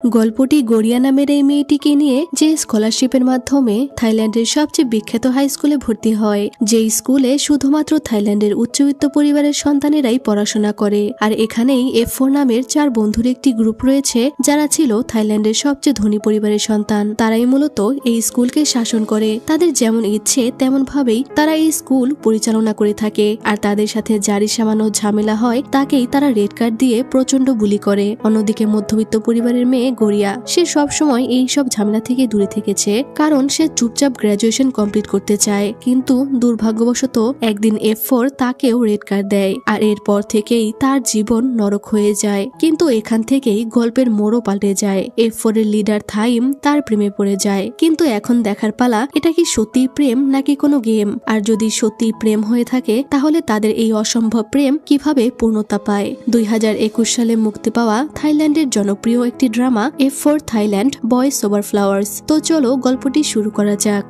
গল্পটি গড়িয়া নামের এই মেয়েটিকে নিয়ে, যে স্কলারশিপের মাধ্যমে থাইল্যান্ডের সবচেয়ে বিখ্যাত হাই স্কুলে ভর্তি হয়, যে স্কুলে শুধুমাত্র থাইল্যান্ডের উচ্চবিত্ত পরিবারের সন্তানেরাই পড়াশোনা করে। আর এখানেই F4 নামের 4 বন্ধুর একটি গ্রুপ রয়েছে, যারা ছিল থাইল্যান্ডের সবচেয়ে ধনী পরিবারের সন্তান। তারাই মূলত এই স্কুলকে শাসন করে। তাদের যেমন ইচ্ছে তেমন ভাবেই তারা এই স্কুল পরিচালনা করে থাকে। আর তাদের সাথে যারই সামান্য ঝামেলা হয় তাকেই তারা রেড কার্ড দিয়ে প্রচন্ড বুলি করে। অন্যদিকে মধ্যবিত্ত পরিবারের মেয়ে গড়িয়া, সে সব সময় এই সব ঝামেলা থেকে দূরে থেকেছে, কারণ সে চুপচাপ গ্রাজুয়েশন কমপ্লিট করতে চায়। কিন্তু দুর্ভাগ্যবশত একদিন F4 তাকেও রেড কার্ড দেয়, আর এরপর থেকেই তার জীবন নরক হয়ে যায়। কিন্তু এখান থেকেই গল্পের মোড়ও পাল্টে যায়। F4 এর লিডার থাইম তার প্রেমে পড়ে যায়। কিন্তু এখন দেখার পালা, এটা কি সত্যি প্রেম নাকি কোনো গেম? আর যদি সত্যি প্রেম হয়ে থাকে, তাহলে তাদের এই অসম্ভব প্রেম কিভাবে পূর্ণতা পায়? 2021 সালে মুক্তি পাওয়া থাইল্যান্ডের জনপ্রিয় একটি drama F4 Thailand boys over flowers. তো চলো গল্পটি শুরু করা যাক।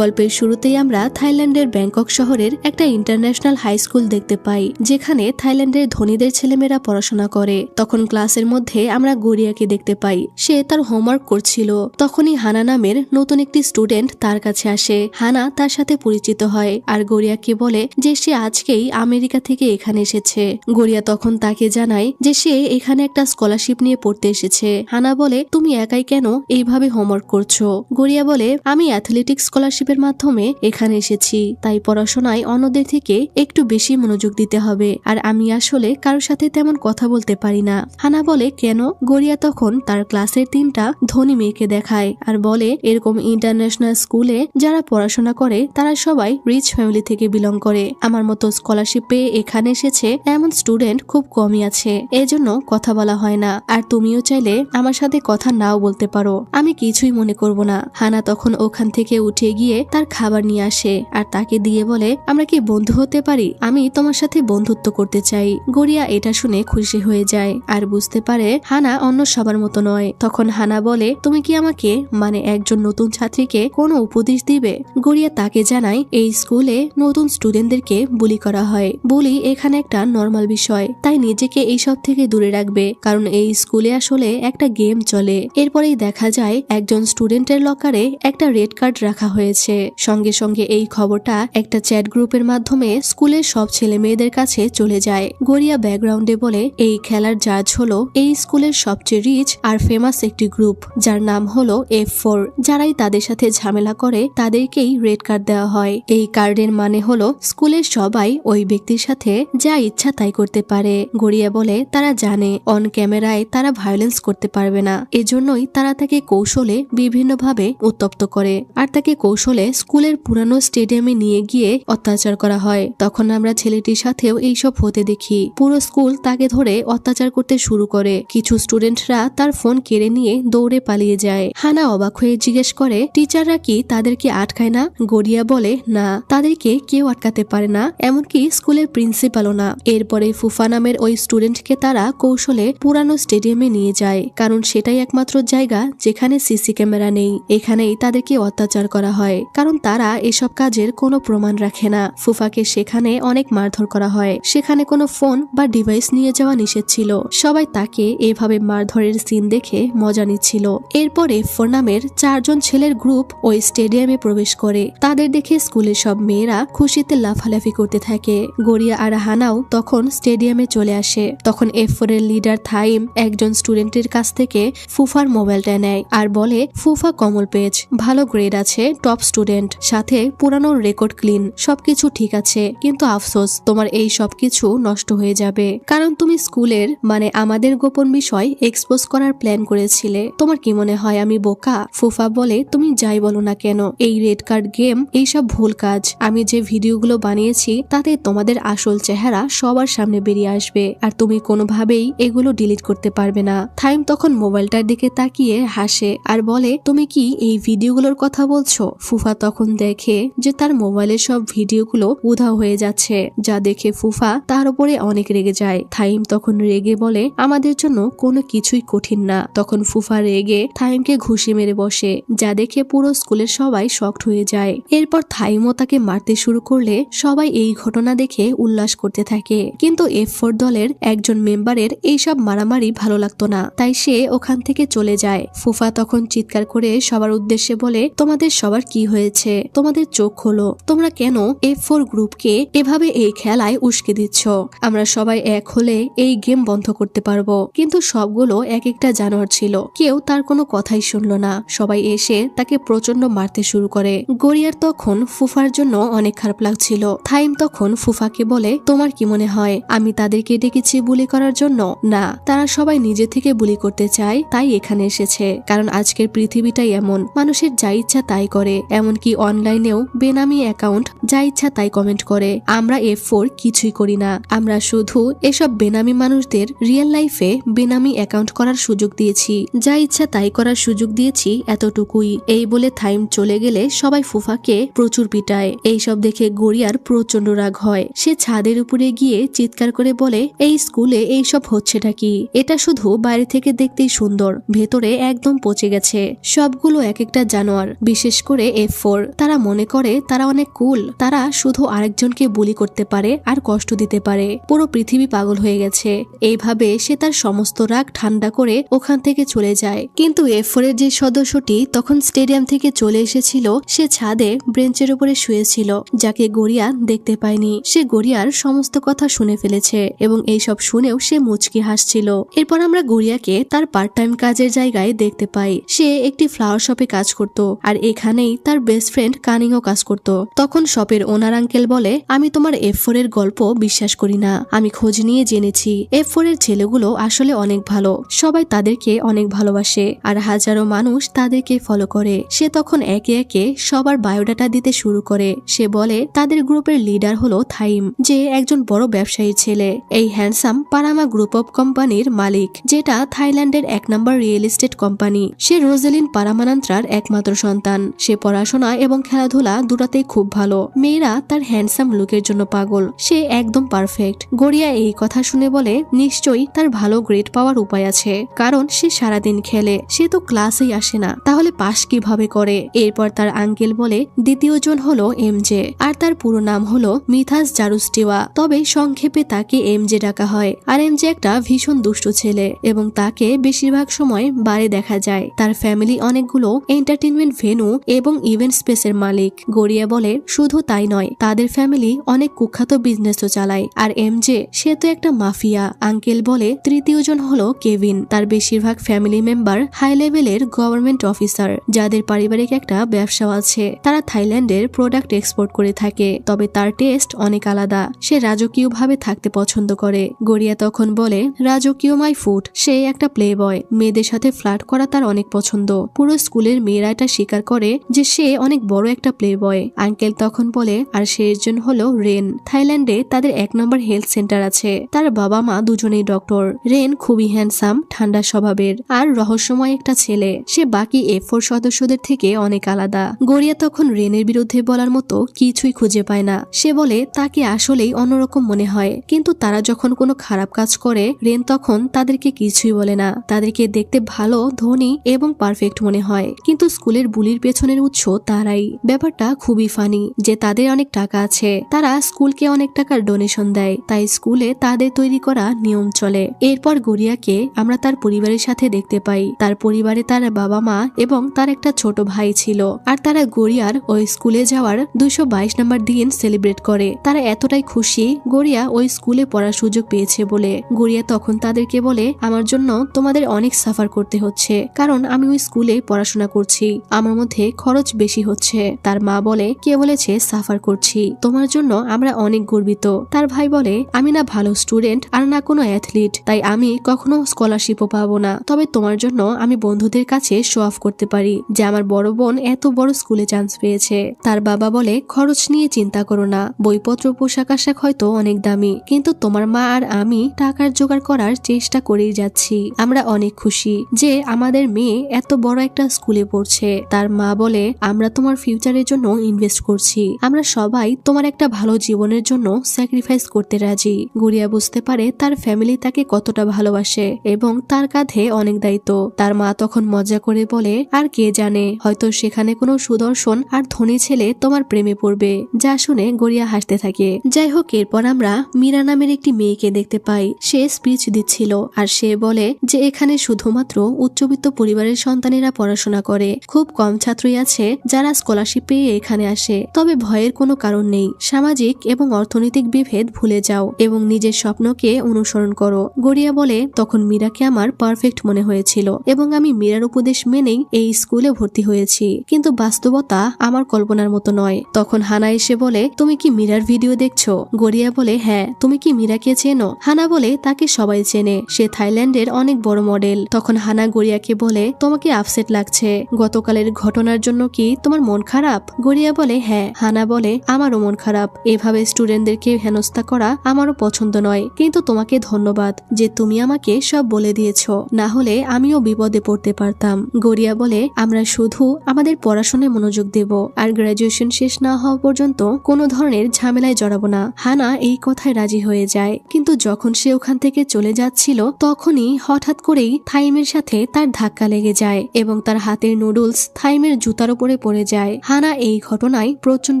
গল্পের শুরুতেই আমরা থাইল্যান্ডের ব্যাংকক শহরের একটা ইন্টারন্যাশনাল হাই স্কুল দেখতে পাই, যেখানে থাইল্যান্ডের ধনীদের ছেলেমেয়েরা পড়াশোনা করে। তখন ক্লাসের মধ্যে আমরা গড়িয়াকে দেখতে পাই। সে তার হোমওয়ার্ক করছিল। তখনই হানা নামের নতুন একটি স্টুডেন্ট তার কাছে আসে। হানা তার সাথে পরিচিত হয় আর গড়িয়াকে বলে যে সে আজকেই আমেরিকা থেকে এখানে এসেছে। গড়িয়া তখন তাকে জানায় যে সে এখানে একটা স্কলারশিপ নিয়ে পড়তে এসেছে। হানা বলে, তুমি একাই কেন এইভাবে হোমওয়ার্ক করছো? গড়িয়া বলে, আমি অ্যাথলেটিক্স স্কলারশিপের মাধ্যমে এখানে এসেছি, তাই পড়াশোনায় অন্যদের থেকে একটু বেশি মনোযোগ দিতে হবে। আর আমি আসলে কারোর সাথে তেমন কথা বলতে পারি না। হানা বলে, কেন? গড়িয়া তখন তার ক্লাসের 3টা ধনী মেয়েকে দেখায় আর বলে, এরকম ইন্টারন্যাশনাল স্কুলে যারা পড়াশোনা করে তারা সবাই রিচ ফ্যামিলি থেকে বিলং করে। আমার মতো স্কলারশিপ পেয়ে এখানে এসেছে এমন স্টুডেন্ট খুব কমই আছে, এজন্য কথা বলা হয় না। আর তুমিও চাইলে আমার সাথে কথা নাও বলতে পারো, আমি কিছুই মনে করব না। হানা তখন ওখান থেকে উঠে গিয়ে তার খাবার নিয়ে আসে আর তাকে দিয়ে বলে, আমরা কি বন্ধু হতে পারি? আমি তোমার সাথে বন্ধুত্ব করতে চাই। গড়িয়া এটা শুনে খুশি হয়ে যায় আর বুঝতে পারে হানা অন্য সবার মতো নয়। তখন হানা বলে, তুমি কি আমাকে মানে একজন নতুন ছাত্রীকে কোনো উপদেশ দিবে? গড়িয়া তাকে জানায় এই স্কুলে নতুন স্টুডেন্টদেরকে বুলি করা হয়। বুলি এখানে একটা নর্মাল বিষয়, তাই নিজেকে এইসব থেকে দূরে রাখবে, কারণ এই স্কুলে আসলে একটা গেম চলে। এরপরেই দেখা যায় একজন স্টুডেন্টের লকারে একটা রেড কার্ড রাখা হয়েছে। সঙ্গে সঙ্গে এই খবরটা একটা চ্যাট গ্রুপের মাধ্যমে স্কুলের সব ছেলে মেয়েদের কাছে চলে যায়। গড়িয়া ব্যাকগ্রাউন্ডে বলে, এই খেলার জাজ হলো এই স্কুলের সবচেয়ে রিচ আর ফেমাস একটি গ্রুপ, যার নাম হলো F4। যারাই তাদের সাথে ঝামেলা করে তাদেরকেই রেড কার্ড দেওয়া হয়। এই কার্ডের মানে হলো স্কুলের সবাই ওই ব্যক্তির সাথে যা ইচ্ছা তাই করতে পারে। গড়িয়া বলে, তারা জানে অন ক্যামেরায় তারা ভায়োলেন্স করতে পারবে না, এজন্যই তারা তাকে কৌশলে বিভিন্নভাবে উত্তপ্ত করে। আর তাকে কৌশলে স্কুলের পুরানো স্টেডিয়ামে নিয়ে গিয়ে অত্যাচার করা হয়। তখন আমরা ছেলেটির সাথেও এইসব হতে দেখি। পুরো স্কুল তাকে ধরে অত্যাচার করতে শুরু করে। কিছু স্টুডেন্টরা তার ফোন কেড়ে নিয়ে দৌড়ে পালিয়ে যায়। হানা অবাক হয়ে জিজ্ঞেস করে, টিচাররা কি তাদেরকে আটকায় না? গড়িয়া বলে, না, তাদেরকে কেউ আটকাতে পারে না, এমনকি স্কুলের প্রিন্সিপালও না। এরপরে ফুফা নামের ওই স্টুডেন্টকে তারা কৌশলে পুরানো স্টেডিয়ামে নিয়ে যায়, কারণ সেটাই একমাত্র জায়গা যেখানে সিসি ক্যামেরা নেই। এখানেই তাদেরকে অত্যাচার করা হয়, কারণ তারা এসব কাজের কোনো প্রমাণ রাখে না। ফুফাকে সেখানে অনেক মারধর করা হয়। সেখানে কোনো ফোন বা ডিভাইস নিয়ে যাওয়া নিষেধ ছিল। সবাই তাকে এভাবে মারধরের সিন দেখে মজা নিচ্ছিল। এরপর F4 নামের 4 জন ছেলের গ্রুপ ওই স্টেডিয়ামে প্রবেশ করে। তাদের দেখে স্কুলের সব মেয়েরা খুশিতে লাফালাফি করতে থাকে। গড়িয়া আর হানাও তখন স্টেডিয়ামে চলে আসে। তখন F4 এর লিডার থাইম একজন স্টুডেন্টের কাছ থেকে ফুফার মোবাইলটা নেয় আর বলে, ফুফা কমল পেজ, ভালো গ্রেড আছে, টপ স্টুডেন্ট, সাথে পুরানো রেকর্ড ক্লিন, সবকিছু ঠিক আছে, কিন্তু আফসোস তোমার এই সবকিছু নষ্ট হয়ে যাবে, কারণ তুমি স্কুলের মানে আমাদের গোপন বিষয় এক্সপোজ করার প্ল্যান করেছিলে। তোমার কি মনে হয় আমি বোকা? ফুফা বলে, তুমি যাই বলো না কেন, এই রেড কার্ড গেম এইসব ভুল কাজ। আমি যে ভিডিওগুলো বানিয়েছি তাতে তোমাদের আসল চেহারা সবার সামনে বেরিয়ে আসবে, আর তুমি কোনোভাবেই এগুলো ডিলিট করতে পারবে না। থাইম তখন মোবাইলটার দিকে তাকিয়ে হাসে আর বলে, তুমি কি এই ভিডিওগুলোর কথা বলছো? ফুফা তখন দেখে যে তার মোবাইলের সব ভিডিওগুলো উধাও হয়ে যাচ্ছে, যা দেখে ফুফা তার উপরে অনেক রেগে যায়। থাইম তখন রেগে বলে আমাদের জন্য কোনো কিছুই কঠিন না। তখন ফুফা রেগে থাইমকে ঘুষি মেরে বসে, যা দেখে পুরো স্কুলের সবাই শকড হয়ে যায়। এরপর থাইমও তাকে মারতে শুরু করলে সবাই এই ঘটনা দেখে উল্লাস করতে থাকে। কিন্তু F4 দলের একজন মেম্বারের এইসব মারামারি ভালো লাগতো না, তাই সে ওখান থেকে চলে যায়। ফুফা তখন চিৎকার করে সবার উদ্দেশ্যে বলে তোমাদের সবার কি হয়েছে? তোমাদের চোখ খোলো, তোমরা কেন F4 গ্রুপকে এভাবে এই খেলায় উস্কে দিচ্ছ? আমরা সবাই এক হলে এই গেম বন্ধ করতে পারবো। কিন্তু সবগুলো এক একটা জানোয়ার ছিল, কেউ তার কোনো কথাই শুনলো না। সবাই এসে তাকে প্রচন্ড মারতে শুরু করে। গড়িয়ার তখন ফুফার জন্য অনেক খারাপ লাগছিল। থাইম তখন ফুফাকে বলে তোমার কি মনে হয় আমি তাদেরকে ডেকেছি বুলি করার জন্য? না, তারা সবাই নিজে থেকে বুলি করতে চায়, তাই এখানে এসেছে। কারণ আজকের পৃথিবীটাই এমন, মানুষের যা ইচ্ছা তাই করে, এমনকি অনলাইনেও বেনামি অ্যাকাউন্ট যা ইচ্ছা তাই কমেন্ট করে। আমরা F4 কিছুই করি না, আমরা শুধু এসব বেনামি মানুষদের রিয়েল লাইফে বেনামি অ্যাকাউন্ট করার সুযোগ দিয়েছি, যা ইচ্ছা তাই করার সুযোগ দিয়েছি, এতটুকুই। এই বলে থাইম চলে গেলে সবাই ফুফাকে প্রচুর পিটায়। এইসব দেখে গড়িয়ার প্রচন্ড রাগ হয়। সে ছাদের উপরে গিয়ে চিৎকার করে বলে এই স্কুলে এইসব হচ্ছেটা কি? এটা শুধু বাইরে থেকে দেখতেই সুন্দর, ভেতরে একদম পচে গেছে। সবগুলো এক একটা জানোয়ার, বিশেষ করে F4। তারা মনে করে তারা অনেক কুল, তারা শুধু আরেকজনকে বুলি করতে পারে আর কষ্ট দিতে পারে। পুরো পৃথিবী পাগল হয়ে গেছে। এইভাবে সে তার সমস্ত রাগ ঠান্ডা করে ওখান থেকে চলে যায়। কিন্তু F4 এর যে সদস্যটি তখন স্টেডিয়াম থেকে চলে এসেছিল, সে ছাদে ব্রেঞ্চের উপরে শুয়েছিল, যাকে গড়িয়া দেখতে পায়নি। সে গড়িয়ার সমস্ত কথা শুনে ফেলেছে এবং এইসব শুনেও সে মুচকি হাসছিল। এরপর আমরা গড়িয়াকে তার পার্ট টাইম কাজের জায়গায় দেখতে পাই। সে একটি ফ্লাওয়ার শপে কাজ করত, আর এখানেই তার বেস্ট ফ্রেন্ড কানিংও কাজ করত। তখন শপের ওনার আঙ্কেল বলে আমি তোমার F4 এর গল্প বিশ্বাস করি না, আমি খোঁজ নিয়ে জেনেছি F4 এর ছেলেগুলো আসলে অনেক ভালো, সবাই তাদেরকে অনেক ভালোবাসে আর হাজারো মানুষ তাদেরকে ফলো করে। সে তখন একে একে সবার বায়োডাটা দিতে শুরু করে। সে বলে তাদের গ্রুপের লিডার হলো থাইম, যে একজন বড় ব্যবসায়ীর ছেলে। এই হ্যান্ডসাম পানামা গ্রুপ অফ কোম্পানির মালিক, যেটা থাইল্যান্ডের 1 নম্বর রিয়েল এস্টেট কোম্পানি। সে রোজেলিন পারামানান্ত্রার একমাত্র সন্তান। সে পড়াশোনা এবং খেলাধুলা দুটাতেই খুব ভালো। মেয়েরা তার হ্যান্ডসাম লুকের জন্য পাগল। সে একদম পারফেক্ট। গড়িয়া এই কথা শুনে বলে নিশ্চয়ই তার ভালো গ্রেড পাওয়ার উপায় আছে, কারণ সে সারাদিন খেলে, সে তো ক্লাসেই আসে না, তাহলে পাশ কিভাবে করে? এরপর তার আঙ্কেল বলে দ্বিতীয় জন হলো MJ, আর তার পুরো নাম হলো মিথাস জারুস্টিওয়া, তবে সংক্ষেপে তাকে MJ ডাকা হয়। আর MJ একটা ভীষণ দুষ্ট ছেলে এবং তাকে বেশিরভাগ সময় বারে দেখা যায়। তার ফ্যামিলি অনেকগুলো এন্টারটেনমেন্ট ভেন্যু এবং ইভেন্ট স্পেসের মালিক। গড়িয়া বলে শুধু তাই নয়, তাদের ফ্যামিলি অনেক কুখ্যাত বিজনেসও চালায়। আর MJ সে তো একটা মাফিয়া। আঙ্কেল বলে তৃতীয় জন হলো কেভিন, তার বেশিরভাগ ফ্যামিলি মেম্বার হাই লেভেলের গভর্নমেন্ট অফিসার, যাদের পারিবারিক একটা ব্যবসাও আছে। তারা থাইল্যান্ডের প্রোডাক্ট এক্সপোর্ট করে থাকে, তবে তার টেস্ট অনেক আলাদা। সে রাজকীয় ভাবে থাকতে পছন্দ করে। গড়িয়া তখন বলে রাজকীয় মাই ফুড। সে একটা প্লে বয়, মেয়েদের সাথে ফ্লার্ট করা তার অনেক পছন্দ। পুরো স্কুলের মেয়েরা এটা স্বীকার করে যে সে অনেক বড় একটা প্লে বয়। আঙ্কেল তখন বলে আর শেষজন হলো রেন। থাইল্যান্ডে তাদের 1 নম্বর হেলথ সেন্টার আছে। তার বাবা মা দুজনেই ডক্টর। রেন খুবই হ্যান্ডসাম, ঠান্ডা স্বভাবের আর রহস্যময় একটা ছেলে। সে বাকি F4 সদস্যদের থেকে অনেক আলাদা। গড়িয়া তখন রেনের বিরুদ্ধে বলার মতো কিছুই খুঁজে পায় না। সে বলে তাকে আসলেই অন্যরকম মনে হয়, কিন্তু তারা যখন কোনো খারাপ কাজ করে রেন তখন তাদেরকে কিছুই বলে না। তাদেরকে দেখতে ভালো, ধনী এবং পারফেক্ট মনে হয়, কিন্তু স্কুলের বুলির পেছনের উৎস তারাই। ব্যাপারটা খুবই ফানি যে তাদের অনেক টাকা আছে, তারা স্কুলকে অনেক টাকার ডোনেশন দেয়, তাই স্কুলে তাদের তৈরি করা নিয়ম চলে। এরপর গড়িয়াকে আমরা তার পরিবারের সাথে দেখতে পাই। তার পরিবারে তার বাবা মা এবং তার একটা ছোট ভাই ছিল, আর তারা গড়িয়ার ওই স্কুলে যাওয়ার 222 নম্বর দিন সেলিব্রেট করে। তারা এতটাই খুশি গড়িয়া ওই স্কুলে পড়ার সুযোগ পেয়েছে বলে। গড়িয়া তখন তাদেরকে বলে আমার জন্য তোমাদের অনেক সাফার করতে হচ্ছে, কারণ আমি ওই স্কুলে পড়াশোনা করছি, আমার মধ্যে খরচ বেশি হচ্ছে। তার মা বলে কে বলেছে সাফার করছি, তোমার জন্য আমরা অনেক গর্বিত। তার ভাই বলে আমি না ভালো স্টুডেন্ট আর না কোনো অ্যাথলিট, তাই আমি কখনো স্কলারশিপও পাবো না, তবে তোমার জন্য আমি বন্ধুদের কাছে শো অফ করতে পারি যে আমার বড় বোন এত বড় স্কুলে চান্স পেয়েছে। তার বাবা বলে খরচ নিয়ে চিন্তা করো না, বইপত্র পোশাক আশাক হয়তো অনেক দামি, কিন্তু তোমার মা আর আমি টাকার জোগাড় করার চেষ্টা করেই যাচ্ছি। আমরা অনেক খুশি যে আমাদের মেয়ে এত বড় একটা স্কুলে পড়ছে। তার মা বলে আমরা তোমার ফিউচারের জন্য ইনভেস্ট করছি, আমরা সবাই তোমার একটা ভালো জীবনের জন্য স্যাক্রিফাইস করতে রাজি। গুড়িয়া বুঝতে পারে তার ফ্যামিলি তাকে কতটা ভালোবাসে এবং তার কাঁধে অনেক দায়িত্ব। তার মা তখন মজা করে বলে, আর কে জানে, হয়তো সেখানে কোনো সুদর্শন আর ধনী ছেলে তোমার প্রেমে পড়বে। যা শুনে গড়িয়া হাসতে থাকে। যাই হোক, এরপর আমরা মীরা নামের একটি মেয়েকে দেখতে পাই। সে স্পিচ দিচ্ছিল আর সে বলে যে এখানে শুধুমাত্র উচ্চবিত্ত পরিবারের সন্তানেরা পড়াশোনা করে, খুব কম ছাত্রই আছে যারা স্কলারশিপ পেয়ে এখানে আসে। তবে ভয়ের কোনো কারণ নেই, সামাজিক এবং অর্থনৈতিক বিভেদ ভুলে যাও এবং নিজের স্বপ্নকে অনুসরণ করো। গড়িয়া বলে, তখন মীরাকে আমার পারফেক্ট মনে হয়েছিল এবং আমি মীরার উপদেশ মেনেই এই স্কুলে ভর্তি হয়েছি, কিন্তু বাস্তবতা আমার কল্পনার মতো নয়। তখন হানা এসে বলে, তুমি কি মীরার ভিডিও দেখছো? গড়িয়া বলে, হ্যাঁ। তুমি কি মীরাকে চেনো? হানা বলে, তাকে সবাই চেনে, সে থাইল্যান্ডের অনেক বড় মডেল। তখন হানা গড়িয়াকে বলে, তোমাকে আপসেট লাগছে, গতকালের ঘটনার জন্য কি তোমার মন খারাপ? গড়িয়া বলে, হ্যাঁ। হানা বলে, আমারও মন খারাপ, এভাবে স্টুডেন্টদেরকে হেনস্থা করা আমারও পছন্দ নয়, কিন্তু তোমাকে ধন্যবাদ যে তুমি আমাকে সব বলে দিয়েছো, না হলে আমিও বিপদে পড়তে পারতাম। গড়িয়া বলে, আমরা শুধু আমাদের পড়াশোনায় মনোযোগ দেব আর গ্রাজুয়েশন শেষ না হওয়া পর্যন্ত কোনো ধরনের ঝামেলায় জড়াবো না। হানা এই কথায় রাজি হয়ে যায়, কিন্তু যখন সে ওখান থেকে চলে যাচ্ছিল তখনই হঠাৎ করেই থাইমের সাথে তার ধাক্কা লেগে যায় এবং তার হাতের নুডলস থাইমের জুতার উপরে পড়ে যায়। হানা এই ঘটনায় প্রচন্ড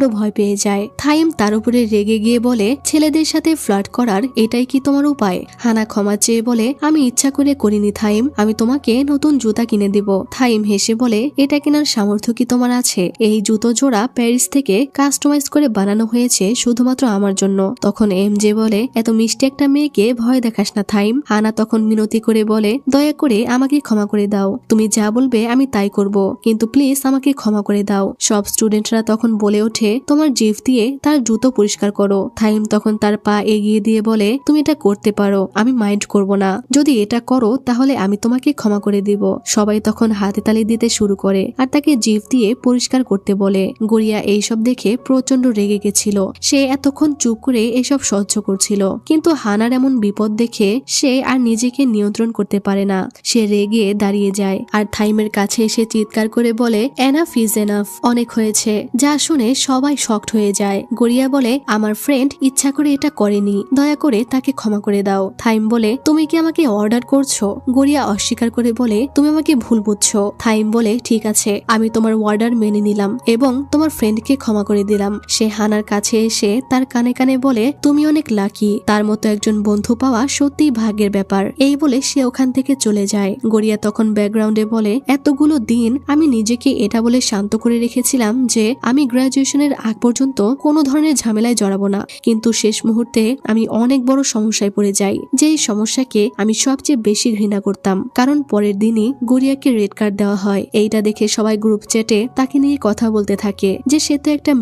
ভয় পেয়ে যায়। থাইম তার উপরে রেগে গিয়ে বলে, ছেলেদের সাথে ফ্লার্ট করার এটাই কি তোমার উপায়? হানা ক্ষমা চেয়ে বলে, আমি ইচ্ছা করে করিনি থাইম, আমি তোমাকে নতুন জুতা কিনে দেব। থাইম হেসে বলে, এটা কেনার সামর্থ্য কি তোমার আছে? এই জুতো জোড়া প্যারিস থেকে কাস্টমাইজ করে বানানো হয়েছে শুধুমাত্র আমার জন্য। তখন এমজে বলে, এত মিষ্টি একটা মেয়েকে ভয় দেখাস না থাইম। হানা তখন মিনতি করে বলে, দয়া করে আমাকে ক্ষমা করে দাও, তুমি যা বলবে আমি তাই করব, কিন্তু প্লিজ আমাকে ক্ষমা করে দাও। সব স্টুডেন্টরা তখন বলে ওঠে, তোমার জিভ দিয়ে তার জুতো পরিষ্কার করো। থাইম তখন তার পা এগিয়ে দিয়ে বলে, তুমি এটা করতে পারো, আমি মাইন্ড করব না, যদি এটা করো তাহলে আমি তোমাকে ক্ষমা করে দিব। সবাই তখন হাতে তালি দিতে শুরু করে আর তাকে জিভ দিয়ে পরিষ্কার করতে বলে। গড়িয়া এইসব দেখে প্রচন্ড রেগে গেছিল, সে এতক্ষণ চুপ করে এসব সহ্য করছিল, কিন্তু হানার এমন বিপদ দেখে সে আর নিজেকে নিয়ন্ত্রণ করতে পারে না। সে রেগে দাঁড়িয়ে যায় আর থাইমের কাছে এসে চিৎকার করে বলে, এনাফ ইজ এনাফ, অনেক হয়েছে। যা শুনে সবাই শকড হয়ে যায়। গড়িয়া বলে, আমার ফ্রেন্ড ইচ্ছা করে এটা করেনি, দয়া করে তাকে ক্ষমা করে দাও। থাইম বলে, তুমি কি আমাকে অর্ডার করছো? গড়িয়া অস্বীকার করে বলে, তুমি আমাকে ভুল বুঝছো। থাইম বলে, ঠিক আছে, আমি তোমার অর্ডার মেনে নিলাম এবং তোমার ফ্রেন্ডকে ক্ষমা করে দিলাম। সে হানার কাছে এসে তার কানে কানে বলে, তুমি অনেক লাকি, তার মতো একজন বন্ধু পাওয়া সত্যিই ভাগ্যের ব্যাপার। এই বলে সে ওখান থেকে চলে যায়। গড়িয়া তখন ব্যাকগ্রাউন্ডে বলে, এতগুলো দিন আমি নিজেকে এটা বলে শান্ত করে রেখেছিলাম যে আমি গ্রাজুয়েশনের আগ পর্যন্ত কোনো ধরনের ঝামেলায় জড়াবো না, কিন্তু শেষ মুহূর্তে আমি অনেক বড় সমস্যায় পড়ে যাই, যেই সমস্যাকে আমি সবচেয়ে বেশি ঘৃণা করতাম। কারণ পরের দিনই গড়িয়াকে রেড কার্ড দেওয়া হয়। এইটা দেখে সবাই গ্রুপ চ্যাটে তাকে নিয়ে কথা বলতে থাকে যে সে তো একটা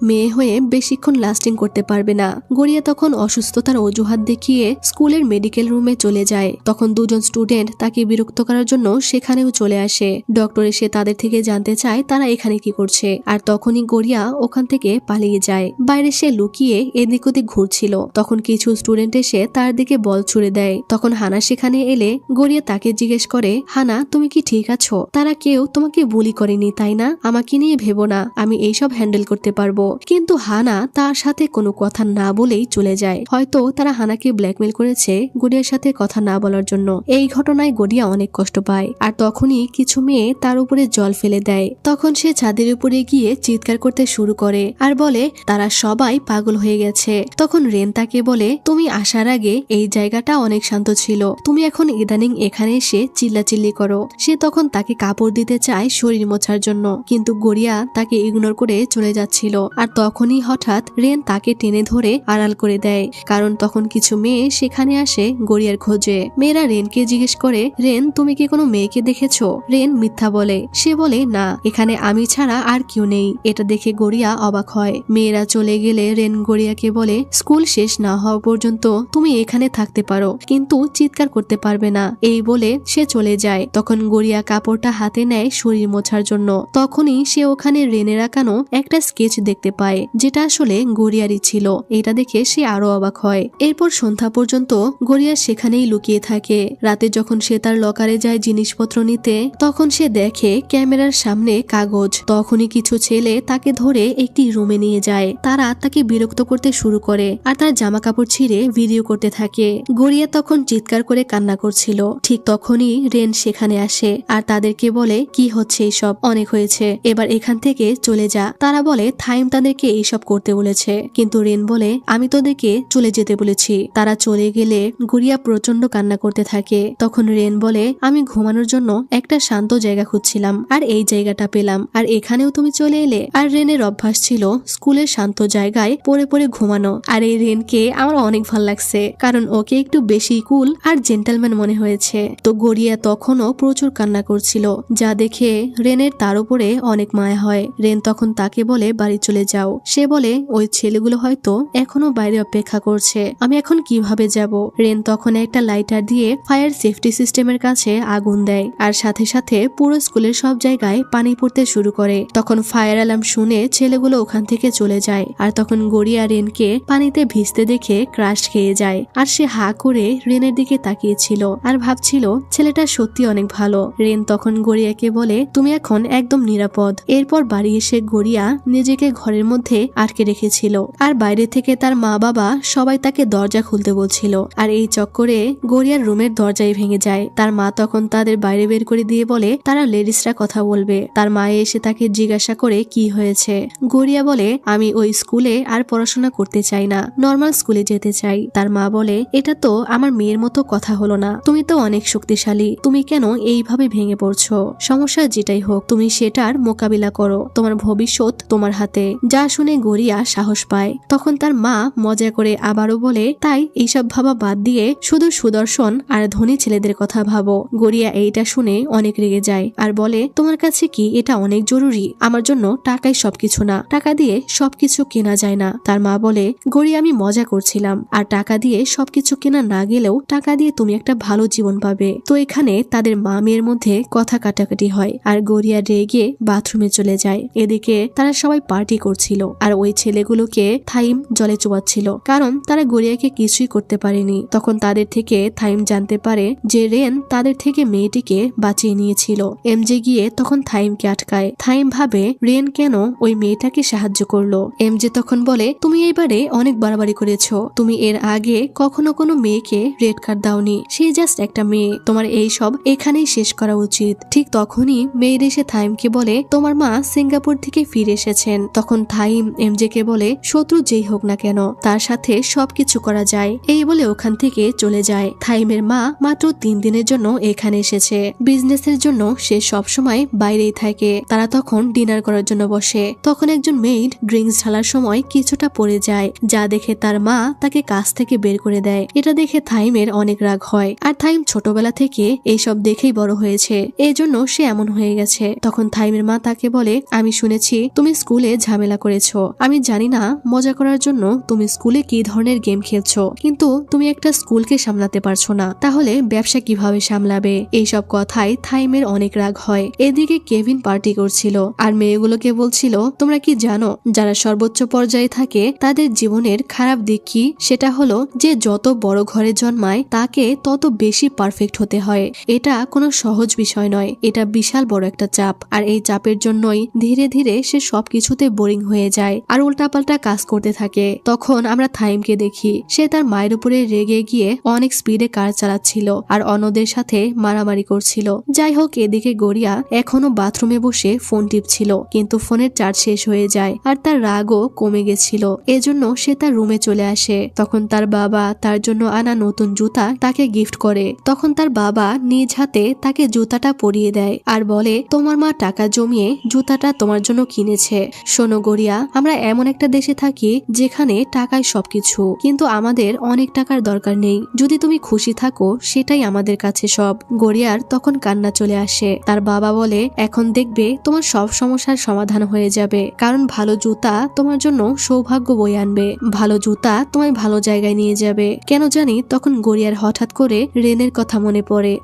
মেয়ে হয়ে বেশিক্ষণ লাস্টিং করতে পারবে না। গড়িয়া তখন অসুস্থতার অজুহাত দেখিয়ে স্কুলের মেডিকেল রুমে চলে যায়। তখন দুজন স্টুডেন্ট তাকে বিরক্ত করার জন্য সেখানেও চলে আসে। ডক্টর এসে তাদের থেকে জানতে চায় তারা এখানে কি করছে, আর তখনই গড়িয়া ওখান থেকে পালিয়ে যায়। বাইরে সে লুকিয়ে এদিক ওদিক ঘুরছিল। তখন কিছু স্টুডেন্ট এসে তার দিকে বল ছুড়ে দেয়। তখন হানা সেখানে এলে গড়িয়া তাকে জিজ্ঞেস করে, হানা তুমি কি ঠিক আছো? তারা কেউ তোমাকে বুলি করেনি তাই না? আমাকে নিয়ে ভেবো না, আমি এইসব হ্যান্ডেল করতে পারবো। কিন্তু হানা তার সাথে কোনো কথা না বলেই চলে যায়। হয়তো তারা হানাকে ব্ল্যাকমেল করেছে গড়িয়ার সাথে কথা না বলার জন্য। এই ঘটনায় গড়িয়া অনেক কষ্ট পায় আর তখনই কিছু মেয়ে তার উপরে জল ফেলে দেয়। তখন সে ছাদের উপরে গিয়ে চিৎকার করতে শুরু করে আর বলে তারা সবাই পাগল হয়ে গেছে। তখন রেন তাকে বলে, তুমি আসার আগে এই জায়গাটা অনেক শান্ত ছিল, তুমি এখন ইদানিং এখানে এসে চিল্লাচিল্লি করো। সে তখন তাকে কাপড় দিতে চায় শরীর মোছার জন্য, কিন্তু গড়িয়া তাকে ইগনোর করে চলে যাচ্ছিল। আর তখনই হঠাৎ রেন তাকে টেনে ধরে আড়াল করে দেয়, কারণ তখন কিছু মেয়ে সেখানে আসে গড়িয়ার খোঁজে। মেয়েরা রেনকে জিজ্ঞেস করে, রেন তুমি কি কোনো মেয়েকে দেখেছো? রেন মিথ্যা বলে। সে বলে, না, এখানে আমি ছাড়া আর কেউ নেই। এটা দেখে গড়িয়া অবাক হয়। মেয়েরা চলে গেলে রেন গড়িয়াকে বলে, স্কুল শেষ না হওয়া পর্যন্ত তুমি এখানে থাকতে পারো, কিন্তু চিৎকার করতে পারবে না। এই বলে সে চলে যায়। তখন গড়িয়া কাপড়টা হাতে নেয় শরীর মোছার জন্য। তখনই সে ওখানে রেনের আঁকানো একটা স্কেচ দেখতে পায়, যেটা আসলে গড়িয়ারই ছিল। এটা দেখে সে আরো অবাক হয়। এরপর সন্ধ্যা পর্যন্ত গড়িয়া সেখানেই লুকিয়ে থাকে। রাতে যখন সে তার লকারে যায় জিনিসপত্র নিতে, তখন সে দেখে ক্যামেরার সামনে কাগজ। তখনই কিছু ছেলে তাকে ধরে একটি রুমে নিয়ে যায়। তারা তাকে বিরক্ত করতে শুরু করে আর তার জামা কাপড় ছিঁড়ে ভিডিও করতে থাকে। গড়িয়া তখন চিৎকার করে কান্না করছিল। ঠিক তখনই রেন সেখানে আসে আর তাদেরকে বলে, কি হচ্ছে এইসব, অনেক হয়েছে, এবার এখান থেকে চলে যা। তারা বলে থাইম তাদেরকে এইসব করতে বলেছে, কিন্তু রেন বলে আমি তোদেরকে চলে যেতে বলেছি। তারা চলে গেলে গড়িয়া প্রচন্ড কান্না করতে থাকে। তখন রেন বলে আমি ঘুমানোর জন্য একটা শান্ত জায়গা খুঁজছিলাম আর এই জায়গাটা পেলাম, আর এখানেও তুমি চলে এলে। আর রেনের অভ্যাস ছিল স্কুলের শান্ত জায়গায় পড়ে পড়ে ঘুমানো। আর এই রেনকে আমার অনেক ভালো লাগছে, কারণ ওকে একটু বেশি কুল আর জেন্টলম্যান মনে হয়েছে। তো গড়িয়া তখনও প্রচুর কান্না করছিল, যা দেখে রেনের তার উপরে অনেক মায়া হয়। রেন তখন তাকে বলে বাড়ি চলে যাও। সে বলে ওই ছেলেগুলো হয়তো এখনো বাইরে অপেক্ষা করছে, আমি এখন কিভাবে যাব। রেন তখন একটা লাইটার দিয়ে ফায়ার সেফটি সিস্টেমের কাছে আগুন দেয় আর সাথে সাথে পুরো স্কুলের সব জায়গায় পানি পড়তে শুরু করে। তখন ফায়ার অ্যালার্ম শুনে ছেলেগুলো ওখান থেকে চলে যায়। আর তখন গড়িয়া রেনকে পানিতে ভিজতে দেখে ক্রাশ খেয়ে যায়। আর সে হা করে রেনের দিকে তাকিয়েছিল আর ভাবছিল ছেলেটা সত্যি অনেক ভালো। রেন তখন গড়িয়াকে বলে তুমি এখন একদম নিরাপদ। এরপর বাড়ি এসে গড়িয়া নিজেকে ঘরের মধ্যে আটকে রেখেছিল আর বাইরে থেকে তার মা বাবা সবাই তাকে দরজা খুলতে বলছিল। আর এই চক্করে গড়িয়ার রুমের দরজাই ভেঙে যায়। তার মা তখন তাদের বাইরে বের করে দিয়ে বলে তারা লেডিসরা কথা বলবে। তার মা এসে তাকে জিজ্ঞাসা করে কি হয়েছে। গড়িয়া বলে আমি ওই স্কুলে আর পড়াশোনা করতে চাই না, নর্মাল স্কুলে যেতে চাই। তার মা বলে এটা তো আমার মেয়ের মতো কথা হলো না, তুমি তো অনেক শক্তিশালী, তুমি কেন এইভাবে ভেঙে পড়ছো। সমস্যা যেটাই হোক তুমি সেটার মোকাবিলা করো, তোমার ভবিষ্যৎ তোমার হাতে। যা শুনে গড়িয়া সাহস পায়। তখন তার মা মজা করে আবারও বলে তাই এইসব ভাবা বাদ দিয়ে শুধু সুদর্শন আর ধনী ছেলেদের কথা ভাবো। গড়িয়া এইটা শুনে অনেক রেগে যায় আর বলে তোমার কাছে কি এটা অনেক জরুরি? আমার জন্য টাকাই সবকিছু না, টাকা দিয়ে সবকিছু কেনা যায় না। তার মা বলে গড়িয়া আমি মজা করছিলাম, আর টাকা দিয়ে সবকিছু কেনা না গেলেও টাকা দিয়ে তুমি একটা ভালো জীবন পাবে। তো এখানে তাদের মা মেয়ের মধ্যে কথা কাটাকাটি হয় আর গড়িয়া রেগে বাথরুমে চলে যায়। এদিকে তারা সবাই পার্টি করছিল আর ওই ছেলেগুলোকে থাইম জলে চুবাচ্ছিল, কারণ তারা গড়িয়াকে কিছুই করতে পারেনি। তখন তাদের থেকে থাইম জানতে পারে যে রেন তাদের থেকে মেয়েটিকে বাঁচিয়ে নিয়েছিল। এমজে গিয়ে তখন থাইমকে আটকায়। থাইম ভাবে রেন কেন ওই মেয়েটাকে সাহায্য করলো। এমজে তখন বলে তুমি এইবারে অনেক বাড়াবাড়ি করেছো, তুমি এর আগে কখনো কোনো মেয়েকে রেড কার্ড দাওনি, সে জাস্ট একটা মেয়ে, তোমার এই সব এখানেই শেষ করা উচিত। ঠিক তখনই মেয়ের এসে থাইমকে বলে তোমার মা সিঙ্গাপুর থেকে ফিরে এসেছেন। তখন থাইম এমজে কে বলে শত্রু যেই হোক না কেন তার সাথে সবকিছু করা যায়, এই বলে ওখান থেকে চলে যায়। থাইমের মা মাত্র 3 দিনের জন্য এখানে এসেছে, বিজনেসের জন্য সে সবসময় বাইরেই থাকে। তারা তখন ডিনার করার জন্য বসে। তখন একজন মেইড ড্রিঙ্কস ঢালার সময় কিছুটা পড়ে যায়, যা দেখে তার মা তাকে কাছ থেকে বের করে দেয়। এটা দেখে থাইমের অনেক রাগ হয়, আর থাইম ছোটবেলা থেকে এইসব দেখেই বড় হয়েছে, এই জন্য সে এমন হয়ে গেছে। তখন থাইমের মা তাকে বলে আমি শুনেছি তুমি স্কুলে ঝামেলা করেছো, আমি জানি না মজা করার জন্য তুমি স্কুলে কি ধরনের গেম খেলছো, কিন্তু তুমি একটা স্কুলকে সামলাতে পারছো না, তাহলে ব্যবসা কিভাবে সামলাবে। এইসব কথায় থাইমের অনেক রাগ হয়। এদিকে কেভিন পার্টি করছিল আর মেয়েগুলোকে বলছিল তোমরা কি জানো যারা সর্বোচ্চ পর্যায়ে থাকে তাদের জীবনের খারাপ দিক কি? সেটা হলো যে যত বড় ঘরে জন্মায় তাকে তত বেশি পারফেক্ট হতে হয়। এটা কোনো সহজ বিষয় নয়, এটা বিশাল বড় একটা চাপ, আর এই চাপের জন্যই ধীরে ধীরে সে সবকিছুতে বোরিং হয়ে যায় আর উল্টাপাল্টা কাজ করতে থাকে। তখন আমরা থাইমকে দেখি সে তার মায়ের উপরে রেগে গিয়ে অনেক স্পিডে কার চালাচ্ছিল আর অন্যদের সাথে মারামারি করছিল। যাই হোক এদিকে গড়িয়া এখনো বাথরুমে বসে ফোন টিপছিল, কিন্তু ফোনের চার্জ শেষ হয়ে যায় আর তার রাগও কমে গেছিল। এজন্য সে তার রুমে চলে আসে। তখন তার বাবা তার জন্য আনা নতুন জুতা তাকে গিফট করে। তখন তার বাবা নিজ হাতে তাকে জুতাটা পরিয়ে দেয় আর বলে তোমার মা টাকা জমিয়ে জুতাটা তোমার জন্য কিনেছে। শোনো গড়িয়া, আমরা এমন একটা দেশে থাকি যেখানে টাকায় সবকিছু, কিন্তু আমাদের অনেক টাকার দরকার নেই। যদি তুমি খুশি থাকো সেটাই আমাদের কাছে সব। গড়িয়ার তখন কান্না চলে আসে। তার বাবা বলে এখন দেখবে তোমার সব সমস্যার সমাধান হয়ে যাবে, কারণ ভালো জুতা তোমার জন্য সৌভাগ্য বয়ে আনবে, ভালো জুতা তোমায় ভালো জায়গায় নিয়ে যাবে। কেন জানি তখন গড়িয়ার হঠাৎ করে রেনের কথা মনে পড়ে।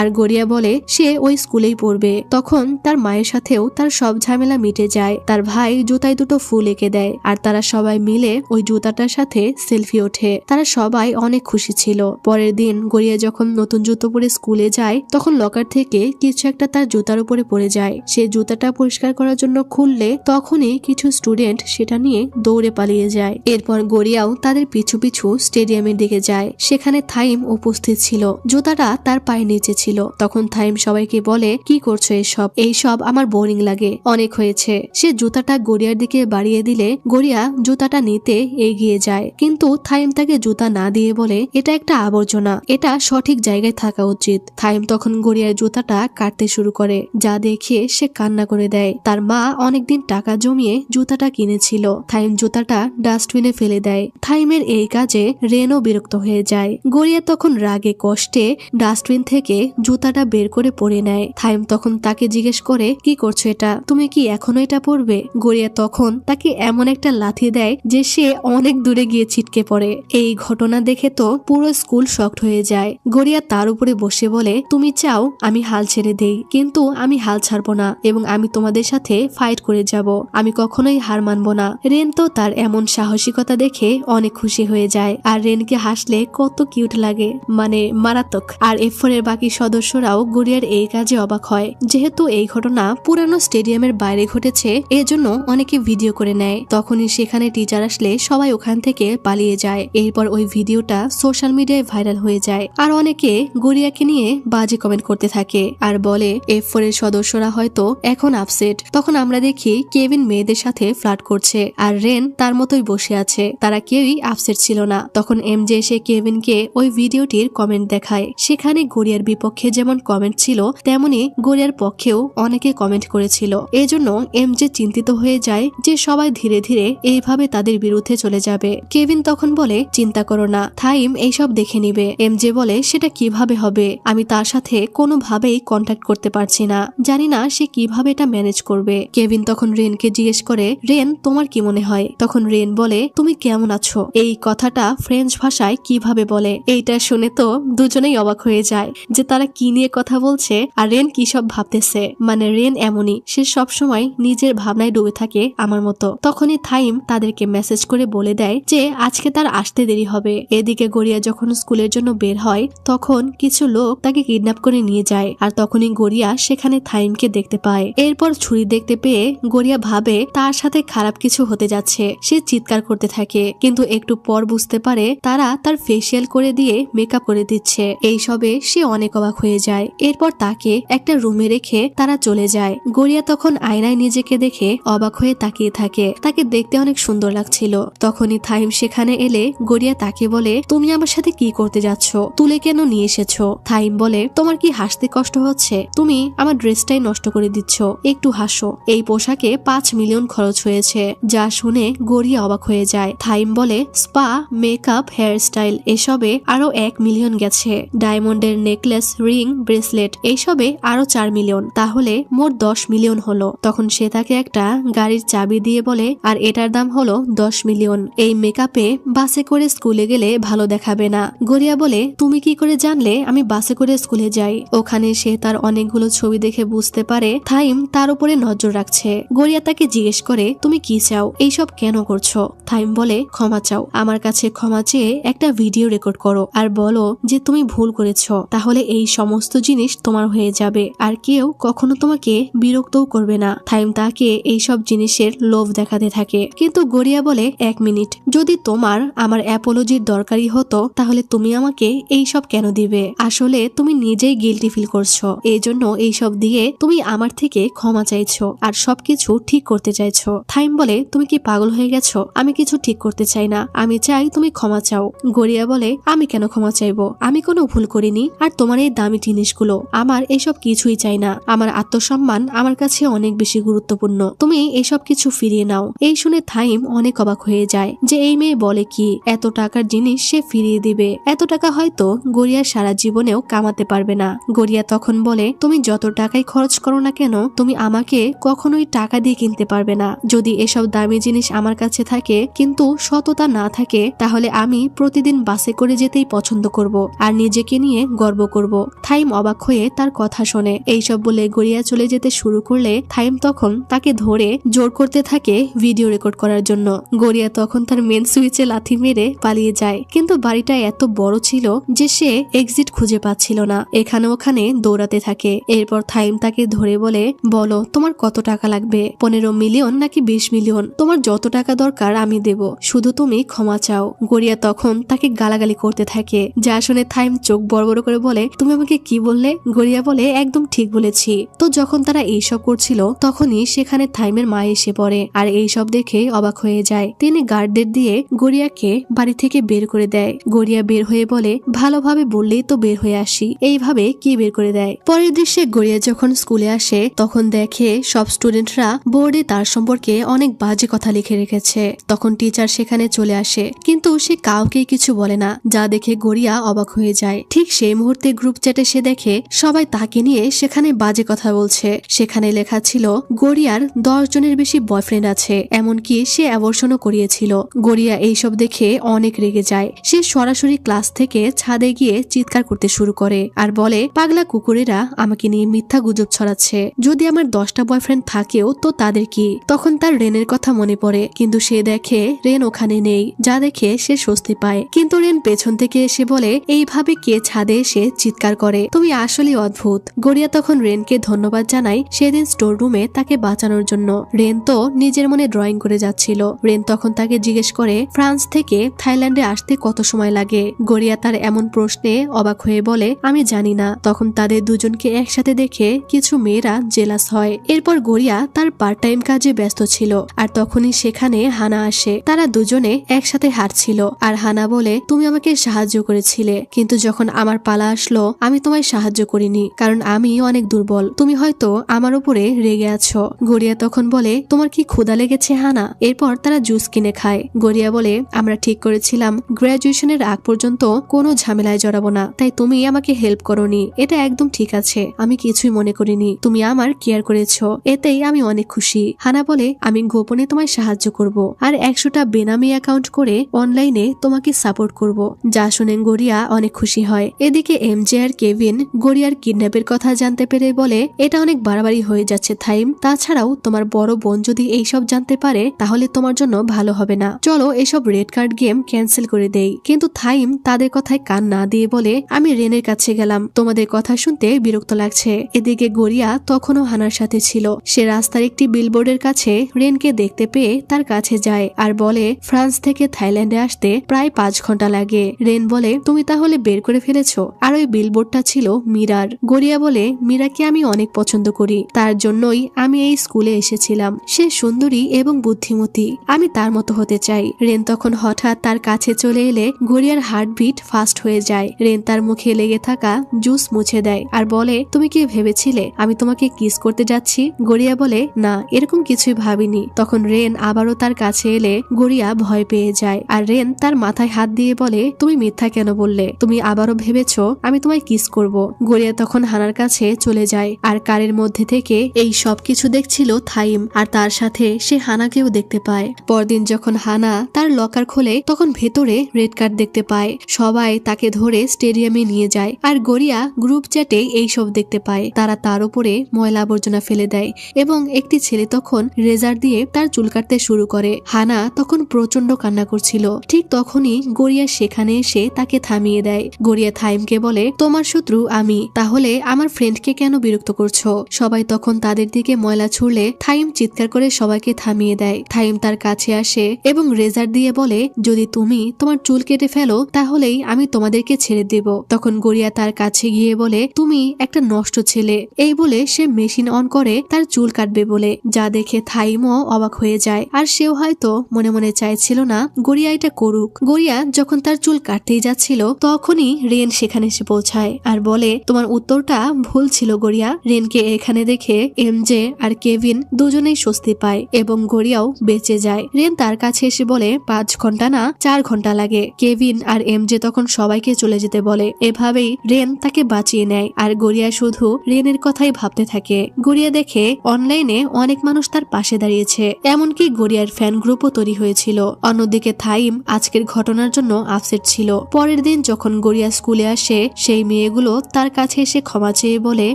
আর গড়িয়া বলে সে ওই স্কুলেই পড়বে। তখন তার মায়ের সাথেও তার সব ঝামেলা মিটে যায়। তার ভাই জুতায় দুটো ফুল এঁকে দেয় আর তারা সবাই মিলে ওই জুতাটার সাথে সেলফি ওঠে। তারা সবাই অনেক খুশি ছিল। পরের দিন গড়িয়া যখন নতুন জুতো পরে স্কুলে যায় তখন লকার থেকে কিছু একটা তার জুতার উপরে পড়ে যায়। সে জুতাটা পরিষ্কার করার জন্য খুললে তখনই কিছু স্টুডেন্ট সেটা নিয়ে দৌড়ে পালিয়ে যায়। এরপর গড়িয়াও তাদের পিছু পিছু স্টেডিয়ামের দিকে যায়। সেখানে থাইম উপস্থিত ছিল। জুতাটা তার পায়ের নিচে ছিল। তখন থাইম সবাইকে বলে, কি করছো এসব? এইসব আমার বোরিং লাগে, অনেক হয়েছে। সে জুতাটা গড়িয়ার দিকে বাড়িয়ে দিলে গড়িয়া জুতাটা নিতে এগিয়ে যায়, কিন্তু থাইম তাকে জুতা না দিয়ে বলে, এটা একটা আবর্জনা, এটা সঠিক জায়গায় থাকা উচিত। থাইম তখন গড়িয়ার জুতাটা কাটতে শুরু করে, যা দেখে সে কান্না করে দেয়। তার মা অনেকদিন টাকা জমিয়ে জুতাটা কিনেছিল। থাইম জুতাটা ডাস্টবিনে ফেলে দেয়। থাইমের এই কাজে রেনও বিরক্ত হয়ে যায়। গড়িয়া তখন রাগে কষ্টে ডাস্টবিন থেকে জুতাটা বের করে পরে নেয়। থাইম তখন তাকে জিজ্ঞেস করে, কি করছো এটা? তুমি কি এখনো এটা পরবে? গড়িয়া তখন তাকে এমন একটা লাথি দেয় যে সে অনেক দূরে গিয়ে ছিটকে পড়ে। এই ঘটনা দেখে তো পুরো স্কুল শকড হয়ে যায়। গড়িয়া তার উপরে বসে বলে, তুমি চাও আমি হাল ছেড়ে দেই, কিন্তু আমি হাল ছাড়বো না এবং আমি তোমাদের সাথে ফাইট করে যাব। আমি কখনোই হার মানবো না। রেন তো তার এমন সাহসিকতা দেখে অনেক খুশি হয়ে যায়। আর রেনকে হাসলে কত কিউট লাগে, মানে মারাত্মক। আর F4 এর বাকি সদস্যরাও গড়িয়ার এই কাজে অবাক হয়। যেহেতু এই ঘটনা পুরানো স্টেডিয়ামের বাইরে ঘটেছে, এজন্য অনেকে ভিডিও করে নেয়। তখনই সেখানে টিচার আসলে সবাই ওখান থেকে পালিয়ে যায়। এরপর ওই ভিডিওটা সোশ্যাল মিডিয়ায় ভাইরাল হয়ে যায়। আর অনেকে গড়িয়াকে নিয়ে বাজে কমেন্ট করতে থাকে আর বলে F4 এর সদস্যরা হয়তো এখন আপসেট। তখন আমরা দেখি কেভিন মেয়েদের সাথে ফ্লার্ট করছে আর রেন তার মতোই বসে আছে। তারা কেউই আপসেট ছিল না। তখন MJ এসে কেভিনকে ওই ভিডিওটির কমেন্ট দেখায়। সেখানে গড়িয়ার বিপক্ষে যেমন কমেন্ট ছিল তেমনি গড়িয়ার পক্ষেও অনেকে কমেন্ট করেছিল। এজন্য MJ চিন্তিত হয়ে যায় যে সবাই ধীরে ধীরে এইভাবে তাদের বিরুদ্ধে চলে যাবে। কেভিন তখন বলে, চিন্তা করো না, থাইম এইসব দেখে নিবে। MJ বলে, সেটা কিভাবে হবে? আমি তার সাথে কোনোভাবেই কন্ট্যাক্ট করতে পারছি না, জানি না সে কিভাবে এটা ম্যানেজ করবে। কেভিন তখন রেনকে জিজ্ঞেস করে, রেন তোমার কি মনে হয়? তখন রেন বলে, তুমি কেমন আছো? এই কথাটা ফ্রেঞ্চ ভাষায় কিভাবে বলে? এইটা শুনে তো দুজনেই অবাক হয়ে যায় যে তারা কি নিয়ে কথা বলছে আর রেন কি সব ভাবতেছে। মানে রেন এমনই, সে সব সময় নিজের ভাবনায় ডুবে থাকে আমার মতো। তখনই থাইম তাদেরকে মেসেজ করে বলে দেয় যে আজকে তার আসতে দেরি হবে। এদিকে গড়িয়া যখন স্কুলের জন্য বের হয় তখন কিছু লোক তাকে কিডন্যাপ করে নিয়ে যায়। আর তখনই গড়িয়া সেখানে থাইমকে দেখতে পায়। এরপর ছুরি দেখতে পেয়ে গড়িয়া ভাবে তার সাথে খারাপ কিছু হতে যাচ্ছে। সে চিৎকার করতে থাকে, কিন্তু একটু পর বুঝতে পারে তারা তার ফেসিয়াল করে দিয়ে মেকআপ করে দিচ্ছে। এইসবে সে অনেক অবাক হয়ে যায়। এরপর তাকে একটা রুমে রেখে তারা চলে যায়। গড়িয়া তখন আয়নায় নিজেকে দেখে অবাক হয়ে তাকিয়ে থাকে। তাকে দেখতে অনেক সুন্দর লাগছিল। তখনই থাইম সেখানে এলে গড়িয়া তাকে বলে, তুমি আমার সাথে কি করতে যাচ্ছ? তুলে কেন নিয়ে এসেছো? থাইম বলে, তোমার কি হাসতে কষ্ট হচ্ছে? তুমি আমার ড্রেসটাই নষ্ট করে দিচ্ছ, একটু হাসো। এই পোশাকে 5 মিলিয়ন খরচ হয়েছে। যা শুনে গড়িয়া অবাক হয়ে যায়। থাইম বলে, স্পা, মেকআপ, হেয়ার স্টাইল এসবে আরো 1 মিলিয়ন গেছে। ডায়মন্ডের নেকলেস, রিং, ব্রেসলেট এইসবে আরো 4 মিলিয়ন, তাহলে মোট 10 মিলিয়ন হলো। তখন সে তাকে একটা গাড়ির চাবি দিয়ে বলে, আর এটার দাম হলো 10 মিলিয়ন। এই মেকআপে বাসে করে স্কুলে গেলে ভালো দেখাবে না। গড়িয়া বলে, তুমি কি করে জানলে আমি বাসে করে স্কুলে যাই? ওখানে সে তার অনেকগুলো ছবি দেখে বুঝতে পারে থাইম তার উপরে নজর রাখছে। গড়িয়া তাকে জিজ্ঞেস করে, তুমি কি চাও? এইসব কেন করছো? থাইম বলে, ক্ষমা চাও। আমার কাছে ক্ষমা চেয়ে একটা ভিডিও রেকর্ড করো আর বলো যে তুমি ভুল করেছো, তাহলে এই সমস্ত জিনিস তোমার হয়ে যাবে আর কেউ কখনো তোমাকে বিরক্তও করবে না। থাইম তাকে এইসব জিনিসের লোভ দেখাতে থাকে, কিন্তু গড়িয়া বলে, 1 মিনিট, যদি তোমার আমার অ্যাপোলজির দরকারই হতো তাহলে তুমি আমাকে এইসব কেন দিবে? আসলে তুমি নিজেই গিল্টি ফিল করছো, এই জন্য এইসব দিয়ে তুমি আমার থেকে ক্ষমা চাইছো আর সবকিছু ঠিক করতে চাইছো। থাইম বলে, তুমি কি পাগল হয়ে গেছো? আমি কিছু ঠিক করতে চাই না, আমি চাই তুমি ক্ষমা চাও। গড়িয়া বলে, আমি কেন ক্ষমা চাইবো? আমি কোনো ভুল করিনি। আর তোমার এই দামি জিনিসগুলো, আমার এসব কিছুই চাই না। আমার আত্মসম্মান আমার কাছে অনেক বেশি গুরুত্বপূর্ণ। তুমি এসব কিছু ফিরিয়ে নাও। এই শুনে থাইম অনেক অবাক হয়ে যায় যে এই মেয়ে বলে কি, এত টাকার জিনিস সে ফিরিয়ে দিবে। এত টাকা হয়তো গড়িয়া সারা জীবনেও কামাতে পারবে না। গড়িয়া তখন বলে, তুমি যত টাকাই খরচ করো না কেন, তুমি আমাকে কখনোই টাকা দিয়ে কিনতে পারবে না। যদি এসব দামি জিনিস আমার কাছে থাকে কিন্তু সততা না থাকে, তাহলে আমি প্রতিদিন বাসে করে যেতেই পছন্দ করব আর নিজেকে নিয়ে গর্ব করব। থাইম অবাক হয়ে তার কথা শোনে। এইসব বলে গড়িয়া চলে যেতে শুরু করলে থাইম তখন তাকে ধরে জোর করতে থাকে ভিডিও রেকর্ড করার জন্য। গড়িয়া তখন তার মেন সুইচে লাথি মেরে পালিয়ে যায়, কিন্তু বাড়িটা এত বড় ছিল যে সে এক্সিট খুঁজে পাচ্ছিল না, এখানে ওখানে দৌড়াতে থাকে। এরপর থাইম তাকে ধরে বলে, বলো তোমার কত টাকা লাগবে, 15 মিলিয়ন নাকি 20 মিলিয়ন? তোমার যত টাকা দরকার আমি দেব, শুধু তুমি ক্ষমা চাও। গড়িয়া তখন তাকে গালাগালি করতে থাকে, যা শুনে থাইম চোখ বড় বড় করে বলে, তুমি আমাকে কি বললে? গড়িয়া বলে, একদম ঠিক বলেছি। তো যখন তারা এইসব করছিল তখনই সেখানে থাইমের মা এসে পড়ে, আর এইসব দেখে অবাক হয়ে যায়। তিনি গার্ডদের দিয়ে গড়িয়াকে বাড়ি থেকে বের করে দেয়। গড়িয়া বের হয়ে বলে, ভালোভাবে বললেই তো বের হয়ে আসি, এইভাবে কি বের করে দেয়? পরের দৃশ্যে গড়িয়া যখন স্কুলে আসে তখন দেখে সব স্টুডেন্টরা বোর্ডে তার সম্পর্কে অনেক বাজে কথা লিখে রেখেছে। তখন টিচার সেখানে চলে আসে, কিন্তু সে কাউকে কিছু বলে না, যা দেখে গড়িয়া অবাক হয়ে যায়। ঠিক সেই মুহূর্তে গ্রুপ চ্যাটে সে দেখে সবাই তাকে নিয়ে সেখানে বাজে কথা বলছে। সেখানে লেখা ছিল গড়িয়ার 10 জনের বেশি বয়ফ্রেন্ড আছে, এমনকি সে অ্যাবর্শনও করিয়েছিল। গড়িয়া এইসব দেখে অনেক রেগে যায়। সে সরাসরি ক্লাস থেকে ছাদে গিয়ে চিৎকার করতে শুরু করে আর বলে, পাগলা কুকুরেরা আমাকে নিয়ে মিথ্যা গুজব ছড়াচ্ছে, যদি আমার 10টা বয়ফ্রেন্ড থাকেও তো তাদের কি? তখন তার রেনের কথা মনে পড়ে, কিন্তু সে দেখে রেন ওখানে নেই, যা দেখে সে স্বস্তি পায়। কিন্তু রেন পেছন থেকে এসে বলে, এইভাবে কে ছাদে এসে চিৎকার করে, তুমি আসলে অদ্ভুত। গড়িয়া তখন রেনকে ধন্যবাদ জানায় সেদিন স্টোর রুমে তাকে বাঁচানোর জন্য। রেন তো নিজের মনে ড্রয়িং করে যাচ্ছিল। রেন তখন তাকে জিজ্ঞেস করে ফ্রান্স থেকে থাইল্যান্ডে আসতে কত সময় লাগে। গড়িয়া তার এমন প্রশ্নে অবাক হয়ে বলে, আমি জানি না। তখন তাদের দুজনকে একসাথে দেখে কিছু মেয়েরা জেলাস হয়। এরপর গড়িয়া তার পার্ট টাইম কাজে ব্যস্ত ছিল, আর তখনই সেখানে হানা আসে। তারা দুজনে একসাথে হাঁটছিল, আর হানা বলে, তুমি আমাকে সাহায্য করেছিলে, কিন্তু যখন আমার পালা আসলো আমি তোমায় সাহায্য করিনি, কারণ আমি অনেক দুর্বল, তুমি হয়তো আমার উপরে রেগে আছো। গড়িয়া তখন বলে, তোমার কি ক্ষুধা লেগেছে হানা? এরপর তারা জুস কিনে খায়। গড়িয়া বলে, আমরা ঠিক করেছিলাম গ্রাজুয়েশনের আগ পর্যন্ত কোনো ঝামেলায় জড়াবো না, তাই তুমি আমাকে হেল্প করোনি, এটা একদম ঠিক আছে, আমি কিছুই মনে করিনি, তুমি আমার কেয়ার করেছো, এতেই আমি অনেক খুশি। হানা বলে, আমি গোপনে তোমায় সাহায্য করব, আর 100টা বেনামি অ্যাকাউন্ট করে অনলাইনে তোমাকে সাপোর্ট করব। যা শুনে গড়িয়া অনেক খুশি হয়। এদিকে এমজে আর কেভিন গড়িয়ার কিডন্যাপের কথা জানতে পেরে বলে, এটা অনেক বাড়াবাড়ি হয়ে যাচ্ছে থাইম, তাছাড়াও তোমার বড় বোন যদি এইসব জানতে পারে তাহলে তোমার জন্য ভালো হবে না, চলো এসব রেড কার্ড গেম ক্যান্সেল করে দেই। কিন্তু থাইম তাদের কথায় কান না দিয়ে বলে, আমি রেনের কাছে গেলাম, তোমাদের কথা শুনতে বিরক্ত লাগছে। এদিকে গড়িয়া তখনও হানার সাথে ছিল। সে রাস্তার একটি বিলবোর্ডের কাছে রেনকে দেখতে পেয়ে তার কাছে যায় আর বলে, ফ্রান্স থেকে থাইল্যান্ডে আসতে প্রায় 5 ঘন্টা লাগে। রেন বলে, তুমি তাহলে বের করে ফেলেছো? আর ওই বিলবোর্ডটা ছিল মীরার। গড়িয়া বলে, মীরাকে আমি অনেক পছন্দ করি, তার জন্যই আমি এই স্কুলে এসেছিলাম, সে সুন্দরী এবং বুদ্ধিমতী, আমি তার মতো হতে চাই। রেন তখন হঠাৎ তার কাছে চলে এলে গড়িয়ার হার্টবিট ফাস্ট হয়ে যায়। রেন তার মুখে লেগে থাকা জুস মুছে দেয় আর বলে, তুমি কি ভেবেছিলে আমি তোমাকে কিস করতে যাচ্ছি? গড়িয়া বলে, না, এরকম কিছুই ভাবিনি। তখন রেন আবারও তার কাছে এলে গড়িয়া ভয় পেয়ে যায়, আর রেন তার মাথায় হাত দিয়ে বলে, তুমি মিথ্যা কেন বললে? তুমি আবারও ভেবেছো আমি তোমায় কিস করব? গড়িয়া তখন হানার কাছে চলে যায়, আর কারের মধ্যে থেকে এই সব কিছু দেখছিল থাইম, আর তার সাথে সে হানাকেও দেখতে পায়। পরদিন যখন হানা তার লকার খোলে তখন ভেতরে রেড কার্ড দেখতে পায়। সবাই তাকে ধরে স্টেডিয়ামে নিয়ে যায়, আর গড়িয়া গ্রুপ চ্যাটে এইসব দেখতে পায়। তারা তার উপরে ময়লা আবর্জনা ফেলে দেয়, এবং একটি ছেলে তখন রেজার দিয়ে তার চুল কাটতে শুরু করে। হানা তখন প্রচন্ড কান্না করছিল। ঠিক তখনই গড়িয়া সেখানে এসে তাকে থামিয়ে দেয়। গড়িয়া থাইমকে বলে, তোমার শত্রু আমি, তাহলে আমার ফ্রেন্ডকে কেন বিরক্ত করছো? সবাই তখন তাদের দিকে ময়লা ছুড়লে থাইম চিৎকার করে সবাইকে থামিয়ে দেয়। থাইম তার কাছে আসে এবং রেজার দিয়ে বলে, যদি তুমি তোমার চুল কেটে ফেলো তাহলেই আমি তোমাদেরকে ছেড়ে দেব। তখন গড়িয়া তার কাছে গিয়ে বলে, তুমি একটা নষ্ট ছেলে। এই বলে সে মেশিন অন করে তার চুল কাটবে বলে, যা দেখে থাইমও অবাক হয়ে যায়, আর সেও হয়তো মনে মনে চাইছিল না গড়িয়া এটা করুক। গড়িয়া যখন তার চুল কাটতেই যাচ্ছিল তখনই রেন সেখানে এসে পৌঁছায় আর বলে, তোমার উত্তরটা ভুল ছিল গড়িয়া। রেনকে এখানে দেখে এমজে আর কেভিন দুজনেই স্বস্তি পায় এবং গড়িয়াও বেঁচে যায়। রেন তার কাছে এসে বলে, 5 ঘন্টা না 4 ঘন্টা লাগে। কেভিন আর এমজে তখন সবাইকে চলে যেতে বলে। এভাবেই রেন তাকে বাঁচিয়ে নেয়, আর গড়িয়া শুধু রেনের কথাই ভাবতে থাকে। গড়িয়া দেখে অনলাইনে অনেক মানুষ তার পাশে দাঁড়িয়েছে, এমনকি গড়িয়ার ফ্যান গ্রুপও তৈরি হয়েছিল। অন্যদিকে থাইম আজকের ঘটনার জন্য আপসেট ছিল। পরের দিন যখন গড়িয়া স্কুলে আসে সেই মেয়ে মেয়েগুলো তার কাছে এসে ক্ষমা চেয়ে বলে,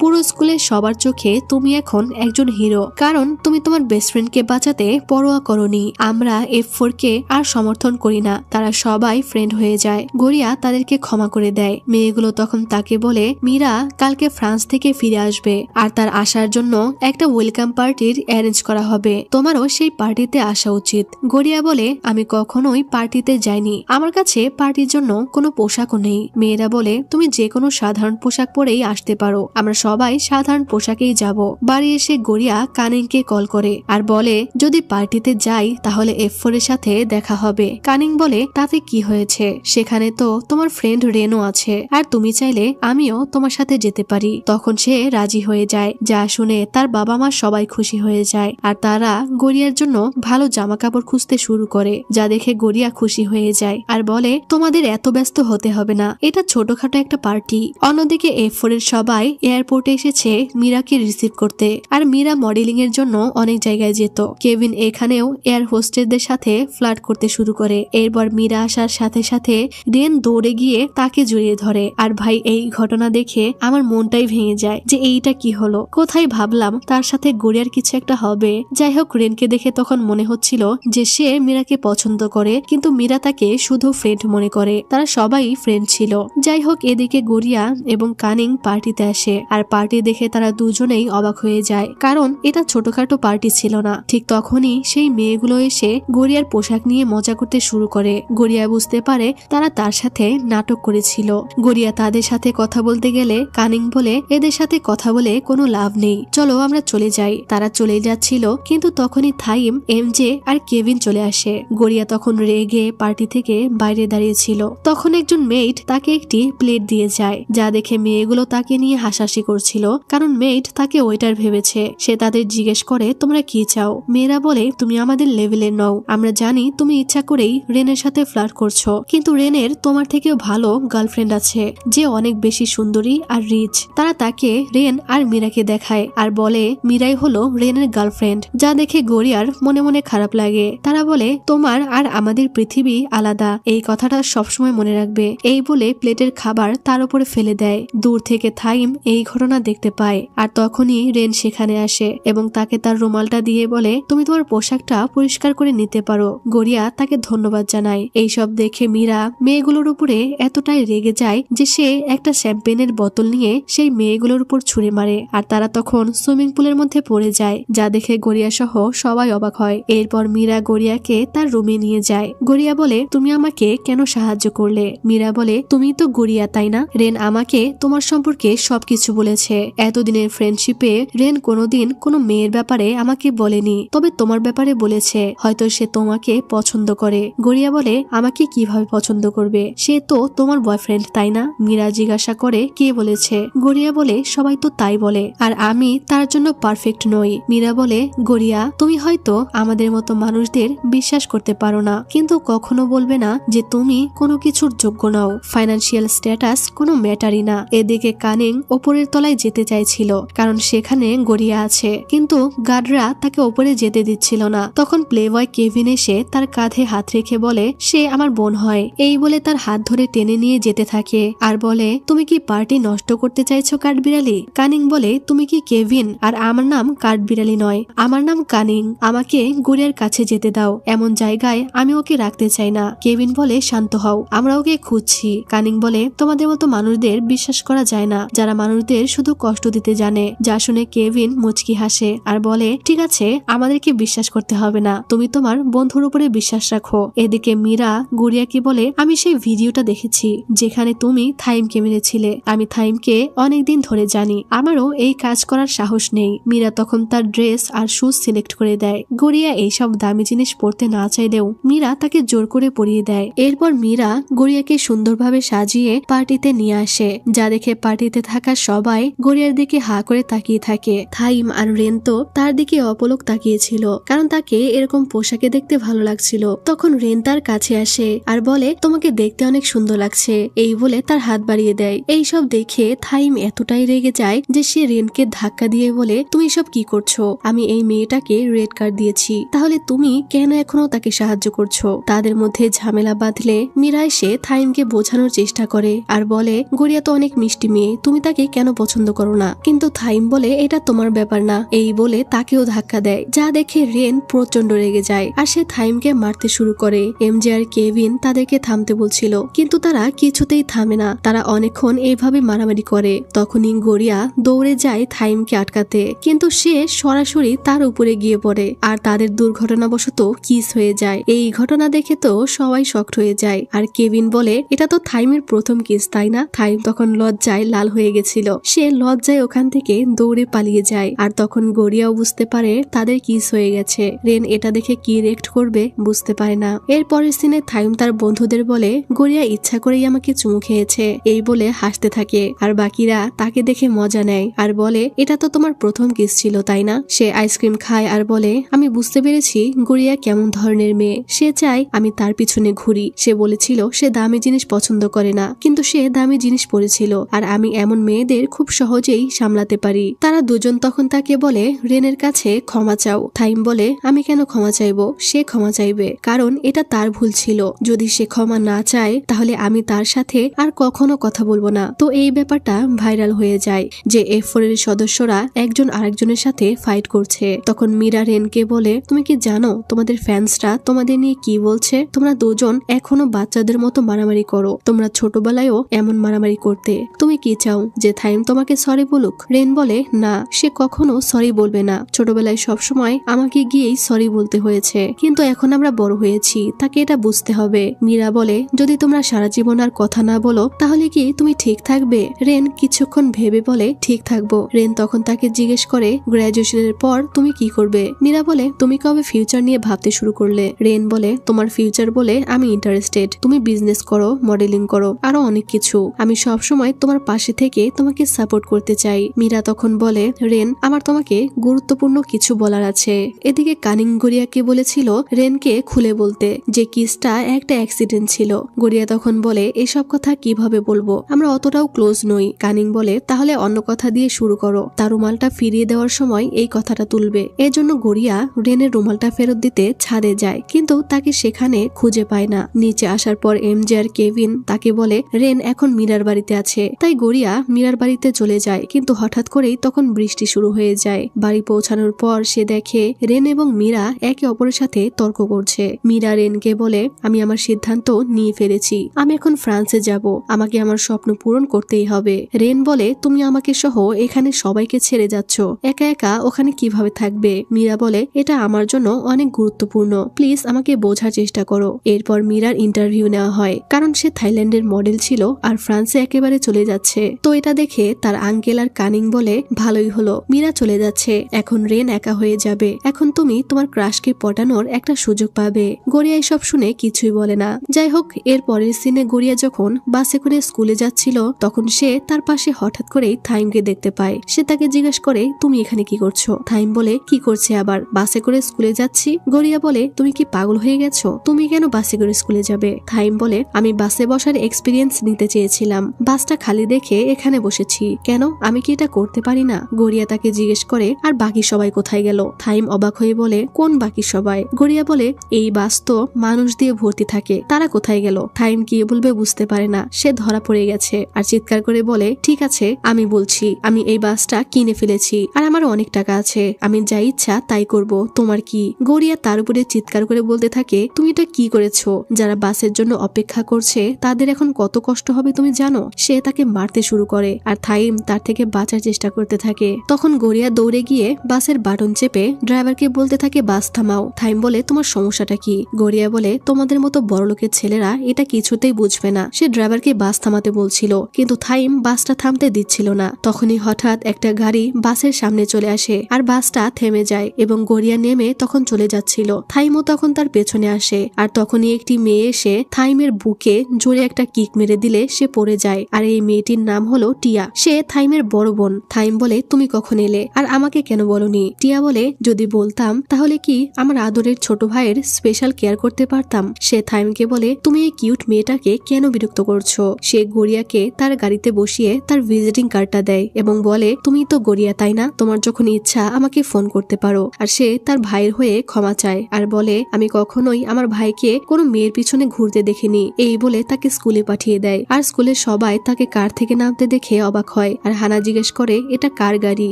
পুরো স্কুলের সবার চোখে তুমি এখন একজন হিরো, কারণ তুমি তোমার বেস্ট ফ্রেন্ডকে বাঁচাতে পরোয়া করনি। আমরা F4 কে আর সমর্থন করি না। তারা সবাই ফ্রেন্ড হয়ে যায়। গড়িয়া তাদেরকে ক্ষমা করে দেয়। মেয়েগুলো তখন তাকে বলে, মীরা কালকে ফ্রান্স থেকে ফিরে আসবে আর তার আসার জন্য একটা ওয়েলকাম পার্টির অ্যারেঞ্জ করা হবে, তোমারও সেই পার্টিতে আসা উচিত। গড়িয়া বলে, আমি কখনোই পার্টিতে যাইনি, আমার কাছে পার্টির জন্য কোনো পোশাকও নেই। মেয়েরা বলে, তুমি যে কোনো সাধারণ পোশাক পরেই আসতে পারো, আমরা সবাই সাধারণ পোশাকেই যাব। বাড়ি এসে গড়িয়া কানিংকে কল করে আর বলে, যদি পার্টিতে যাই তাহলে F4 এর সাথে দেখা হবে। কানিং বলে, তাতে কি হয়েছে, সেখানে তো তোমার ফ্রেন্ড রেনও আছে, আর তুমি চাইলে আমিও তোমার সাথে যেতে পারি। তখন সে রাজি হয়ে যায়। যা শুনে তার বাবা মা সবাই খুশি হয়ে যায় আর তারা গড়িয়ার জন্য ভালো জামা কাপড় খুঁজতে শুরু করে, যা দেখে গড়িয়া খুশি হয়ে যায় আর বলে, তোমাদের এত ব্যস্ত হতে হবে না, এটা ছোটখাটো একটা পার্টি। অন্যদিকে F4 এর সবাই এয়ারপোর্টে এসেছে মীরাকে রিসিভ করতে, আর মীরা মডেলিং এর জন্য অনেক জায়গায় যেত। কেভিন এখানেও এয়ার হোস্টেসদের সাথে ফ্লার্ট করতে শুরু করে। এরপর মীরা আসার সাথে সাথে রেন দৌড়ে গিয়ে তাকে জড়িয়ে ধরে। আর ভাই, এই ঘটনা দেখে আমার মনটাই ভেঙে যায় যে এইটা কি হলো, কোথায় ভাবলাম তার সাথে গড়িয়ার কিছু একটা হবে। যাই হোক, রেনকে দেখে তখন মনে হচ্ছিল যে সে মীরাকে পছন্দ করে, কিন্তু মীরা তাকে শুধু ফ্রেন্ড মনে করে। তারা সবাই ফ্রেন্ড ছিল। যাই হোক, এদিকে গড়িয়া এবং কানিং পার্টিতে আসে আর পার্টি দেখে তারা দুজনেই অবাক হয়ে যায়, কারণ এটা ছোটখাটো পার্টি ছিল না। ঠিক তখনই সেই মেয়েগুলো এসে গড়িয়ার পোশাক নিয়ে মজা করতে শুরু করে। গড়িয়া বুঝতে পারে তারা তার সাথে নাটক করেছিল। গড়িয়া তাদের সাথে কথা বলতে গেলে কানিং বলে, এদের সাথে কথা বলে কোনো লাভ নেই, চলো আমরা চলে যাই। তারা চলে যাচ্ছিল, কিন্তু তখনই থাইম, এমজে আর কেভিন চলে আসে। গড়িয়া তখন রেগে পার্টি থেকে বাইরে দাঁড়িয়েছিল। তখন একজন মেইড তাকে একটি প্লেট দিয়ে যায়, যা দেখে মেয়েগুলো তাকে নিয়ে হাসাহাসি করছিল, কারণ মেইড তাকে ওয়েটার ভেবেছে। সে তাদের জিজ্ঞেস করে, তোমরা কি চাও? মেয়েরা বলে, তুমি আমাদের লেভেলের নও, আমরা জানি তুমি ইচ্ছা করেই রেনের সাথে ফ্লার্ট করছো, কিন্তু রেনের তোমার থেকেও ভালো গার্লফ্রেন্ড আছে, যে অনেক বেশি সুন্দরী আর রিচ। তারা তাকে রেন আর মীরাকে দেখায় আর বলে মীরাই হলো রেনের গার্লফ্রেন্ড, যা দেখে গড়িয়ার মনে মনে খারাপ লাগে। তারা বলে, তোমার আর আমাদের পৃথিবী আলাদা, এই কথাটা সবসময় মনে রাখবে। এই বলে প্লেটের খাবার তার উপরে ফেলে দেয়। দূর থেকে থাইম এই ঘটনা দেখতে পায় আর তখনই রেন সেখানে আসে এবং তাকে তার রুমালটা দিয়ে বলে, তুমি তোমার পোশাকটা পরিষ্কার করে নিতে পারো। গড়িয়া তাকে ধন্যবাদ জানায়। এইসব দেখে মীরা মেয়েগুলোর উপরে এতটাই রেগে যায় যে সে একটা শ্যাম্পেনের বোতল নিয়ে সেই মেয়েগুলোর উপর ছুঁড়ে মারে আর তারা তখন সুইমিং পুলের মধ্যে পড়ে যায়, যা দেখে গড়িয়া সহ সবাই অবাক হয়। এরপর মীরা গড়িয়াকে তার রুমে নিয়ে যায়। গড়িয়া বলে, তুমি আমাকে কেন সাহায্য করলে? মীরা বলে, তুমি তো গড়িয়া, তাই না? রেন আমাকে তোমার সম্পর্কে সবকিছু বলেছে। এতদিনের ফ্রেন্ডশিপে রেন কোনোদিন কোনো মেয়ের ব্যাপারে আমাকে বলেনি, তবে তোমার ব্যাপারে বলেছে। হয়তো সে তোমাকে পছন্দ করে। গড়িয়া বলে, আমাকে কিভাবে পছন্দ করবে? সে তো তোমার বয়ফ্রেন্ড, তাই না? মীরা জিজ্ঞাসা করে, কে বলেছে? গড়িয়া বলে, সবাই তো তাই বলে, আর আমি তার জন্য পারফেক্ট নই। মীরা বলে, গড়িয়া, তুমি হয়তো আমাদের মতো মানুষদের বিশ্বাস করতে পারো না, কিন্তু কখনো বলবে না যে তুমি কোনো কিছুর যোগ্য নও। ফাইন্যান্সিয়াল স্ট্যাটাস কোনো ম্যাটারই না। এদিকে কানিং ওপরের তলায় যেতে চাইছিল, কারণ সেখানে গড়িয়া আছে, কিন্তু গার্ডরা তাকে ওপরে যেতে দিচ্ছিল না। তখন প্লেবয় কেভিন এসে তার কাঁধে হাত রেখে বলে, সে আমার বোন হয়। এই বলে তার হাত ধরে টেনে নিয়ে যেতে থাকে আর বলে, তুমি কি পার্টি নষ্ট করতে চাইছো কাঠবিড়ালি? কানিং বলে, তুমি কি কেভিন? আর আমার নাম কাঠবিড়ালি নয়, আমার নাম কানিং। আমাকে গড়িয়ার কাছে যেতে দাও, এমন জায়গায় আমি ওকে রাখতে চাই না। কেভিন বলে, শান্ত হও, আমরা ওকে খুঁজছি। কানিং বলে, তোমাদের মতো মানুষদের বিশ্বাস করা যায় না, যারা মানুষদের শুধু কষ্ট দিতে জানে। যা শুনে কেভিন মুচকি হাসে আর বলে, ঠিক আছে, আমাদেরকে বিশ্বাস করতে হবে না, তুমি তোমার বন্ধুর উপরে বিশ্বাস রাখো। এদিকে মীরা গড়িয়াকে বলে, আমি সেই ভিডিওটা দেখেছি যেখানে তুমি থাইমকে মেরেছিলে। আমি থাইমকে অনেকদিন ধরে জানি, আমারও এই কাজ করার সাহস নেই। মীরা তখন তার ড্রেস আর শুজ সিলেক্ট করে দেয়। গড়িয়া এইসব দামি জিনিস পরতে না চাইলেও মীরা তাকে জোর করে পরিয়ে দেয়। এরপর মীরা গড়িয়াকে সুন্দরভাবে সাজিয়ে পার্টিতে নিয়ে আসে, যা দেখে পার্টিতে থাকা সবাই গড়িয়ার দিকে হা করে তাকিয়ে থাকে। থাইম আর রেন তো তার দিকে অপলক তাকিয়েছিল, কারণ তাকে এরকম পোশাকে দেখতে ভালো লাগছিল। তখন রেন তার কাছে আসে আর বলে, তোমাকে দেখতে অনেক সুন্দর লাগছে। এই বলে তার হাত বাড়িয়ে দেয়। এইসব দেখে থাইম এতটাই রেগে যায় যে সে রেনকে ধাক্কা দিয়ে বলে, তুমি সব কি করছো? আমি এই মেয়েটাকে রেড কার্ড দিয়েছি, তাহলে তুমি কেন এখনো তাকে সাহায্য করছো? তাদের মধ্যে ঝামেলা বাঁধলে মীরা এসে থাইমকে বোঝানোর চেষ্টা করে আর বলে, বলে, গড়িয়া তো অনেক মিষ্টি মেয়ে, তুমি তাকে কেন পছন্দ করো না? কিন্তু থাইম বলে, এটা তোমার ব্যাপার না। এই বলে তাকেও ধাক্কা দেয়, যা দেখে রেন প্রচন্ড রেগে যায় আর সে থাইমকে মারতে শুরু করে। এমজে আর কেভিন তাদেরকে থামতে বলছিল, কিন্তু তারা কিছুতেই থামে না। তারা অনেকক্ষণ এইভাবে মারামারি করে। তখনই গড়িয়া দৌড়ে যায় থাইমকে আটকাতে, কিন্তু সে সরাসরি তার উপরে গিয়ে পড়ে আর তাদের দুর্ঘটনাবশত কিস হয়ে যায়। এই ঘটনা দেখে তো সবাই শকড হয়ে যায়। আর কেভিন বলে, এটা তো থাইমের প্রথম কিস, তাই না? থাইম তখন লজ্জায় লাল হয়ে গেছিল। সে লজ্জায় ওখান থেকে দৌড়ে পালিয়ে যায়। আর তখন গড়িয়াও বুঝতে পারে তাদের কিস হয়ে গেছে। রেন এটা দেখে কি রিয়েক্ট করবে বুঝতে পারে না। এর পরের সিনে থাইম তার বন্ধুদের বলে, গড়িয়া ইচ্ছা করেই আমাকে চুমু খেয়েছে, এই বলে হাসতে থাকে। আর বাকিরা তাকে দেখে মজা নেয় আর বলে, এটা তো তোমার প্রথম কিস ছিল, তাই না? সে আইসক্রিম খায় আর বলে, আমি বুঝতে পেরেছি গড়িয়া কেমন ধরনের মেয়ে। সে চায় আমি তার পিছনে ঘুরি। সে বলেছিল সে দামি জিনিস পছন্দ করে না, কিন্তু সে দামি জিনিস পরেছিল আর আমি এমন মেয়েদের খুব সহজেই সামলাতে পারি। তারা দুজন তখন তাকে বলে, রেনের কাছে ক্ষমা চাও। থাইম বলে, আমি কেন ক্ষমা চাইবো? সে ক্ষমা চাইবে, কারণ এটা তার ভুল ছিল। যদি সে ক্ষমা না চায় তাহলে আমি তার সাথে আর কখনো কথা বলবো না। তো এই ব্যাপারটা ভাইরাল হয়ে যায় যে F4 এর সদস্যরা একজন আরেকজনের সাথে ফাইট করছে। তখন মীরা রেনকে বলে, তুমি কি জানো তোমাদের ফ্যান্সরা তোমাদের নিয়ে কি বলছে? তোমরা দুজন এখনো বাচ্চাদের মতো মারামারি করো। তোমরা ছোটবেলায়ও এমন মারামারি করতে। তুমি কি চাও যে থাইম তোমাকে সরি বলুক? রেন বলে, না, সে কখনো সরি বলবে না। ছোটবেলায় সবসময় আমাকে গিয়েই সরি বলতে হয়েছে, কিন্তু এখন আমরা বড় হয়েছি, তাকে এটা বুঝতে হবে। মীরা বলে, যদি তোমরা সারা জীবন আর কথা না বলো তাহলে কি তুমি ঠিক থাকবে? রেন কিছুক্ষণ ভেবে বলে, ঠিক থাকবো। রেন তখন তাকে জিজ্ঞেস করে, গ্রাজুয়েশনের পর তুমি কি করবে? মীরা বলে, তুমি কবে ফিউচার নিয়ে ভাবতে শুরু করলে? রেন বলে, তোমার ফিউচার বলে আমি ইন্টারেস্টেড। তুমি বিজনেস করো, মডেলিং করো, আরো অনেক কিছু। আমি সব সময় তোমার পাশে থেকে তোমাকে সাপোর্ট করতে চাই। মীরা তখন বলে, রেন, আমার তোমাকে গুরুত্বপূর্ণ কিছু বলার আছে। এদিকে কানিং গড়িয়াকে বলেছিল রেনকে খুলে বলতে যে কিসটা একটা অ্যাক্সিডেন্ট ছিল। গড়িয়া তখন বলে, এসব কথা কিভাবে বলবো? আমরা অতটাও ক্লোজ নই। কানিং বলে, তাহলে অন্য কথা দিয়ে শুরু করো। তার রুমালটা ফিরিয়ে দেওয়ার সময় এই কথাটা তুলবে। এজন্য গড়িয়া রেনের রুমালটা ফেরত দিতে ছাদে যায়, কিন্তু তাকে সেখানে খুঁজে পায় না। নিচে আসার পর এমজে আর কেভিন তাকে বলে, রেন এখন মীরার বাড়িতে আছে। তাই গড়িয়া মীরার বাড়িতে চলে যায়, কিন্তু হঠাৎ করেই তখন বৃষ্টি শুরু হয়ে যায়। বাড়ি পৌঁছানোর পর সে দেখে রেন এবং মীরা একে অপরের সাথে তর্ক করছে। মীরা রেনকে বলে, আমি আমার সিদ্ধান্ত নিয়ে ফেলেছি। আমি এখন ফ্রান্সে যাব। আমাকে আমার স্বপ্ন পূরণ করতেই হবে। রেন বলে, তুমি আমাকে সহ এখানে সবাইকে ছেড়ে যাচ্ছ, একা একা ওখানে কিভাবে থাকবে? মীরা বলে, এটা আমার জন্য অনেক গুরুত্বপূর্ণ, প্লিজ আমাকে বোঝার চেষ্টা করো। এরপর মীরার ইন্টারভিউ নেওয়া হয়, কারণ সে থাইল্যান্ডের মডেল ছিল আর ফ্রান্সে একেবারে চলে যাচ্ছে। তো এটা দেখে তার আঙ্কেল আর কানিং বলে, ভালোই হলো, মীরা চলে যাচ্ছে, এখন রেন একা হয়ে যাবে। এখন তুমি তোমার ক্রাশকে পটানোর একটা সুযোগ পাবে। গড়িয়া সব শুনে কিছুই বলে না। যাই হোক, এর পরের সিনে গড়িয়া যখন বাসে করে স্কুলে যাচ্ছিল তখন সে তার পাশে হঠাৎ করেই থাইমকে দেখতে পায়। সে তাকে জিজ্ঞেস করে, তুমি এখানে কি করছো? থাইম বলে, কি করছে আবার? বাসে করে স্কুলে যাচ্ছি। গড়িয়া বলে, তুমি কি পাগল হয়ে গেছো? তুমি কেন বাসে করে স্কুলে যাবে? থাইম বলে, আমি বাসে বসার এক্সপিরিয়েন্স নিতে চেয়েছিলাম, বাসটা খালি দেখে এখানে বসেছি। কেন, আমি কি এটা করতে পারি না? গড়িয়া তাকে জিজ্ঞেস করে, আর বাকি সবাই কোথায় গেল? থাইম অবাক হয়ে বলে, কোন বাকি সবাই? গড়িয়া বলে, এই বাস তো মানুষ দিয়ে ভর্তি থাকে, তারা কোথায় গেল? থাইম কি বলবে বুঝতে পারে না। সে ধরা পড়ে গেছে আর চিৎকার করে বলে, ঠিক আছে, আমি বলছি, আমি এই বাসটা কিনে ফেলেছি আর আমার অনেক টাকা আছে, আমি যা ইচ্ছা তাই করব, তোমার কি? গড়িয়া তার উপরে চিৎকার করে বলতে থাকে, তুমি এটা কি করেছো? যারা বাসের জন্য অপেক্ষা করছে তাদের এখন কত কষ্ট হবে তুমি জানো? সে তাকে মারতে শুরু করে আর থাইম তার থেকে বাঁচার চেষ্টা করতে থাকে। তখন গড়িয়া দৌড়ে গিয়ে বাসের বাটন চেপে ড্রাইভারকে বলতে থাকে, বাস থামাও। থাইম বলে, তোমার সমস্যাটা কি? গড়িয়া বলে, তোমাদের মতো বড়লোকের ছেলেরা এটা কিছুতেই বুঝবে না। সে ড্রাইভারকে বাস থামাতে বলছিল, কিন্তু থাইম বাসটা থামতে দিচ্ছিল না। তখনই হঠাৎ একটা গাড়ি বাসের সামনে চলে আসে আর বাসটা থেমে যায় এবং গড়িয়া নেমে তখন চলে যাচ্ছিল। থাইমও তখন তার পেছনে আসে আর তখনই একটি মেয়ে এসে থাইমের বুকে জোরে একটা কিক মেরে দিলে সে পড়ে যায়। আর এই মেয়েটির নাম হলো টিয়া। সে থাইমের বড় বোন। থাইম বলে, তুমি কখন এলে আর আমাকে কেন বলনি? টিয়া বলে, যদি বলতাম তাহলে কি আমার আদরের ছোট ভাইয়ের স্পেশাল কেয়ার করতে পারতাম। সে থাইমকে বলে, তুমি এই কিউট মেয়েটাকে কেন বিরক্ত করছো? সে গড়িয়াকে তার গাড়িতে বসিয়ে তার ভিজিটিং কার্ডটা দেয় এবং বলে, তুমি তো গড়িয়া তাই না? তোমার যখন ইচ্ছা আমাকে ফোন করতে পারো। আর সে তার ভাইয়ের হয়ে ক্ষমা চায় আর বলে, আমি কখনোই আমার ভাইকে কোনো মেয়ের পিছনে ঘুরতে দেখিনি। এই বলে তাকে স্কুলে পাঠিয়ে দেয় আর স্কুলে স্কুলের সবাই তাকে কার থেকে নামতে দেখে অবাক হয় আর হানা জিজ্ঞেস করে এটা কার গাড়ি।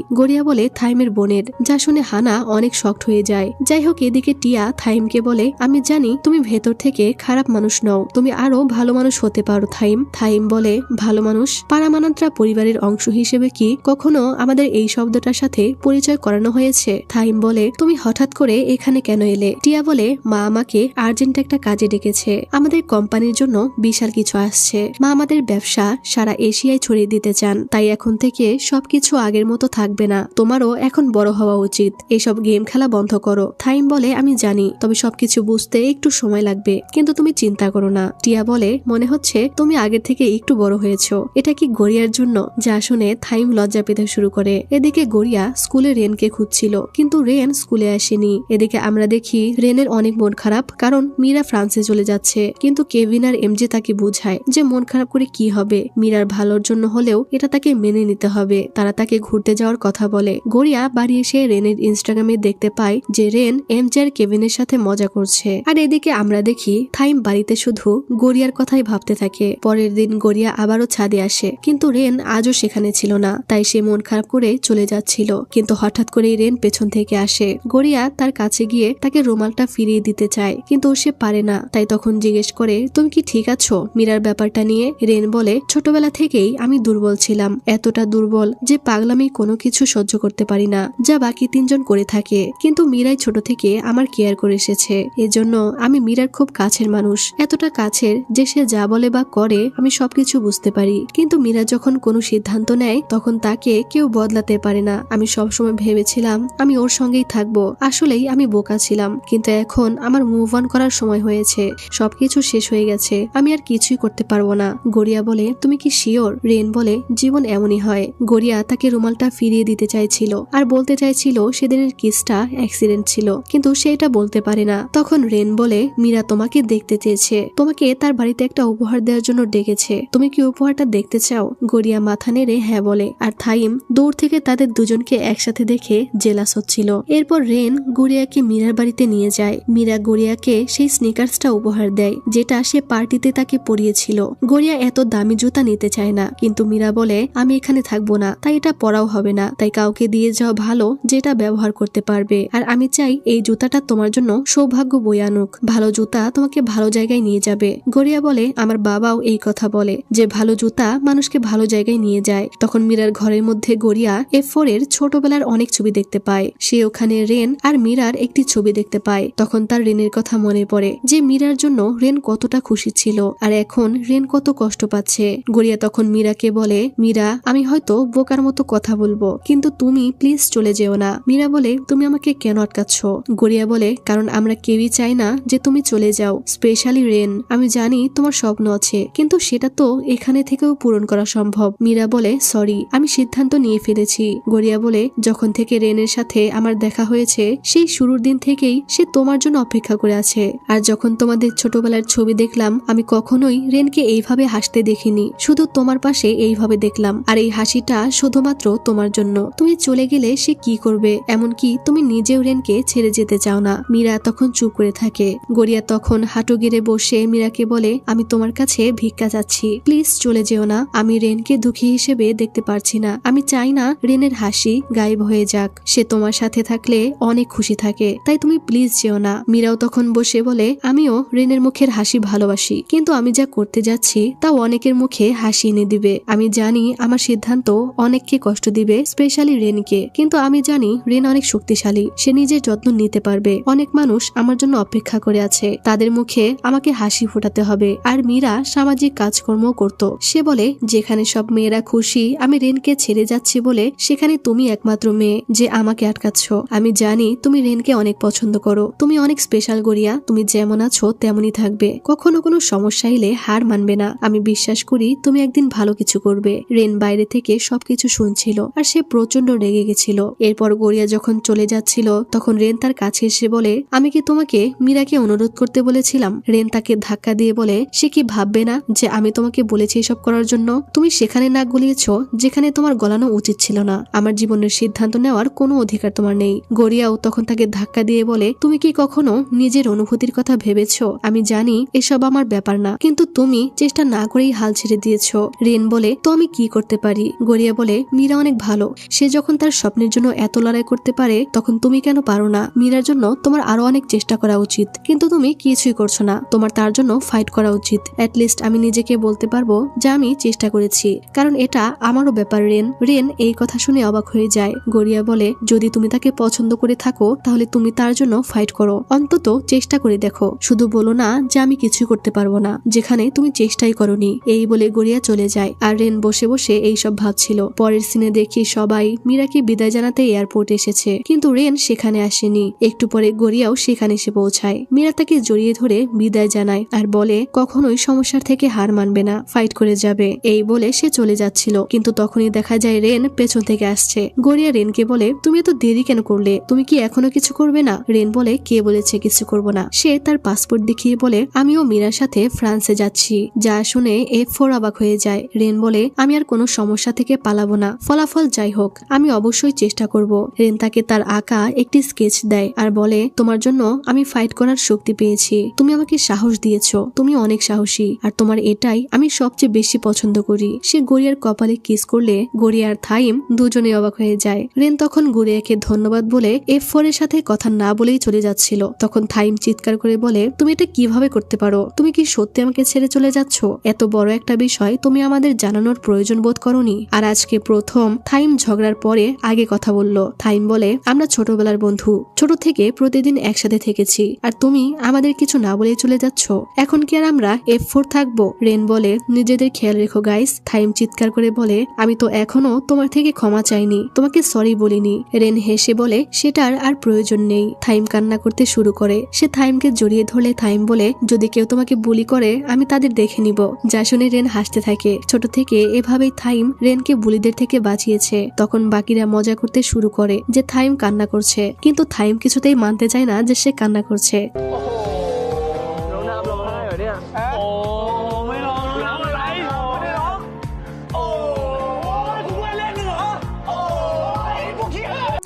গড়িয়া বলে থাইমের বোনের, যা শুনে হানা অনেক শকড হয়ে যায়। যাই হোক, এদিকে টিয়া থাইমকে বলে আমি জানি তুমি ভেতর থেকে খারাপ মানুষ নও, তুমি আরো ভালো মানুষ হতে পারো থাইম। থাইম বলে ভালো মানুষ? পারামানান্ত্রা পরিবারের অংশ হিসেবে কি কখনো আমাদের এই শব্দটার সাথে পরিচয় করানো হয়েছে? থাইম বলে তুমি হঠাৎ করে এখানে কেন এলে? টিয়া বলে মা আমাকে আর্জেন্ট একটা কাজে ডেকেছে, আমাদের কোম্পানির জন্য বিশাল কিছু আসছে। মা আমাদের ব্যবসা সারা এশিয়ায় ছড়িয়ে দিতে চান, তাই এখন থেকে সবকিছু আগের মতো থাকবে না, তোমারও এখন বড় হওয়া উচিত, এসব গেম খেলা বন্ধ করো। থাইম বলে আমি জানি, তবে সবকিছু বুঝতে একটু সময় লাগবে, কিন্তু তুমি চিন্তা করো না। টিয়া বলে মনে হচ্ছে তুমি আগের থেকে একটু বড় হয়েছো, এটা কি গড়িয়ার জন্য? যা শুনে থাইম লজ্জা পেতে শুরু করে। এদিকে গড়িয়া স্কুলে রেনকে খুঁজছিল, কিন্তু রেন স্কুলে আসেনি। এদিকে আমরা দেখি রেনের অনেক মন খারাপ, কারণ মীরা ফ্রান্সে চলে যাচ্ছে, কিন্তু কেভিন আর এমজে তাকে বুঝায় যে মন খারাপ করে কি হবে, মীরার ভালোর জন্য হলেও এটা তাকে মেনে নিতে হবে। তারা তাকে ঘুরতে যাওয়ার কথা বলে। গড়িয়া বাড়ি এসে রেনের ইনস্টাগ্রামে দেখতে পায় যে রেন এমজে আর কেভিনের সাথে মজা করছে। আর এদিকে আমরা দেখি থাইম বাড়িতে শুধু গড়িয়ার কথাই ভাবতে থাকে। পরের দিন গড়িয়া আবারও ছাদে আসে, কিন্তু রেন আজও সেখানে ছিল না, তাই সে মন খারাপ করে চলে যাচ্ছিল। কিন্তু হঠাৎ করেই রেন পেছন থেকে আসে। গড়িয়া তার কাছে গিয়ে তাকে রুমালটা ফিরিয়ে দিতে চায়, কিন্তু সে পারে না। তাই তখন জিজ্ঞেস করে তুমি কি ঠিক আছো মীরার ব্যাপারটা নিয়ে? রেন বলে ছোটবেলা থেকেই আমি দুর্বল ছিলাম, এতটা দুর্বল যে পাগলামি কোনো কিছু সহ্য করতে পারি না, যা বাকি তিনজন করে থাকে। কিন্তু মীরাই ছোট থেকে আমার কেয়ার করে এসেছে, এজন্য আমি মীরার খুব কাছের মানুষ, এতটা কাছের যে সে যা বলে বা করে আমি সবকিছু বুঝতে পারি। কিন্তু মীরা যখন কোনো সিদ্ধান্ত নেয় তখন তাকে কেউ বদলাতে পারে না। আমি সবসময় ভেবেছিলাম আমি ওর সঙ্গেই থাকবো, আসলেই আমি বোকা ছিলাম, কিন্তু এখন আমার মুভ অন করার সময় হয়েছে, সবকিছু শেষ হয়ে গেছে, আমি আর কিছুই করতে পারবো না। গড়িয়া বলে তুমি কি শিওর? রেন বলে জীবন এমনই হয়। গড়িয়া তাকে রুমালটা ফিরিয়ে দিতে চাইছিল আর বলতে চাইছিল সেদিনের কিসটা অ্যাক্সিডেন্ট ছিল, কিন্তু সে এটা বলতে পারে না। তখন রেন বলে মীরা তোমাকে দেখতে চেয়েছে, তোমাকে তার বাড়িতে একটা উপহার দেওয়ার জন্য ডেকেছে, তুমি কি উপহারটা দেখতে চাও? গড়িয়া মাথা নেড়ে হ্যাঁ বলে। আর থাইম দূর থেকে তাদের দুজনকে একসাথে দেখে জেলাস হচ্ছিল। এরপর রেন গড়িয়াকে মীরার বাড়িতে নিয়ে যায়। মীরা গড়িয়াকে সেই স্নিকার্সটা উপহার দেয় যেটা সে পার্টিতে তাকে পরিয়েছিল। গড়িয়া এত দামি জুতা নিতে চায় না, কিন্তু মীরা বলে আমি এখানে থাকবো না, তাই এটা পরাও হবে না, তাই কাউকে দিয়ে যাওয়া ভালো যেটা ব্যবহার করতে পারবে। আর আমি চাই এই জুতাটা তোমার জন্য সৌভাগ্য বয়ে আনুক, ভালো জুতা তোমাকে ভালো জায়গায় নিয়ে যাবে। গড়িয়া বলে আমার বাবাও এই কথা বলে যে ভালো জুতা মানুষকে ভালো জায়গায় নিয়ে যায়। তখন মীরার ঘরের মধ্যে গড়িয়া F4 এর ছোটবেলার অনেক ছবি দেখতে পায়। সে ওখানে রেন আর মীরার একটি ছবি দেখতে পায়। তখন তার রেনের কথা মনে পড়ে যে মীরার জন্য রেন কতটা খুশি ছিল, আর এখন রেন কত কষ্ট পাচ্ছে। গড়িয়া তখন মীরাকে বলে মীরা আমি হয়তো বোকার মতো কথা বলবো, কিন্তু তুমি প্লিজ চলে যেও না। মীরা বলে তুমি আমাকে কেন আটকাচ্ছ? গড়িয়া বলে কারণ আমরা কেউই চাই না যে তুমি চলে যাও, স্পেশালি রেন। আমি জানি তোমার স্বপ্ন আছে, কিন্তু সেটা তো এখানে থেকেও পূরণ করা সম্ভব। মীরা বলে সরি, আমি সিদ্ধান্ত নিয়ে ফেলেছি। গড়িয়া বলে যখন থেকে রেনের সাথে আমার দেখা হয়েছে সেই শুরুর দিন থেকেই সে তোমার জন্য অপেক্ষা করে আছে। আর যখন তোমাদের ছোটবেলার ছবি দেখলাম আমি কখনোই রেনকে এইভাবে হাসতে দেখিনি, শুধু তোমার পাশে এইভাবে দেখলাম, আর এই হাসিটা শুধুমাত্র তোমার জন্য। তুমি চলে গেলে সে কি করবে? এমনকি তুমি নিজেও রেনকে ছেড়ে যেতে চাও না। মীরা তখন চুপ করে থাকে। গড়িয়া তখন হাঁটু গেড়ে বসে মীরাকে বলে আমি তোমার কাছে ভিক্ষা চাচ্ছি, প্লিজ চলে যেও না। আমি রেনকে দুঃখী হিসেবে দেখতে পারছি না, আমি চাই না রেনের হাসি গায়েব হয়ে যাক, সে তোমার সাথে থাকলে অনেক খুশি থাকে, তাই তুমি প্লিজ যেও না। মীরাও তখন বসে বলে আমিও রেনের মুখের হাসি ভালোবাসি, কিন্তু আমি যা করতে যাচ্ছি তাও অনেকের মুখে হাসি এনে দিবে। আমি জানি আমার সিদ্ধান্ত অনেককে কষ্ট দিবে, স্পেশালি রেনকে, কিন্তু আমি জানি রেন অনেক শক্তিশালী, সে নিজের যত্ন নিতে পারবে। অনেক মানুষ আমার জন্য অপেক্ষা করে আছে, তাদের মুখে আমাকে হাসি ফোটাতে হবে। আর মীরা সামাজিক কাজকর্ম করত। সে বলে যেখানে সব মেয়েরা খুশি আমি রেনকে ছেড়ে যাচ্ছি বলে, সেখানে তুমি একমাত্র মেয়ে যে আমাকে আটকাচ্ছ। আমি জানি তুমি রেনকে অনেক পছন্দ করো, তুমি অনেক স্পেশাল গড়িয়া, তুমি যেমন আছো তেমনই থাকবে, কখনো কোনো সমস্যা এলে হার মানবে না। আমি বিশ্বাস করি তুমি একদিন ভালো কিছু করবে। রেন বাইরে থেকে সবকিছু শুনছিল আর সে প্রচন্ড রেগে গেছিল। এরপর গড়িয়া যখন চলে যাচ্ছিল তখন রেন তার কাছে এসে বলে আমি কি তোমাকে মীরাকে অনুরোধ করতে বলেছিলাম? রেন তাকে ধাক্কা দিয়ে বলে সে কি ভাববে না যে আমি তোমাকে বলেছি এসব করার জন্য? তুমি সেখানে নাক গলিয়েছ যেখানে তোমার গলানো উচিত ছিল না। আমার জীবনের সিদ্ধান্ত নেওয়ার কোনো অধিকার তোমার নেই। গড়িয়াও তখন তাকে ধাক্কা দিয়ে বলে তুমি কি কখনো নিজের অনুভূতির কথা ভেবেছো? আমি জানি এসব আমার ব্যাপার না, কিন্তু তুমি চেষ্টা না করে করেই হাল ছেড়ে দিয়েছো। রেন বলে, তো আমি কি করতে পারি? গড়িয়া বলে, মীরা অনেক ভালো, সে যখন তার স্বপ্নের জন্য এত লড়াই করতে পারে তখন তুমি কেন পারো না? মীরার জন্য তোমার আরো অনেক চেষ্টা করা উচিত, কিন্তু তুমি কিছুই করছো না। তোমার তার জন্য ফাইট করা উচিত। অ্যাটলিস্ট আমি নিজেকে বলতে পারবো যে আমি চেষ্টা করেছি, কারণ এটা আমারও ব্যাপার। রেন এই কথা শুনে অবাক হয়ে যায়। গড়িয়া বলে, যদি তুমি তাকে পছন্দ করে থাকো তাহলে তুমি তার জন্য ফাইট করো, অন্তত চেষ্টা করে দেখো। শুধু বলো না যে আমি কিছু করতে পারবো না, যেখানে তুমি চেষ্টাই করোনি। এই বলে গড়িয়া চলে যায়, আর রেন বসে বসে এইসব ভাবছিল। পরের সিনে দেখি সবাই মীরাকে বিদায় জানাতে এয়ারপোর্টে এসেছে, কিন্তু রেন সেখানে আসেনি। একটু পরে গড়িয়াও সেখানে এসে পৌঁছায়। মীরা তাকে জড়িয়ে ধরে বিদায় জানায় আর বলে কখনোই সমস্যার থেকে হার মানবে না, ফাইট করে যাবে। এই বলে সে চলে যাচ্ছিল, কিন্তু তখনই দেখা যায় রেন পেছন থেকে আসছে। গড়িয়া রেনকে বলে, তুমি এত দেরি কেন করলে? তুমি কি এখনো কিছু করবে না? রেন বলে, কে বলেছে কিছু করব না? সে তার পাসপোর্ট দেখিয়ে বলে, আমিও মীরার সাথে ফ্রান্সে যাচ্ছি। যা শুনে F4 অবাক হয়ে যায়। রেন বলে, আমি আর কোনো সমস্যা থেকে পালাবো না, ফলাফল যাই হোক আমি অবশ্যই চেষ্টা করব। রেন তাকে তার আঁকা একটি স্কেচ দেয় আর বলে, তোমার জন্য আমি ফাইট করার শক্তি পেয়েছি, তুমি আমাকে সাহস দিয়েছো, তুমি অনেক সাহসী, আর তোমার এটাই আমি সবচেয়ে বেশি পছন্দ করি। সে গড়িয়ার কপালে কিস করলে গড়িয়া আর থাইম দুজনে অবাক হয়ে যায়। রেন তখন গড়িয়াকে ধন্যবাদ বলে F4 এর সাথে কথা না বলেই চলে যাচ্ছিল। তখন থাইম চিৎকার করে বলে, তুমি এটা কিভাবে করতে পারো? তুমি কি সত্যি আমাকে ছেড়ে চলে যাচ্ছ? এত বড় একটা বিষয় তুমি আমাদের জানানোর প্রয়োজন বোধ করোনি? আর আজকে প্রথম থাইম ঝগড়ার পরে আগে কথা বলল। থাইম বলে, আমরা ছোটবেলার বন্ধু, ছোট থেকে প্রতিদিন একসাথে থেকেছি, আর তুমি আমাদের কিছু না বলেই চলে যাচ্ছ। এখন কি আর আমরা F4 থাকবো? রেন বলে, নিজেদের খেয়াল রেখো গাইস। থাইম চিৎকার করে বলে, আমি তো এখনো তোমার থেকে ক্ষমা চাইনি, তোমাকে সরি বলিনি। রেন হেসে বলে, সেটার আর প্রয়োজন নেই। থাইম কান্না করতে শুরু করে। সে থাইমকে জড়িয়ে ধরলে থাইম বলে, যদি কেউ তোমাকে বুলি করে আমি তাদের দেখে নিব। যা শুনে রেন হাসতে থাকে। ছোট থেকে এভাবেই থাইম রেনকে বুলিদের থেকে বাঁচিয়েছে। তখন বাকিরা মজা করতে শুরু করে যে থাইম কান্না করছে, কিন্তু থাইম কিছুতেই মানতে চায় না যে সে কান্না করছে।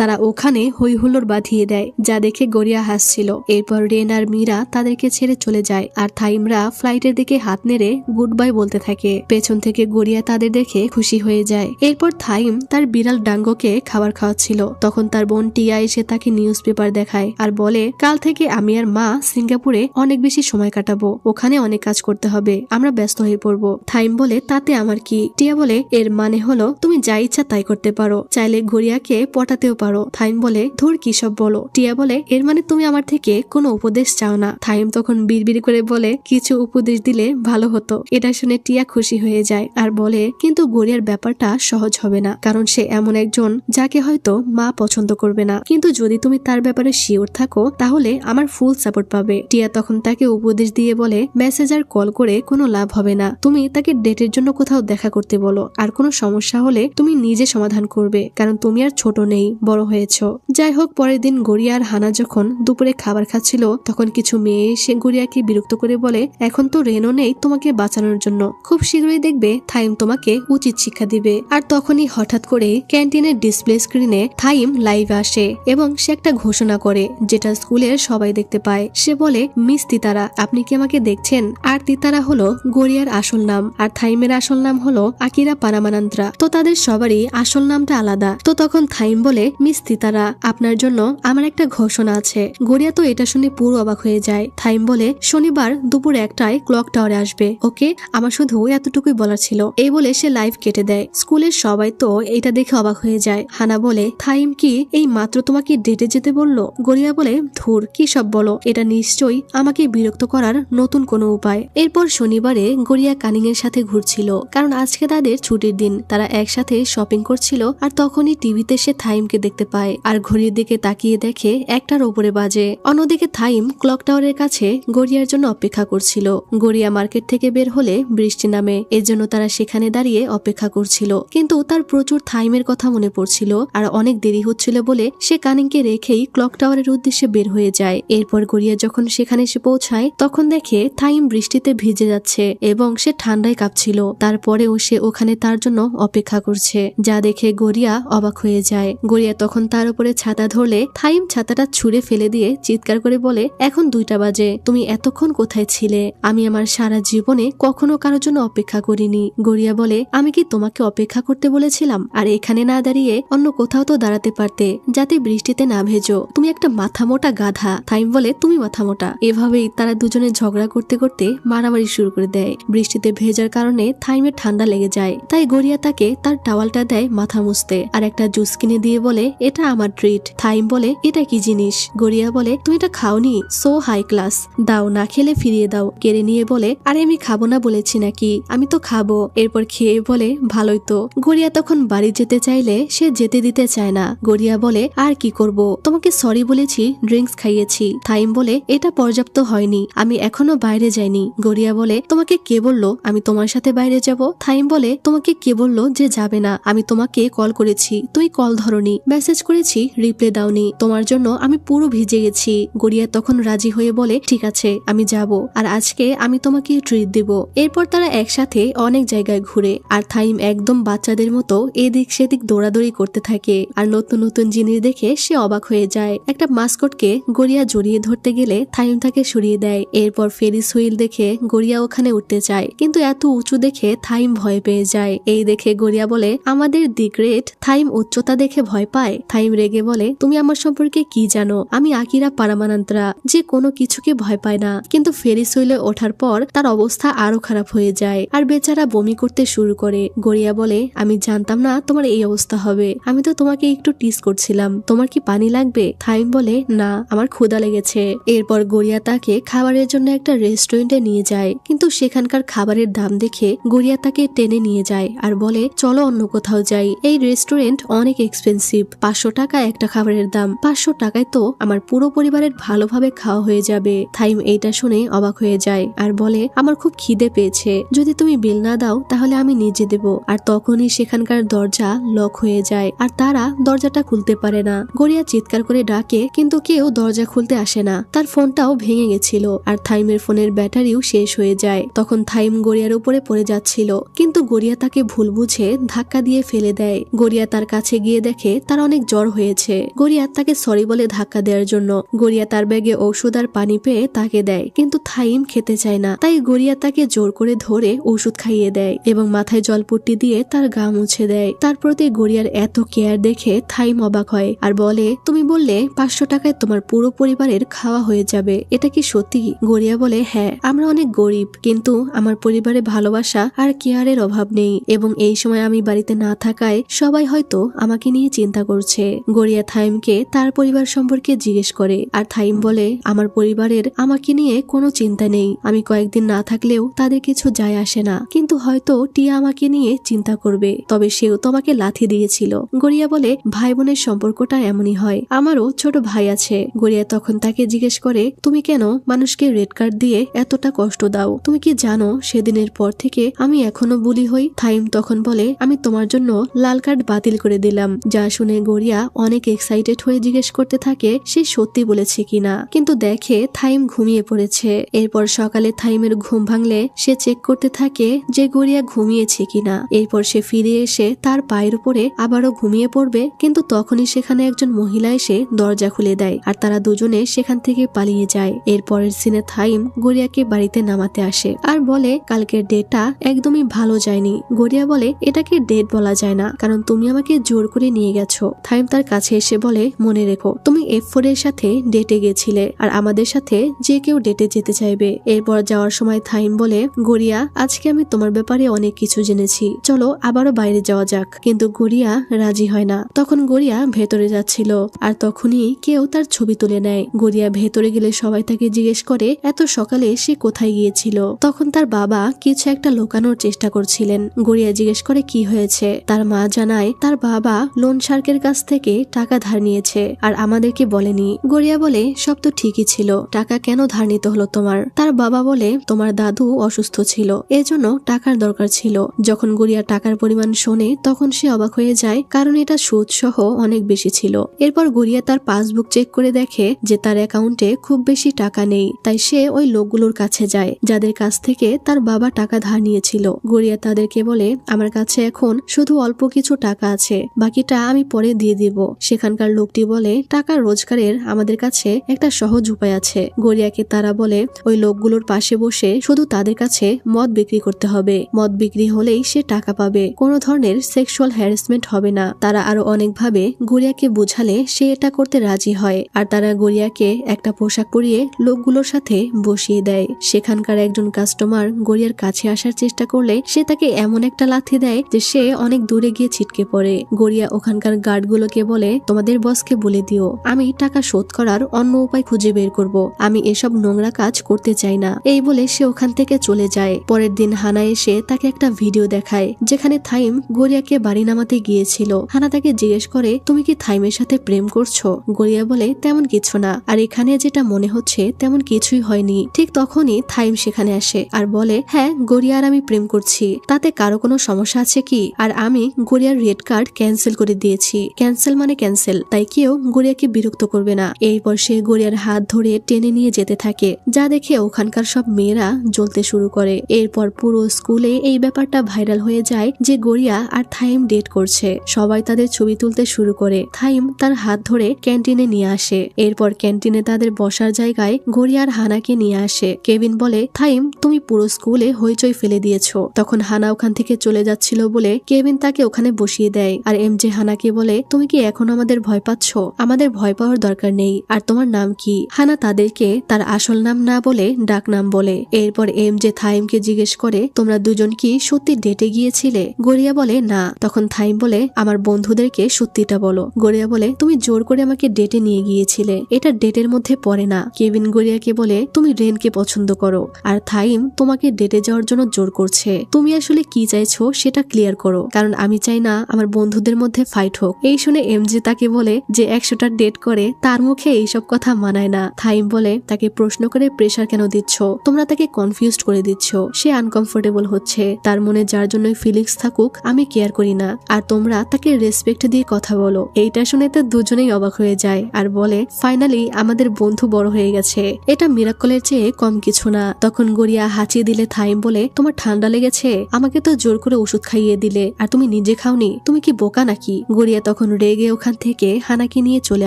তারা ওখানে হই হুল্লোড় বাঁধিয়ে দেয়, যা দেখে গড়িয়া হাসছিল। এরপর রেন আর মীরা তাদেরকে ছেড়ে চলে যায়, আর থাইমরা ফ্লাইটের দিকে হাত নেড়ে গুড বাই বলতে থাকে। পেছন থেকে গড়িয়া তাদের দেখে খুশি হয়ে যায়। এরপর থাইম তার বিড়াল ডাঙ্গোকে খাবার খাওয়াচ্ছিল। তখন তার বোন টিয়া এসে তাকে নিউজ পেপার দেখায় আর বলে, কাল থেকে আমি আর মা সিঙ্গাপুরে অনেক বেশি সময় কাটাবো, ওখানে অনেক কাজ করতে হবে, আমরা ব্যস্ত হয়ে পড়বো। থাইম বলে, তাতে আমার কি? টিয়া বলে, এর মানে হলো তুমি যা ইচ্ছা তাই করতে পারো, চাইলে গড়িয়াকে পটাতেও পারো। থাইম বলে, ধুর কি সব বলো? টিয়া বলে, এর মানে তুমি আমার থেকে কোনো উপদেশ চাও না? থাইম তখন বিড়বিড় করে বলে, কিছু উপদেশ দিলে ভালো হতো। এটা শুনে টিয়া খুশি হয়ে যায় আর বলে, কিন্তু গড়িয়ার ব্যাপারটা সহজ হবে না, কারণ সে এমন একজন যাকে হয়তো মা পছন্দ করবে না, কিন্তু যদি তুমি তার ব্যাপারে শিওর থাকো তাহলে আমার ফুল সাপোর্ট পাবে। টিয়া তখন তাকে উপদেশ দিয়ে বলে, মেসেজার কল করে কোনো লাভ হবে না, তুমি তাকে ডেটের জন্য কোথাও দেখা করতে বলো, আর কোনো সমস্যা হলে তুমি নিজে সমাধান করবে, কারণ তুমি আর ছোট নেই, বড় হয়েছ। যাই হোক, পরের দিন গড়িয়া আর হানা যখন দুপুরে খাবার খাচ্ছিল তখন কিছু মেয়ে এসে গড়িয়াকে বিরক্ত করে বলে, এখন তো রেনও নেই তোমাকে বাঁচানোর জন্য, খুব শীঘ্রই দেখবে থাইম তোমাকে উচিত শিক্ষা দিবে। আর তখনই হঠাৎ করে ক্যান্টিনের ডিসপ্লে স্ক্রিনে থাইম লাইভ আসে এবং সে একটা ঘোষণা করে, যেটা স্কুলের সবাই দেখতে পায়। সে বলে, মিস তিতারা, আপনি কি আমাকে দেখছেন? আর তিতারা হলো গড়িয়ার আসল নাম, আর থাইমের আসল নাম হলো আকিরা পারামানান্ত্রা। তো তাদের সবারই আসল নামটা আলাদা। তো তখন থাইম বলে, মিস তিতারা, আপনার জন্য আমার একটা ঘোষণা আছে। গড়িয়া তো এটা শুনে পুরো অবাক হয়ে যায়। থাইম বলে, শনিবার দুপুর 1টায় ক্লক টাওয়ারে আসবে, ওকে? আমার শুধু এতটুকুই বলার ছিল। এই বলে সে লাইভ কেটে দেয়। স্কুলের সবাই তো এটা দেখে অবাক হয়ে যায়। হানা বলে, থাইম কি এই মাত্র তোমাকে ডেটে যেতে বললো? গড়িয়া বলে, ধুর কি সব বলো, এটা নিশ্চয়ই আমাকে বিরক্ত করার নতুন কোনো উপায়। এরপর শনিবারে গড়িয়া কানিং এর সাথে ঘুরছিল, কারণ আজকে তাদের ছুটির দিন। তারা একসাথে শপিং করছিল, আর তখনই টিভিতে সে থাইমকে দেখতে পায় আর ঘড়ির দিকে তাকিয়ে দেখে 1টার উপরে বাজে। অন্যদিকে থাইম ক্লক টাওয়ারের কাছে গড়িয়ার জন্য অপেক্ষা করছিল। গড়িয়া মার্কেট থেকে বের হলে বৃষ্টি নামে, এজন্য তারা সেখানে দাঁড়িয়ে অপেক্ষা করছিল, কিন্তু তার প্রচুর থাইমের কথা মনে পড়ছিল আর অনেক দেরি হচ্ছিল বলে সে কানিংকে রেখেই ক্লক টাওয়ারের উদ্দেশ্যে বের হয়ে যায়। এরপর গড়িয়া যখন সেখানে এসে পৌঁছায় তখন দেখে থাইম বৃষ্টিতে ভিজে যাচ্ছে এবং সে ঠান্ডায় কাঁপছিল। তারপরেও সে ওখানে তার জন্য অপেক্ষা করছে, যা দেখে গড়িয়া অবাক হয়ে যায়। গড়িয়া তখন তার উপরে ছাতা ধরলে থাইম ছাতাটা ছুঁড়ে ফেলে দিয়ে চিৎকার করে বলে, এখন 2টা বাজে, তুমি এতক্ষণ কোথায় ছিলে? আমি আমার সারা জীবনে কখনো কারোর জন্য অপেক্ষা করিনি। গড়িয়া বলে, আমি কি তোমাকে অপেক্ষা করতে বলেছিলাম? আর এখানে না দাঁড়িয়ে অন্য কোথাও তো দাঁড়াতে পারতে, যাতে বৃষ্টিতে না ভেজো। তুমি একটা মাথা মোটা গাধা। থাইম বলে, তুমি মাথা মোটা। এভাবেই তারা দুজনে ঝগড়া করতে করতে মারামারি শুরু করে দেয়। বৃষ্টিতে ভেজার কারণে থাইমের ঠান্ডা লেগে যায়, তাই গড়িয়া তাকে তার টাওয়ালটা দেয় মাথা মুছতে আর একটা জুস কিনে দিয়ে বলে, এটা আমার ট্রিট। থাইম বলে, এটা কি জিনিস? গড়িয়া বলে, তুমি এটা খাওনি? সো হাই ক্লাস, দাও, না খেলে ফিরিয়ে দাও। কেড়ে নিয়ে বলে, আরে আমি খাবো না বলেছি নাকি? আমি তো খাবো। এরপর খেয়ে বলে, ভালোই তো। গড়িয়া তখন বাড়ি যেতে চাইলে সে যেতে দিতে চায় না। গড়িয়া বলে, আর কি করব, তোমাকে সরি বলেছি, ড্রিঙ্কস খাইয়েছি। থাইম বলে, এটা পর্যাপ্ত হয়নি, আমি এখনো বাইরে যাইনি। গড়িয়া বলে, তোমাকে কে বললো আমি তোমার সাথে বাইরে যাব? থাইম বলে, তোমাকে কে বললো যে যাবে না? আমি তোমাকে কল করেছি, তুই কল ধরনি। মেসেজ করেছি, রিপ্লাই দাওনি। তোমার জন্য আমি পুরো ভিজে গেছি। গড়িয়া তখন রাজি হয়ে বলে, ঠিক আছে, আমি যাব, আর আজকে আমি তোমাকে ট্রিট দিব। এরপর তারা একসাথে অনেক জায়গায় ঘুরে, আর থাইম একদম বাচ্চাদের মতো এদিক সেদিক দৌড়াদৌড়ি করতে থাকে। আর নতুন নতুন জিনিস দেখে সে অবাক হয়ে যায়। একটা মাস্কটকে গড়িয়া জড়িয়ে ধরতে গেলে থাইম তাকে সরিয়ে দেয়। এরপর ফেরিস হুইল দেখে গড়িয়া ওখানে উঠতে চায়, কিন্তু এত উঁচু দেখে থাইম ভয় পেয়ে যায়। এই দেখে গড়িয়া বলে, আমাদের দি গ্রেট থাইম উচ্চতা দেখে ভয় পায়? থাইম রেগে বলে, তুমি আমার সম্পর্কে কি জানো? আমি আকিরা পারামানান্ত্রা, যে কোনো কিছুকে ভয় পায় না। কিন্তু ফেরিস হুইলে ওঠার পর তার অবস্থা আরো খারাপ হয়ে যায়, আর বেচারা বমি করতে শুরু করে। গড়িয়া বলে, আমি জানতাম না তোমার এই অবস্থা হবে, আমি তো তোমাকে একটু টিস করছিলাম। তোমার কি পানি লাগবে? থাইম বলে, না, আমার ক্ষুধা লেগেছে। এরপর গড়িয়া তাকে খাবারের জন্য একটা রেস্টুরেন্টে নিয়ে যায়, কিন্তু সেখানকার খাবারের দাম দেখে গড়িয়া তাকে টেনে নিয়ে যায় আর বলে, চলো অন্য কোথাও যাই, এই রেস্টুরেন্ট অনেক এক্সপেন্সিভ, 500 টাকা একটা খাবারের দাম। 500 টাকায় তো আমার পুরো পরিবারের ভালোভাবে খাওয়া হয়ে যাবে। থাইম এইটা শুনে অবাক হয়ে যায় আর বলে, আমার খুব খিদে পেয়েছে, যদি তুমি বিল না দাও তাহলে আমি নিজে দেব। আর তখনই সেখানকার দরজা লক হয়ে যায় আর তারা দরজাটা খুলতে পারে না। গড়িয়া চিৎকার করে ডাকে, কিন্তু কেউ দরজা খুলতে আসে না। তার ফোনটাও ভেঙে গেছিল আর থাইমের ফোনের ব্যাটারিও শেষ হয়ে যায়। তখন থাইম গড়িয়ার উপরে পড়ে যাচ্ছিল, কিন্তু গড়িয়া তাকে ভুল বুঝে ধাক্কা দিয়ে ফেলে দেয়। গড়িয়া তার কাছে গিয়ে দেখে তার অনেক জ্বর হয়েছে। গড়িয়া তাকে সরি বলে ধাক্কা দেওয়ার জন্য গড়িয়া তার ব্যাগে ঔষধ আর পানি পেয়ে তাকে দেয়, কিন্তু থাইম খেতে চায় না। তাই গড়িয়া তাকে জোর করে ধরে ওষুধ খাইয়ে দেয় এবং মাথায় জলপট্টি দিয়ে তার গা মুছে দেয়। তার প্রতি গড়িয়ার এত কেয়ার দেখে থাইম অবাক হয় আর বলে, তুমি বললে 500 টাকায় তোমার পুরো পরিবারের খাওয়া হয়ে যাবে, এটা কি সত্যি? গড়িয়া বলে, হ্যাঁ, আমরা অনেক গরিব, কিন্তু আমার পরিবারে ভালোবাসা আর কেয়ারের অভাব নেই, এবং এই সময় আমি বাড়িতে না থাকায় সবাই হয়তো আমাকে নিয়ে চিন্তা করছে। গড়িয়া থাইমকে তার পরিবার সম্পর্কে জিজ্ঞেস করে, আর থাইম বলে, আমার পরিবারের আমাকে নিয়ে কোনো চিন্তা নেই, আমি কয়েকদিন না থাকলেও তাদের কিছু যায় আসে না, কিন্তু হয়তো টিয়া আমাকে নিয়ে চিন্তা করবে, তবে সেও তো আমাকে লাথি দিয়েছিল। গড়িয়া বলে, ভাই বোনের সম্পর্কটা এমনই হয়, আমারও ছোট ভাই আছে। গড়িয়া তখন তাকে জিজ্ঞেস করে, তুমি কেন মানুষকে রেড কার্ড দিয়ে এতটা কষ্ট দাও? তুমি কি জানো সেদিনের পর থেকে আমি এখনো বুলি হই? থাইম তখন বলে, আমি তোমার জন্য লাল কার্ড বাতিল করে দিলাম। যা শুনে গড়িয়া অনেক এক্সাইটেড হয়ে জিজ্ঞেস করতে থাকে সে সত্যি বলেছে কিনা, কিন্তু দেখে থাইম ঘুমিয়ে পড়েছে। এরপর সকালে থাইমের ঘুম ভাঙলে সে চেক করতে থাকে যে গড়িয়া ঘুমিয়েছে কিনা। এরপর সে ফিরে এসে তার পায়ের উপরে আবারও ঘুমিয়ে পড়বে, কিন্তু তখনই সেখানে একজন মহিলা এসে দরজা খুলে দেয় আর তারা দুজনে সেখান থেকে পালিয়ে যায়। এরপরের সিনে থাইম গড়িয়াকে বাড়িতে নামাতে আসে আর বলে, কালকের ডেটটা একদমই ভালো যায়নি। গড়িয়া বলে, এটাকে ডেট বলা যায় না, কারণ তুমি আমাকে জোর করে নিয়ে গেছো। থাইম তার কাছে এসে বলে, মনে রেখো, তুমি F4 এর সাথে ডেটে গেছিলে, আর আমাদের সাথে যে কেউ ডেটে যেতে চাইবে। এরপর যাওয়ার সময় থাইম বলে, গড়িয়া, আজকে আমি তোমার ব্যাপারে অনেক কিছু জেনেছি, চলো আবারও বাইরে যাওয়া যাক। কিন্তু গড়িয়া রাজি হয় না। তখন গড়িয়া ভেতরে যাচ্ছিল, আর তখনই কেউ তার ছবি তুলে নেয়। গড়িয়া ভেতরে গেলে সবাই তাকে জিজ্ঞেস করে, এত সকালে সে কোথায় গিয়েছিল? তখন তার বাবা কিছু একটা লুকানোর চেষ্টা করছিলেন। গড়িয়া জিজ্ঞেস করে, কি হয়েছে? তার মা জানায় তার বাবা লোন শার্কের কাছ থেকে টাকা ধার নিয়েছে আর আমাদেরকে বলেনি। গড়িয়া বলে, সব তো ঠিকই ছিল, টাকা কেন ধার নিতে হলো তোমার? তার বাবা বলে, তোমার দাদু অসুস্থ ছিল, এজন্য টাকার দরকার ছিল। যখন গড়িয়া টাকার পরিমাণ শোনে তখন সে অবাক হয়ে যায়, কারণ এটা সুদ সহ অনেক বেশি ছিল। এরপর গড়িয়া তার পাসবুক চেক করে দেখে যে তার অ্যাকাউন্টে খুব বেশি টাকা নেই, তাই সে ওই লোকগুলোর কাছে যায় যাদের কাছ থেকে তার বাবা টাকা ধার নিয়েছিল। গড়িয়া তাদেরকে বলে, আমার কাছে এখন শুধু অল্প কিছু টাকা আছে, বাকিটা আমি পরে দিয়ে দিব। সেখানকার লোকটি বলে, টাকা রোজগারের আমাদের কাছে একটা সহজ উপায় আছে। গড়িয়াকে তারা বলে ওই লোকগুলোর পাশে বসে শুধু তাদের কাছে মদ বিক্রি করতে হবে। মদ বিক্রি হলেই সে টাকা পাবে, কোনো ধরনের সেক্সুয়াল হ্যারাসমেন্ট হবে না। তারা আরো অনেকভাবে গড়িয়াকে বুঝালে সে এটা করতে রাজি হয়, আর তারা গড়িয়াকে একটা পোশাক পরিয়ে লোকগুলোর সাথে বসিয়ে দেয়। সেখানকার একজন কাস্টমার গড়িয়ার কাছে আসার চেষ্টা করলে সে তাকে এমন একটা লাথি দেয় যে সে অনেক দূরে গিয়ে ছিটকে পড়ে। গড়িয়া ওখানকার গার্ডগুলোকে বলে, তোমাদের বসকে বলে দিও আমি টাকা শোধ করার অন্য উপায় খুঁজে বের করব, আমি এসব নোংরা কাজ করতে চাই না। এই বলে সে ওখান থেকে চলে যায়। পরের দিন হানা এসে তাকে একটা ভিডিও দেখায় যেখানে থাইম গড়িয়াকে বাড়ি নামাতে গিয়েছিল। হানা তাকে জিজ্ঞেস করে, তুমি কি থাইমের সাথে প্রেম করছো? গড়িয়া বলে, তেমন কিছু না, আর এখানে যেটা মনে হচ্ছে তেমন কিছুই হয়নি। ঠিক তখনই থাইম সেখানে আসে আর বলে, হ্যাঁ গড়িয়া আর আমি প্রেম করছি, তাতে কারো কোনো সমস্যা আছে কি? আর আমি গড়িয়ার রেড কার্ড ক্যান্সেল করে দিয়েছি। ক্যান্সেল মানে ক্যান্সেল, তাই কেউ গড়িয়াকে বিরক্ত করবে না। এরপর সে গড়িয়ার হাত ধরে টেনে নিয়ে যেতে থাকে, যা দেখে ওখানকার সব মেয়েরা জ্বলতে শুরু করে। এরপর পুরো স্কুলে এই ব্যাপারটা ভাইরাল হয়ে যায় যে গড়িয়া আর থাইম ডেট করছে। সবাই তাদের ছবি তুলতে শুরু করে। থাইম তার হাত ধরে ক্যান্টিনে নিয়ে আসে। এরপর ক্যান্টিনে তাদের বসার জায়গায় গড়িয়া আর হানাকে নিয়ে আসে। কেভিন বলে, থাইম তুমি পুরো স্কুলে হইচই ফেলে দিয়েছো। তখন হানা ওখান থেকে চলে যাচ্ছিল বলে কেভিন তাকে ওখানে বসিয়ে দেয়। আর এমজে হানাকে বলে, তুমি কি এখন আমাদের ভয় পাচ্ছ? আমাদের ভয় পাওয়ার দরকার নেই। আর তোমার নাম কি? হানা তাদেরকে তার আসল নাম না বলে ডাক নাম বলে। এরপর এমজে থাইমকে জিজ্ঞেস করে, তোমরা দুজন কি সত্যি ডেটে গিয়েছিলে? গড়িয়া বলে, না। তখন থাইম বলে, আমার বন্ধুদেরকে সত্যিটা বলো। গড়িয়া বলে, তুমি জোর করে আমাকে ডেটে নিয়ে গিয়েছিলে, এটা ডেটের মধ্যে পড়ে না। কেভিন গড়িয়াকে বলে, তুমি রেনকে পছন্দ করো, আর থাইম তোমাকে ডেটে যাওয়ার জন্য জোর করছে। তুমি আসলে কি চাইছো সেটা ক্লিয়ার করো, কারণ আমি চাই না আমার বন্ধুদের মধ্যে ফাইট হোক। এই শুনে এমজে তাকে বলে, যে 100টা ডেট করে তার মুখে এইসব কথা মানায় না। থাইম বলে, তাকে প্রশ্ন করে প্রেশার কেন দিচ্ছ? তোমরা তাকে কনফিউজড করে দিচ্ছ। সে আনকমফোর্টেবল হচ্ছে। তার মনে যার জন্য ফিলিংস থাকুক আমি কেয়ার করি না, আর তোমরা তাকে রেসপেক্ট দিয়ে কথা বলো। এইটা শুনে তো দুজনেই অবাক হয়ে যায় আর বলে, ফাইনালি আমাদের বন্ধু বড় হয়ে গেছে, এটা মিরাকলের চেয়ে কম কিছু না। তখন গড়িয়া হাঁচিয়ে দিলে থাইম বলে, তোমার ঠান্ডা লেগেছে? আমাকে তো জোর করে ওষুধ খাইয়ে দিলে, আর তুমি নিজে খাওনি, তুমি কি বোকা নাকি? গড়িয়া তখন রেগে ওখান থেকে হানাকে নিয়ে চলে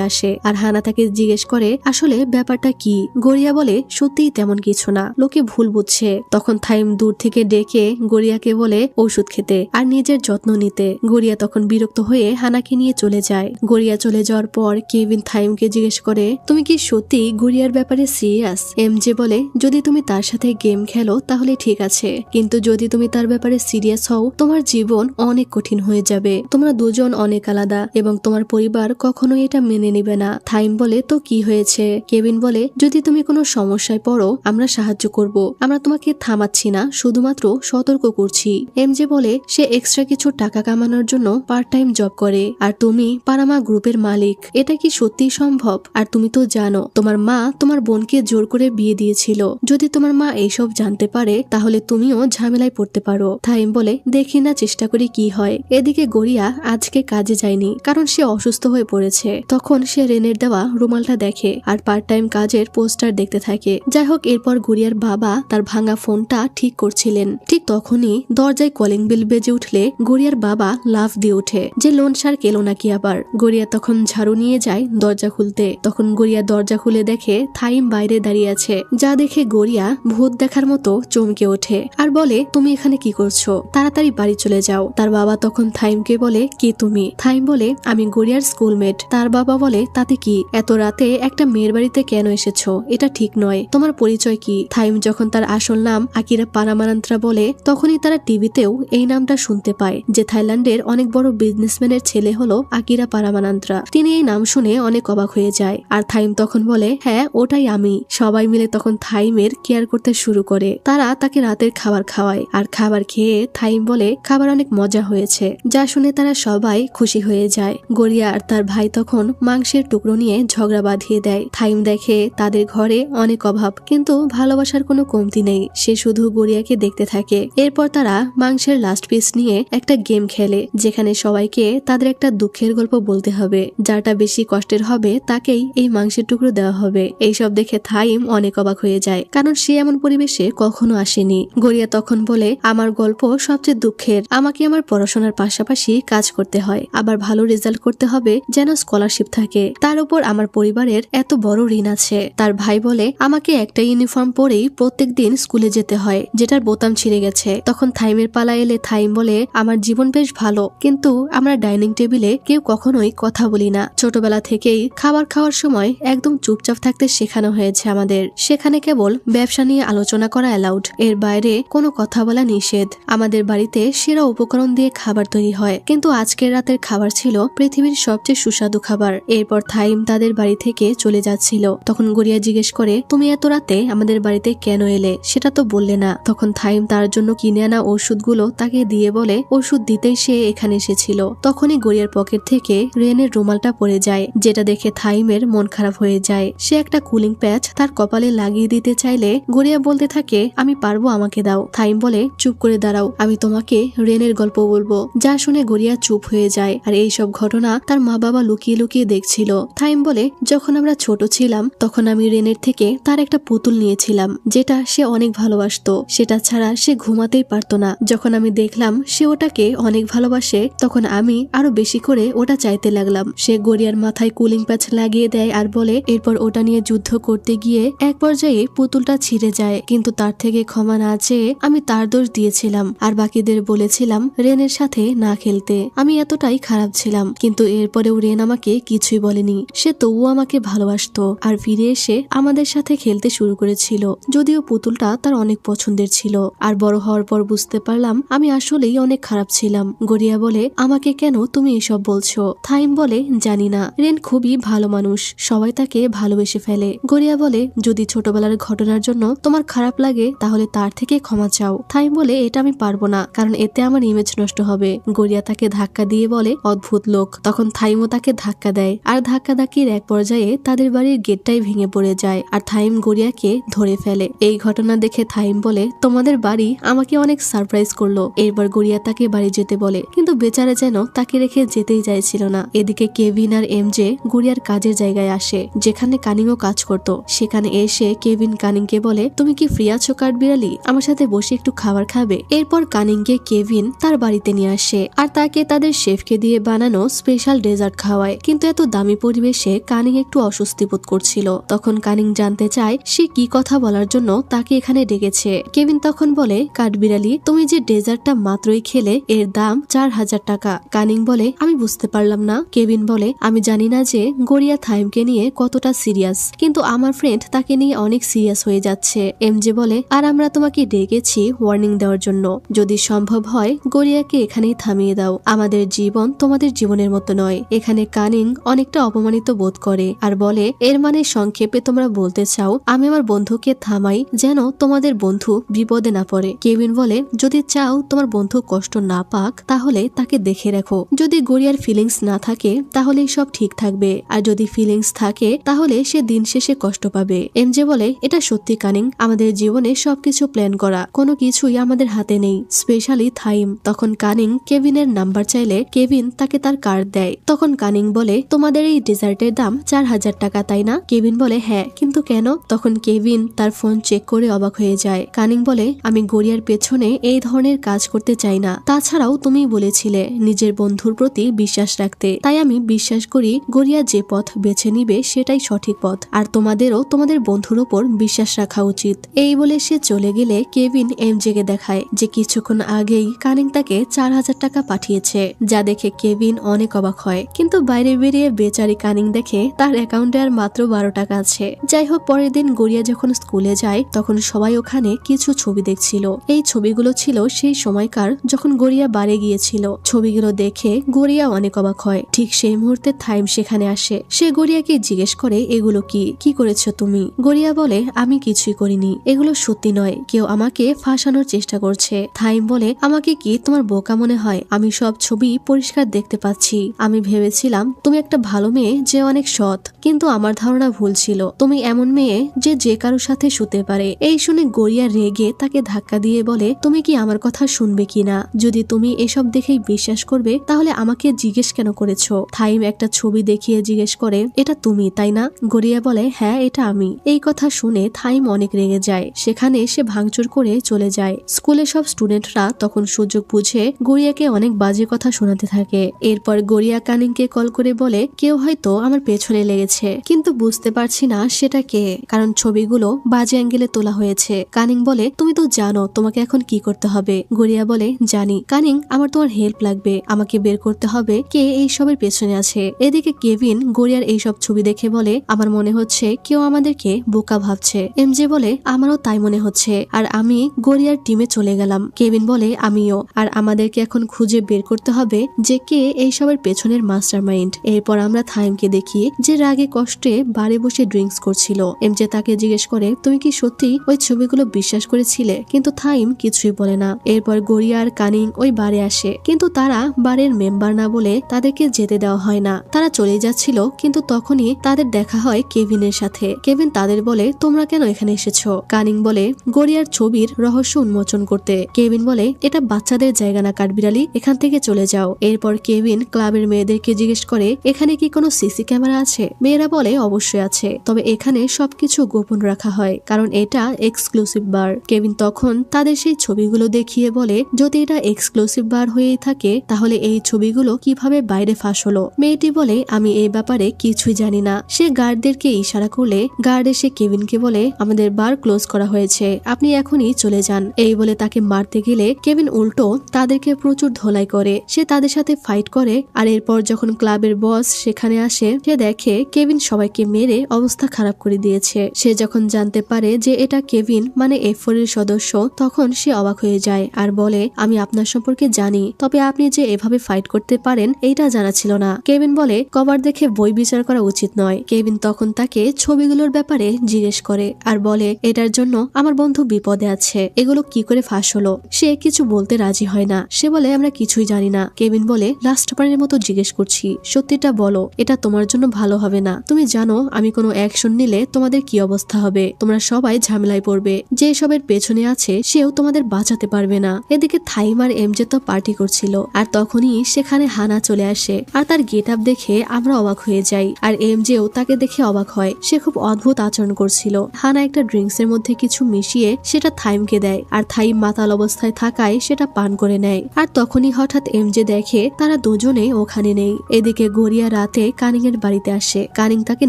আসে, আর হানা তাকে জিজ্ঞেস করে আসলে ব্যাপারটা কি। গড়িয়া বলে, সত্যিই তেমন কিছু না, লোকে ভুল বুঝছে। তখন থাইম দূর থেকে ডেকে গড়িয়াকে বলে ওষুধ খেতে আর নিজের যত্ন নিতে। গড়িয়া তখন বিরক্ত হয়ে হানাকে নিয়ে চলে যায়। গড়িয়া চলে যাওয়ার পর কেভিন থাইমকে জিজ্ঞেস করে, তুমি কি সত্যি গড়িয়ার ব্যাপারে সিরিয়াস? এমজে বলে, যদি তুমি তার সাথে গেম খেলো তাহলে ঠিক আছে, কিন্তু যদি তুমি তার ব্যাপারে সিরিয়াস হও তোমার জীবন অনেক কঠিন হয়ে যাবে। তোমরা দুজন অনেক আলাদা এবং তোমার পরিবার কখনোই এটা মেনে নেবে না। থাইম বলে, তো কি হয়েছে? কেভিন বলে, যদি তুমি কোনো সমস্যায় পড়ো আমরা সাহায্য করব, আমরা তোমাকে থামাচ্ছি না, শুধুমাত্র সতর্ক করছি। এমজে বলে, সে এক্সট্রা কিছু টাকা কামানোর জন্য পার্ট টাইম জব করে, আর তুমি পারামা গ্রুপের মালিক, এটা কি সত্যি সম্ভব? আর তুমি তো জানো তোমার মা তোমার বোনকে জোর করে বিয়ে দিয়েছিল। যদি তোমার মা এইসব জানতে পারে তাহলে তুমিও ঝামেলায় পড়তে পারো। থাইম বলে, দেখি না, চেষ্টা করি কি হয়। এদিকে গড়িয়া আজকে কাজে যায়নি কারণ সে অসুস্থ হয়ে পড়েছে। তখন সে রেনের দেওয়া রুমালটা দেখে আর পার্ট টাইম কাজের পোস্টার দেখতে থাকে। যাই হোক, এরপর গড়িয়ার বাবা তার ভাঙা ফোনটা ঠিক করছিলেন। ঠিক তখনই দরজায় কলিং বেল বেজে উঠলে গড়িয়ার বাবা লাফ দিয়ে ওঠে যে লোন সার কেলো নাকি আবার। গড়িয়া তখন ঝাড়ু নিয়ে যায় দরজা খুলতে। তখন গড়িয়া দরজা খুলে দেখে থাইম বাইরে দাঁড়িয়ে আছে, যা দেখে গড়িয়া ভূত দেখার মতো চমকে ওঠে আর বলে, তুমি এখানে কি করছো? তাড়াতাড়ি বাড়ি চলে যাও। তার বাবা তখন থাইমকে বলে, কে তুমি? থাইম বলে, আমি গড়িয়ার স্কুলমেট। তার বাবা বলে, তাতে কি? এত রাতে একটা মেয়ের বাড়িতে কেন এসেছো? এটা ঠিক নয়। তোমার পরিচয় কি? থাইম যখন তার আসল নাম আকিরা পারামানান্ত্রা বলে তখনই তারা টিভিতেও এই নামটা শুনতে পায় যে থাইল্যান্ডের অনেক বড় বিজনেসম্যানের ছেলে হলো আকিরা পারামানান্ত্রা। তিনি এই নাম শুনে অনেক অবাক হয়ে যায়। আর থাইম তখন বলে, হ্যাঁ ওটাই আমি। সবাই মিলে তখন থাইমের কেয়ার করতে শুরু করে। তারা তাকে রাতের খাবার খাওয়ায় আর খাবার খেয়ে থাইম বলে খাবার অনেক মজা হয়েছে, যা শুনে তারা সবাই খুশি হয়ে যায়। গড়িয়া আর তার ভাই তখন মাংসের টুকরো নিয়ে ঝগড়া বাঁধিয়ে দেয়। থাইম দেখে তাদের ঘরে অনেক অভাব, কিন্তু ভালোবাসার কোনো কমতি নেই। সে শুধু গড়িয়াকে দেখতে থাকে। এরপর তারা মাংসের লাস্ট পিস নিয়ে একটা গেম খেলে, যেখানে সবাইকে তাদের একটা দুঃখের গল্প বলতে হবে। যারটা বেশি কষ্টের হবে তাকেই এই মাংসের টুকরো দেওয়া হবে। এইসব দেখে থাইম অনেক অবাক হয়ে যায়, কারণ সে এমন পরিবেশে কখনো আসেনি। গড়িয়া তখন বলে, আমার গল্প সবচেয়ে দুঃখের। আমাকে আমার পড়াশোনার পাশাপাশি কাজ করতে হয়, আবার ভালো ভালো রেজাল্ট করতে হবে যেন স্কলারশিপ থাকে। তার উপর আমার পরিবারের এত বড় ঋণ আছে। তার ভাই বলে আমাকে একটা ইউনিফর্ম পরেই প্রত্যেকদিন স্কুলে যেতে হয়, যেটার বোতাম ছিঁড়ে গেছে। তখন থাইমের পালা এলে থাইম বলে আমার জীবন বেশ ভালো, কিন্তু আমরা ডাইনিং টেবিলে কেউ কখনোই কথা বলি না। ছোটবেলা থেকেই খাবার খাওয়ার সময় একদম চুপচাপ থাকতে শেখানো হয়েছে আমাদের। সেখানে কেবল ব্যবসা নিয়ে আলোচনা করা অ্যালাউড, এর বাইরে কোনো কথা বলা নিষেধ। আমাদের বাড়িতে সেরা উপকরণ দিয়ে খাবার তৈরি হয়, কিন্তু আজকের রাতের খাবার ছিল পৃথিবীর সবচেয়ে সুস্বাদু খাবার। এরপর থাইম তাদের বাড়ি থেকে চলে যাচ্ছিল। তখন গড়িয়া জিজ্ঞেস করে, তুমি এত রাতে আমাদের বাড়িতে কেন এলে, সেটা তো বললে না। তখন থাইম তার জন্য কিনে আনা ওষুধগুলো তাকে দিয়ে বলে ওষুধ দিতেই সে এখানে এসেছিল। তখনই গড়িয়ার পকেট থেকে রেনের রুমালটা পড়ে যায়, যেটা দেখে থাইমের মন খারাপ হয়ে যায়। সে একটা কুলিং প্যাচ তার কপালে লাগিয়ে দিতে চাইলে গড়িয়া বলতে থাকে, আমি পারবো, আমাকে দাও। থাইম বলে, চুপ করে দাঁড়াও, আমি তোমাকে রেনের গল্প বলবো। যা শুনে গড়িয়া চুপ হয়ে যায়। আর এই সব ঘটনা তার মা বাবা লুকিয়ে লুকিয়ে দেখছিল। থাইম বলে, যখন আমরা ছোট ছিলাম তখন আমি রেনের থেকে তার একটা পুতুল নিয়েছিলাম, যেটা সে অনেক ভালোবাসতো। সেটা ছাড়া সে ঘুমাতেই পারতো না। যখন আমি দেখলাম সে ওটাকে অনেক ভালোবাসে, তখন আমি আরো বেশি করে ওটা চাইতে লাগলাম। সে গড়িয়ার মাথায় কুলিং প্যাচ লাগিয়ে দেয় আর বলে, এরপর ওটা নিয়ে যুদ্ধ করতে গিয়ে এক পর্যায়ে পুতুলটা ছিঁড়ে যায়, কিন্তু তার থেকে ক্ষমা না চেয়ে আমি তার দোষ দিয়েছিলাম আর বাকিদের বলেছিলাম রেনের সাথে না খেলতে। আমি এতটাই খারাপ ছিলাম, কিন্তু এরপরেও রেন আমাকে কিছুই বলেনি। সে তবুও আমাকে ভালোবাসতো আর ফিরে এসে আমাদের সাথে খেলতে শুরু করেছিল, যদিও পুতুলটা তার অনেক পছন্দের ছিল। আর বড় হওয়ার পর বুঝতে পারলাম আমি আসলেই অনেক খারাপ ছিলাম। গড়িয়া বলে, আমাকে কেন তুমি এসব বলছো? থাইম বলে, জানি না, রেন খুবই ভালো মানুষ, সবাই তাকে ভালোবেসে ফেলে। গড়িয়া বলে, যদি ছোটবেলার ঘটনার জন্য তোমার খারাপ লাগে তাহলে তার থেকে ক্ষমা চাও। থাইম বলে, এটা আমি পারবো না, কারণ এতে আমার ইমেজ নষ্ট হবে। গড়িয়া তাকে ধাক্কা দিয়ে বলে, অদ্ভুত লোক। তখন থাইমও তাকে ধাক্কা দেয় আর ধাক্কাধাক্কির এক পর্যায়ে তাদের বাড়ির গেটটাই ভেঙে পড়ে যায় আর থাইম গড়িয়াকে ধরে ফেলে। এই ঘটনা দেখে থাইম বলে, তোমাদের বাড়ি আমাকে অনেক সারপ্রাইজ করলো। এরপর গড়িয়া তাকে বাড়ি যেতে বলে, কিন্তু বেচারা যেন তাকে রেখে যেতেই চাইছিল না। এদিকে কেভিন আর এমজে গড়িয়ার কাজের জায়গায় আসে, যেখানে কানিংও কাজ করত। সেখানে এসে কেভিন কানিংকে বলে, তুমি কি ফ্রি আছো কাঠবিড়ালি? আমার সাথে বসে একটু খাবার খাবে? এরপর কানিংকে কেভিন তার বাড়িতে নিয়ে আসে আর তাকে তাদের শেফকে দিয়ে বানানো স্পেশাল ডেজার্ট খাওয়ায়। কিন্তু এত দামি পরিবেশে কানিং একটু অস্বস্তি বোধ করছিল। তখন কানিং জানতে চায় সে কি কথা বলার জন্য তাকে এখানে ডেকেছে। কেভিন তখন বলে, কাঠবিড়ালি, তুমি যে ডেজার্টটা মাত্রই খেলে এর দাম 4000 টাকা। কানিং বলে, আমি বুঝতে পারলাম না। কেভিন বলে, আমি জানি না যে গড়িয়া থাইমকে নিয়ে কতটা সিরিয়াস, কিন্তু আমার ফ্রেন্ড তাকে নিয়ে অনেক সিরিয়াস হয়ে যাচ্ছে। এমজে বলে, আর আমরা তোমাকে ডেকেছি ওয়ার্নিং দেওয়ার জন্য। যদি সম্ভব হয় গড়িয়াকে এখানেই থামিয়ে দাও। আমাদের জীবন তোমাদের জীবনের মতো নয়। এখানে কানিং অনেকটা অপমানিত বোধ করে আর বলে, এর মানে সংক্ষেপে তোমরা বলতে চাও আমি আমার বন্ধুকে থামাই যেন তোমাদের বন্ধু বিপদে না পড়ে। কেভিন বলে, যদি চাও তোমার বন্ধু কষ্ট না পাক তাহলে তাকে দেখে রাখো। যদি গড়িয়ার ফিলিংস না থাকে তাহলে সব ঠিক থাকবে, আর যদি ফিলিংস থাকে তাহলে সে দিন শেষে কষ্ট পাবে। এমজে বলে, এটা সত্যি কানিং, আমাদের জীবনে সবকিছু প্ল্যান করা, কোনো কিছুই আমাদের হাতে নেই, স্পেশালি থাইম। তখন কানিং কেভিনের নাম্বার চাইলে কেভিন তাকে তার কার্ড দেয়। তখন কানিং বলে, তোমাদের এই ডেজার্টের দাম 4000 টাকা, তাই না? কেভিন বলে, হ্যাঁ, কিন্তু কেন? তখন কেভিন তার ফোন চেক করে অবাক হয়ে যায়। কানিং বলে, আমি গড়িয়ার পেছনে এই ধরনের কাজ করতে চাই না। তাছাড়াও তুমি বলেছিলে নিজের বন্ধুর প্রতি বিশ্বাস রাখতে, তাই আমি বিশ্বাস করি গড়িয়া যে পথ বেছে নিবে সেটাই সঠিক পথ, আর তোমাদেরও তোমাদের বন্ধুর উপর বিশ্বাস রাখা উচিত। এই বলে সে চলে গেলে কেভিন এমজেকে দেখায় যে কিছুক্ষণ আগেই কানিং তাকে 4000 টাকা পাঠিয়েছে, যা দেখে কেভিন অনেক অবাক হয়। কিন্তু বাইরে বেরিয়ে বেচারি কানিং দেখে তার অ্যাকাউন্টে আর মাত্র 12 টাকা আছে। যাই হোক, পরের দিন গড়িয়া যখন স্কুলে যায় তখন সবাই ওখানে কিছু ছবি দেখছিল। এই ছবিগুলো ছিল সেই সময়কার যখন গড়িয়া বাড়ি গিয়েছিল। ছবিগুলো দেখে গড়িয়া অনেক অবাক হয়। ঠিক সেই মুহূর্তে থাইম সেখানে আসে। সে গড়িয়াকে জিজ্ঞেস করে, এগুলো কি করেছো তুমি? গড়িয়া বলে, আমি কিছুই করিনি, এগুলো সত্যি নয়, কেউ আমাকে ফাঁসানোর চেষ্টা করছে। থাইম বলে, আমাকে কি তোমার বোকা মনে হয়? আমি সব ছবি পরিষ্কার দেখতে পাচ্ছি। আমি ভেবেছিলাম তুমি একটা ভালো মেয়ে যে অনেক সৎ, কিন্তু আমার ধারণা ভুল ছিল। তুমি এমন মেয়ে যে যে কারোর সাথে শুতে পারে। এই শুনে গড়িয়া রেগে তাকে ধাক্কা দিয়ে বলে, তুমি কি আমার কথা শুনবে কিনা? যদি তুমি এসব দেখেই বিশ্বাস করবে তাহলে আমাকে জিজ্ঞেস কেন করেছো? থাইম একটা ছবি দেখিয়ে জিজ্ঞেস করে, এটা তুমি তাই না? গড়িয়া বলে, হ্যাঁ, এটা আমি। এই কথা শুনে থাইম অনেক রেগে যায়। সেখানে সে ভাঙচুর করে চলে যায়। স্কুলে সব স্টুডেন্টরা তখন সুযোগ বুঝে গড়িয়াকে অনেক বাজে কথা শোনাতে থাকে। এরপর গড়িয়া কানিংকে কল করে বলে কেউ হয়তো আমার পেছনে লেগেছে, কিন্তু বুঝতে পারছি না সেটা কে, কারণ ছবিগুলো বাজে অ্যাঙ্গেলে তোলা হয়েছে। কানিং বলে তুমি তো জানো তোমাকে এখন কি করতে হবে। গড়িয়া বলে জানি। কানিং, আমার তোমার হেল্প লাগবে, আমাকে বের করতে হবে কে এই সবের পেছনে আছে। এদিকে কেভিন গড়িয়ার এইসব ছবি দেখে বলে আমার মনে হচ্ছে কেউ আমাদেরকে বোকা ভাবছে। এমজে বলে আমারও তাই মনে হচ্ছে, আর আমি গড়িয়ার টিমে চলে গেলাম। কেভিন বলে আমিও, আর আমাদেরকে এখন খুঁজে বের করতে হবে যে কে এইসবের পেছনের মাস্টারমাইন্ড। এরপর আমরা থাইমকে দেখি যে রাগে কষ্টে বাড়ি বসে ড্রিঙ্কস করছিল। এমজে তাকে জিজ্ঞেস করে তুমি কি সত্যি ওই ছবিগুলো বিশ্বাস করেছিলে, কিন্তু থাইম কিছুই বলে না। এরপর গড়িয়া আর কানিং ওই বারে আসে, কিন্তু তারা বারের মেম্বার না বলে তাদেরকে যেতে দেওয়া হয় না। তারা চলে যাচ্ছিল, কিন্তু তখনই তাদের দেখা হয় কেভিনের সাথে। কেভিন তাদের বলে তোমরা কেন এখানে এসেছো। কানিং বলে গড়িয়ার ছবির রহস্য উন্মোচন করতে। কেভিন বলে এটা বাচ্চাদের জায়গা না কাঠবিড়ালি, এখান থেকে চলে যাও। এরপর কেভিন ক্লাবের মেয়েদেরকে জিজ্ঞেস করে এখানে কি কোনো সিসি ক্যামেরা আছে। মেয়েরা বলে অবশ্যই আছে, তবে এখানে সবকিছু গোপন রাখা হয় কারণ এটা এক্সক্লুসিভ বার। কেভিন তখন তাদের সেই ছবিগুলো দেখিয়ে বলে যদি এটা এক্সক্লুসিভ বার হয়েই থাকে তাহলে এই ছবিগুলো কিভাবে বাইরে ফাঁস হলো। মেয়েটি বলে আমি এই ব্যাপারে কিছুই জানি না। সে গার্ডদেরকে ইশারা করলে গার্ড এসে কেভিনকে বলে আমাদের বার ক্লোজ করা হয়েছে, আপনি এখনই চলে যান। এই বলে তাকে মারতে গেলে কেভিন উল্টো তাদেরকে প্রচুর ধোলাই করে। সে তাদের সাথে ফাইট করে, আর এরপর যখন ক্লাবের বস সেখানে আসে সে দেখে কেভিন সবাইকে মেরে অবস্থা খারাপ করে দিয়েছে। সে যখন জানতে পারে যে এটা কেভিন মানে F4 এর সদস্য, তখন সে অবাক হয়ে যায় আর বলে আমি আপনার সম্পর্কে জানি, তবে আপনি যে এভাবে ফাইট করতে পারেন এইটা জানা ছিল না। কেভিন বলে কভার দেখে বই বিচার করা উচিত নয়। কেভিন তখন তাকে ছবিগুলোর ব্যাপারে জিজ্ঞেস করে আর বলে এটার জন্য আমার বন্ধু বিপদে আছে, এগুলো কি করে ফাঁস হলো। সে কিছু বলতে রাজি হয় না। সে বলে আমরা কিছুই জানি না। কেভিন বলে লাস্ট বারের মতো জিজ্ঞেস করছি, সত্যিটা বলো, এটা তোমার জন্য ভালো হবে না। তুমি জানো আমি কোনো অ্যাকশন নিলে তোমাদের কি অবস্থা হবে, তোমরা সবাই ঝামেলায় পড়বে। যে সবের পেছনে আছে সেও তোমাদের বাঁচাতে পারবে না। এদিকে থাইম আর এমজে তো পার্টি করছিল, আর তখনই সেখানে হানা চলে আসে, আর তার গেট আপ দেখে আমরা অবাক হয়ে যাই, আর এমজেও তাকে দেখে অবাক হয়। সে খুব অদ্ভুত আচরণ করছিল। হানা একটা ড্রিঙ্কস এর মধ্যে কিছু মিশিয়ে সেটা থাইমকে দেয়, আর থাইম মাতাল অবস্থায় থাকায় সেটা পান করে নেয়। আর তখনই হঠাৎ এমজে দেখে তারা দুজনে ওখানে নেই। এদিকে গড়িয়া রাতে কানিং এর বাড়িতে আসে। কানিং তাকে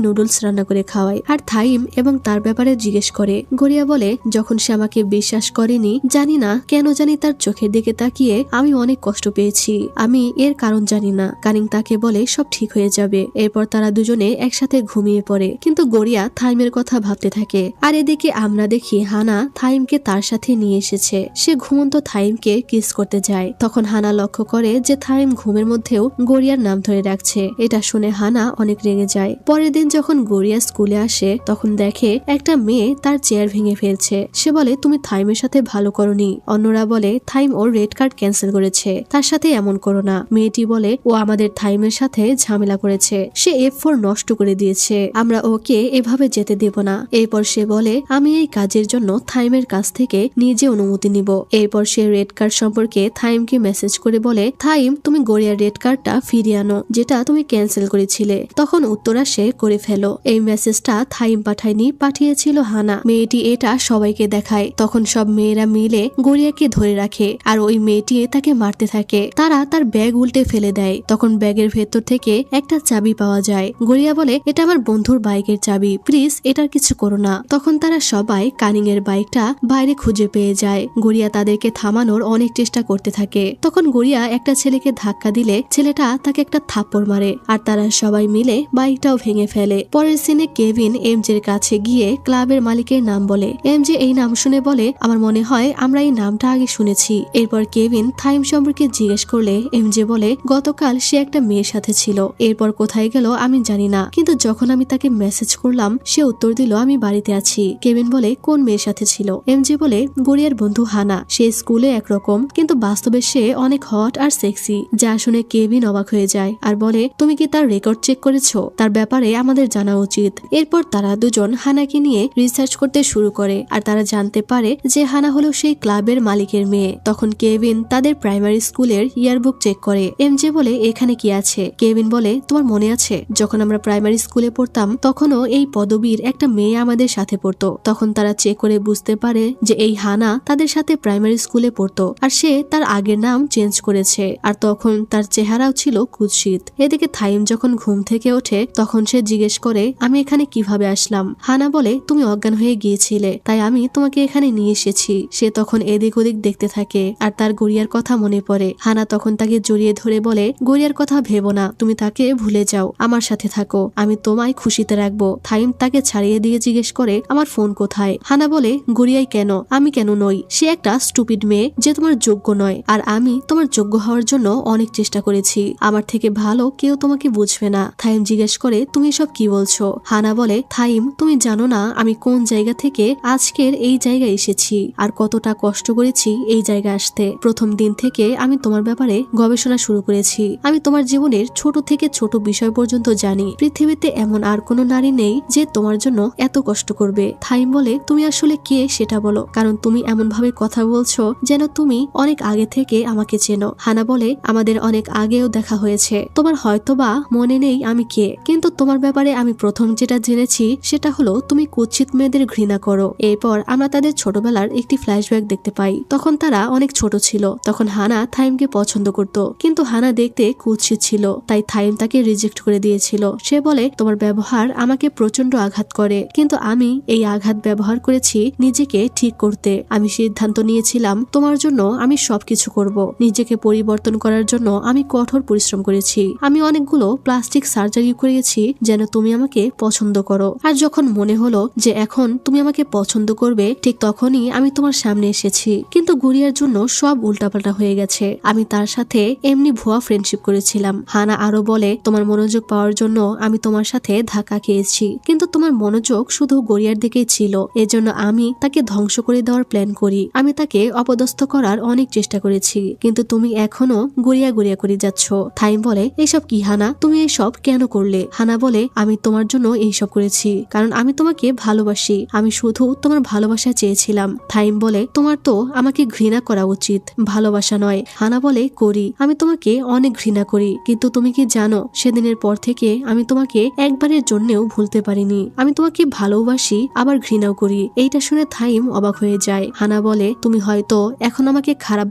নুডলস রান্না করে খাওয়ায়, আর থাইম এবং তার ব্যাপারে জিজ্ঞেস করে। গড়িয়া বলে যখন সে আমাকে বিশ্বাস করেনি, জানি না কেন জানি তার চোখের দিকে তাকিয়ে আমি অনেক কষ্ট পেয়েছি, আমি এর কারণ জানি না। কানিং তাকে বলে সব ঠিক হয়ে যাবে। এরপর তারা দুজনে একসাথে ঘুমিয়ে পড়ে, কিন্তু গড়িয়া থাইমের কথা ভাবতে থাকে। আর এদিকে আমরা দেখি হানা থাইমকে তার সাথে নিয়ে এসেছে। সে ঘুমন্ত থাইমকে কিস করতে যায়। তখন হানা লক্ষ্য করে যে থাইম ঘুমের মধ্যেও গড়িয়ার নাম ধরে রাখছে। এটা শুনে হানা অনেক রেগে যায়। পরের দিন যখন গড়িয়া স্কুলে আসে তখন দেখে একটা মেয়ে তার চেয়ার ভেঙে ফেলছে। সে বলে তুমি থাইমের সাথে ভালো করনি। অন্যরা বলে থাইম ওর রেড কার্ড ক্যান্সেল করেছে, তার সাথে এমন করো না। মেয়েটি বলে ও আমাদের থাইমের সাথে ঝামেলা করেছে, সে F4 নষ্ট করে দিয়েছে, আমরা ওকে এভাবে যেতে দেব না। এরপর সে বলে আমি এই কাজের জন্য থাইমের কাছ থেকে নিজে অনুমতি নিব। এরপর সে রেড কার্ড সম্পর্কে থাইমকে মেসেজ করে বলে থাইম তুমি গড়িয়ার রেড কার্ডটা ফিরিয়ে আনো যেটা তুমি ক্যান্সেল করেছিলে। তখন উত্তর আসে করে ফেলো। এই মেসেজটা থাইম পাঠায়নি, পাঠিয়েছিল হানা। মেয়েটি এটা সবাইকে দেখায়। তখন সব মেয়েরা মিলে গড়িয়াকে ধরে রাখে, আর ওই মেয়েটি তাকে মারতে থাকে। তারা তার ব্যাগ উল্টে ফেলে দেয়। তখন ব্যাগের ভেতর থেকে একটা চাবি পাওয়া যায়। গড়িয়া বলে এটা আমার বন্ধুর বাইকের চাবি, প্লিজ এটার কিছু করো না। তখন তারা সবাই কানিং এর বাইকটা বাইরে খুঁজে পেয়ে যায়। গড়িয়া তাদেরকে থামানোর অনেক চেষ্টা করতে থাকে। তখন গড়িয়া একটা ছেলেকে ধাক্কা দিলে ছেলেটা তাকে একটা থাপ্পড় মারে, আর তারা সবাই মিলে বাইকটাও ভেঙে ফেলে। পরের সিনে কেভিন এমজের কাছে গিয়ে ক্লাবের মালিকের নাম বলে। এমজে এই নাম শুনে বলে আমার মনে হয় আমরা এই নামটা আগে শুনেছি। এরপর কেভিন থাইম সম্পর্কে জিজ্ঞেস করলে এমজে বলে গতকাল সে একটা মেয়ের সাথে ছিল, এরপর কোথায় গেল আমি জানি না, কিন্তু যখন আমি তাকে মেসেজ করলাম সে উত্তর দিল আমি বাড়িতে আছি। কেভিন বলে কোন মেয়ের সাথে ছিল। এমজে বলে গড়িয়ার বন্ধু হানা, সে স্কুলে একরকম কিন্তু বাস্তবে সে অনেক হট আর সেক্সি। যা শুনে কেভিন অবাক হয়ে যায় আর বলে তুমি কি তার রেকর্ড চেক করেছো, তার ব্যাপারে আমাদের জানা উচিত। এরপর তারা দুজন হানাকে নিয়ে রিসার্চ করতে শুরু করে, আর তারা জানতে পারে যে হানা হলো সেই ক্লাবের মালিকের মেয়ে। তখন কেভিন তাদের প্রাইমারি স্কুলের ইয়ারবুক চেক করে। এমজে বলে এখানে কি আছে। কেভিন বলে তোমার মনে আছে যখন আমরা প্রাইমারি স্কুলে পড়তাম তখনও এই পদবীর একটা মেয়ে আমাদের সাথে পড়তো। তখন তারা চেক করে বুঝতে পারে যে এই হানা তাদের সাথে প্রাইমারি স্কুলে পড়তো, আর সে তার আগের নাম চেঞ্জ করেছে। আর তখন তারা তার চেহারাও ছিল কুৎসিত। এদিকে থাইম যখন ঘুম থেকে ওঠে তখন সে জিজ্ঞেস করে, আমি এখানে কিভাবে আসলাম? হানা বলে, তুমি অজ্ঞান হয়ে গিয়েছিলে, তাই আমি তোমাকে এখানে নিয়ে এসেছি। সে তখন এদিক ওদিক দেখতে থাকে আর তার গড়িয়ার কথা মনে পড়ে। হানা তখন তাকে জড়িয়ে ধরে বলে, গড়িয়ার কথা ভেবো না, তুমি তাকে ভুলে যাও, আমার সাথে থাকো, আমি তোমায় খুশিতে রাখবো। থাইম তাকে ছাড়িয়ে দিয়ে জিজ্ঞেস করে, আমার ফোন কোথায়? হানা বলে, গড়িয়াই কেন, আমি কেন নই? সে একটা স্টুপিড মেয়ে যে তোমার যোগ্য নয়, আর আমি তোমার যোগ্য হওয়ার জন্য অনেক চেষ্টা করেছি, আমার থেকে ভালো কেউ তোমাকে বুঝবে না। থাইম জিজ্ঞেস করে, তুমি সব কি বলছো? হানা বলে, থাইম, তুমি জানো না আমি কোন জায়গা থেকে আজকের এই জায়গায় এসেছি আর কতটা কষ্ট করেছি এই জায়গায় আসতে। প্রথম দিন থেকে আমি তোমার ব্যাপারে গবেষণা শুরু করেছি। আমি তোমার জীবনের ছোট থেকে ছোট বিষয় পর্যন্ত জানি। পৃথিবীতে এমন আর কোনো নারী নেই যে তোমার জন্য এত কষ্ট করবে। থাইম বলে, তুমি আসলে কে সেটা বলো, কারণ তুমি এমন ভাবে কথা বলছো যেন তুমি অনেক আগে থেকে আমাকে চেনো। হানা বলে, আমাদের অনেক আগেও দেখা হয়েছে, তোমার হয়তোবা মনে নেই আমি কে, কিন্তু তোমার ব্যাপারে আমি প্রথম যেটা জেনেছি সেটা হলো তুমি কুৎসিত মেয়েদের ঘৃণা করো। এরপর আমরা তাদের ছোটবেলার একটি ফ্ল্যাশব্যাক দেখতে পাই। তখন তারা অনেক ছোট ছিল। তখন হানা থাইমকে পছন্দ করত, কিন্তু হানা দেখতে কুৎসিত ছিল, তাই থাইম তাকে রিজেক্ট করে দিয়েছিল। সে বলে, তোমার ব্যবহার আমাকে প্রচন্ড আঘাত করে, কিন্তু আমি এই আঘাত ব্যবহার করেছি নিজেকে ঠিক করতে। আমি সিদ্ধান্ত নিয়েছিলাম তোমার জন্য আমি সবকিছু করব। নিজেকে পরিবর্তন করার জন্য আমি কঠোর পরিশ্রম করেছি। আমি অনেকগুলো প্লাস্টিক সার্জারি করেছি যেন তুমি আমাকে পছন্দ করো। আর যখন মনে হলো যে এখন তুমি আমাকে পছন্দ করবে, ঠিক তখনই আমি তোমার সামনে এসেছি। কিন্তু গড়িয়ার জন্য সব উল্টাপাল্টা হয়ে গেছে। আমি তার সাথে এমনি ভুয়া ফ্রেন্ডশিপ করেছিলাম। হানা আরো বলে, তোমার মনোযোগ পাওয়ার জন্য আমি তোমার সাথে ধাক্কা খেয়েছি, কিন্তু তোমার মনোযোগ শুধু গড়িয়ার দিকেই ছিল। এজন্য আমি তাকে ধ্বংস করে দেওয়ার প্ল্যান করি। আমি তাকে অপদস্থ করার অনেক চেষ্টা করেছি, কিন্তু তুমি এখনো গড়িয়া গড়িয়া করে যাচ্ছ। থাইম বলে, এইসব কি হানা, তুমি এইসব কেন করলে? হানা বলে, আমি তোমার জন্য এইসব করেছি কারণ আমি তোমাকে ভালোবাসি, আমি শুধু তোমার ভালোবাসা চেয়েছিলাম। থাইম বলে, তোমার তো আমাকে ঘৃণা করা উচিত, ভালোবাসা নয়। হানা বলে, করি, আমি তোমাকে অনেক ঘৃণা করি, কিন্তু তুমি কি জানো সেদিনের পর থেকে আমি তোমাকে একবারের জন্যও ভুলতে পারিনি। আমি তোমাকে ভালোবাসি আবার ঘৃণাও করি। এইটা শুনে থাইম অবাক হয়ে যায়। হানা বলে, তুমি হয়তো এখন আমাকে খারাপ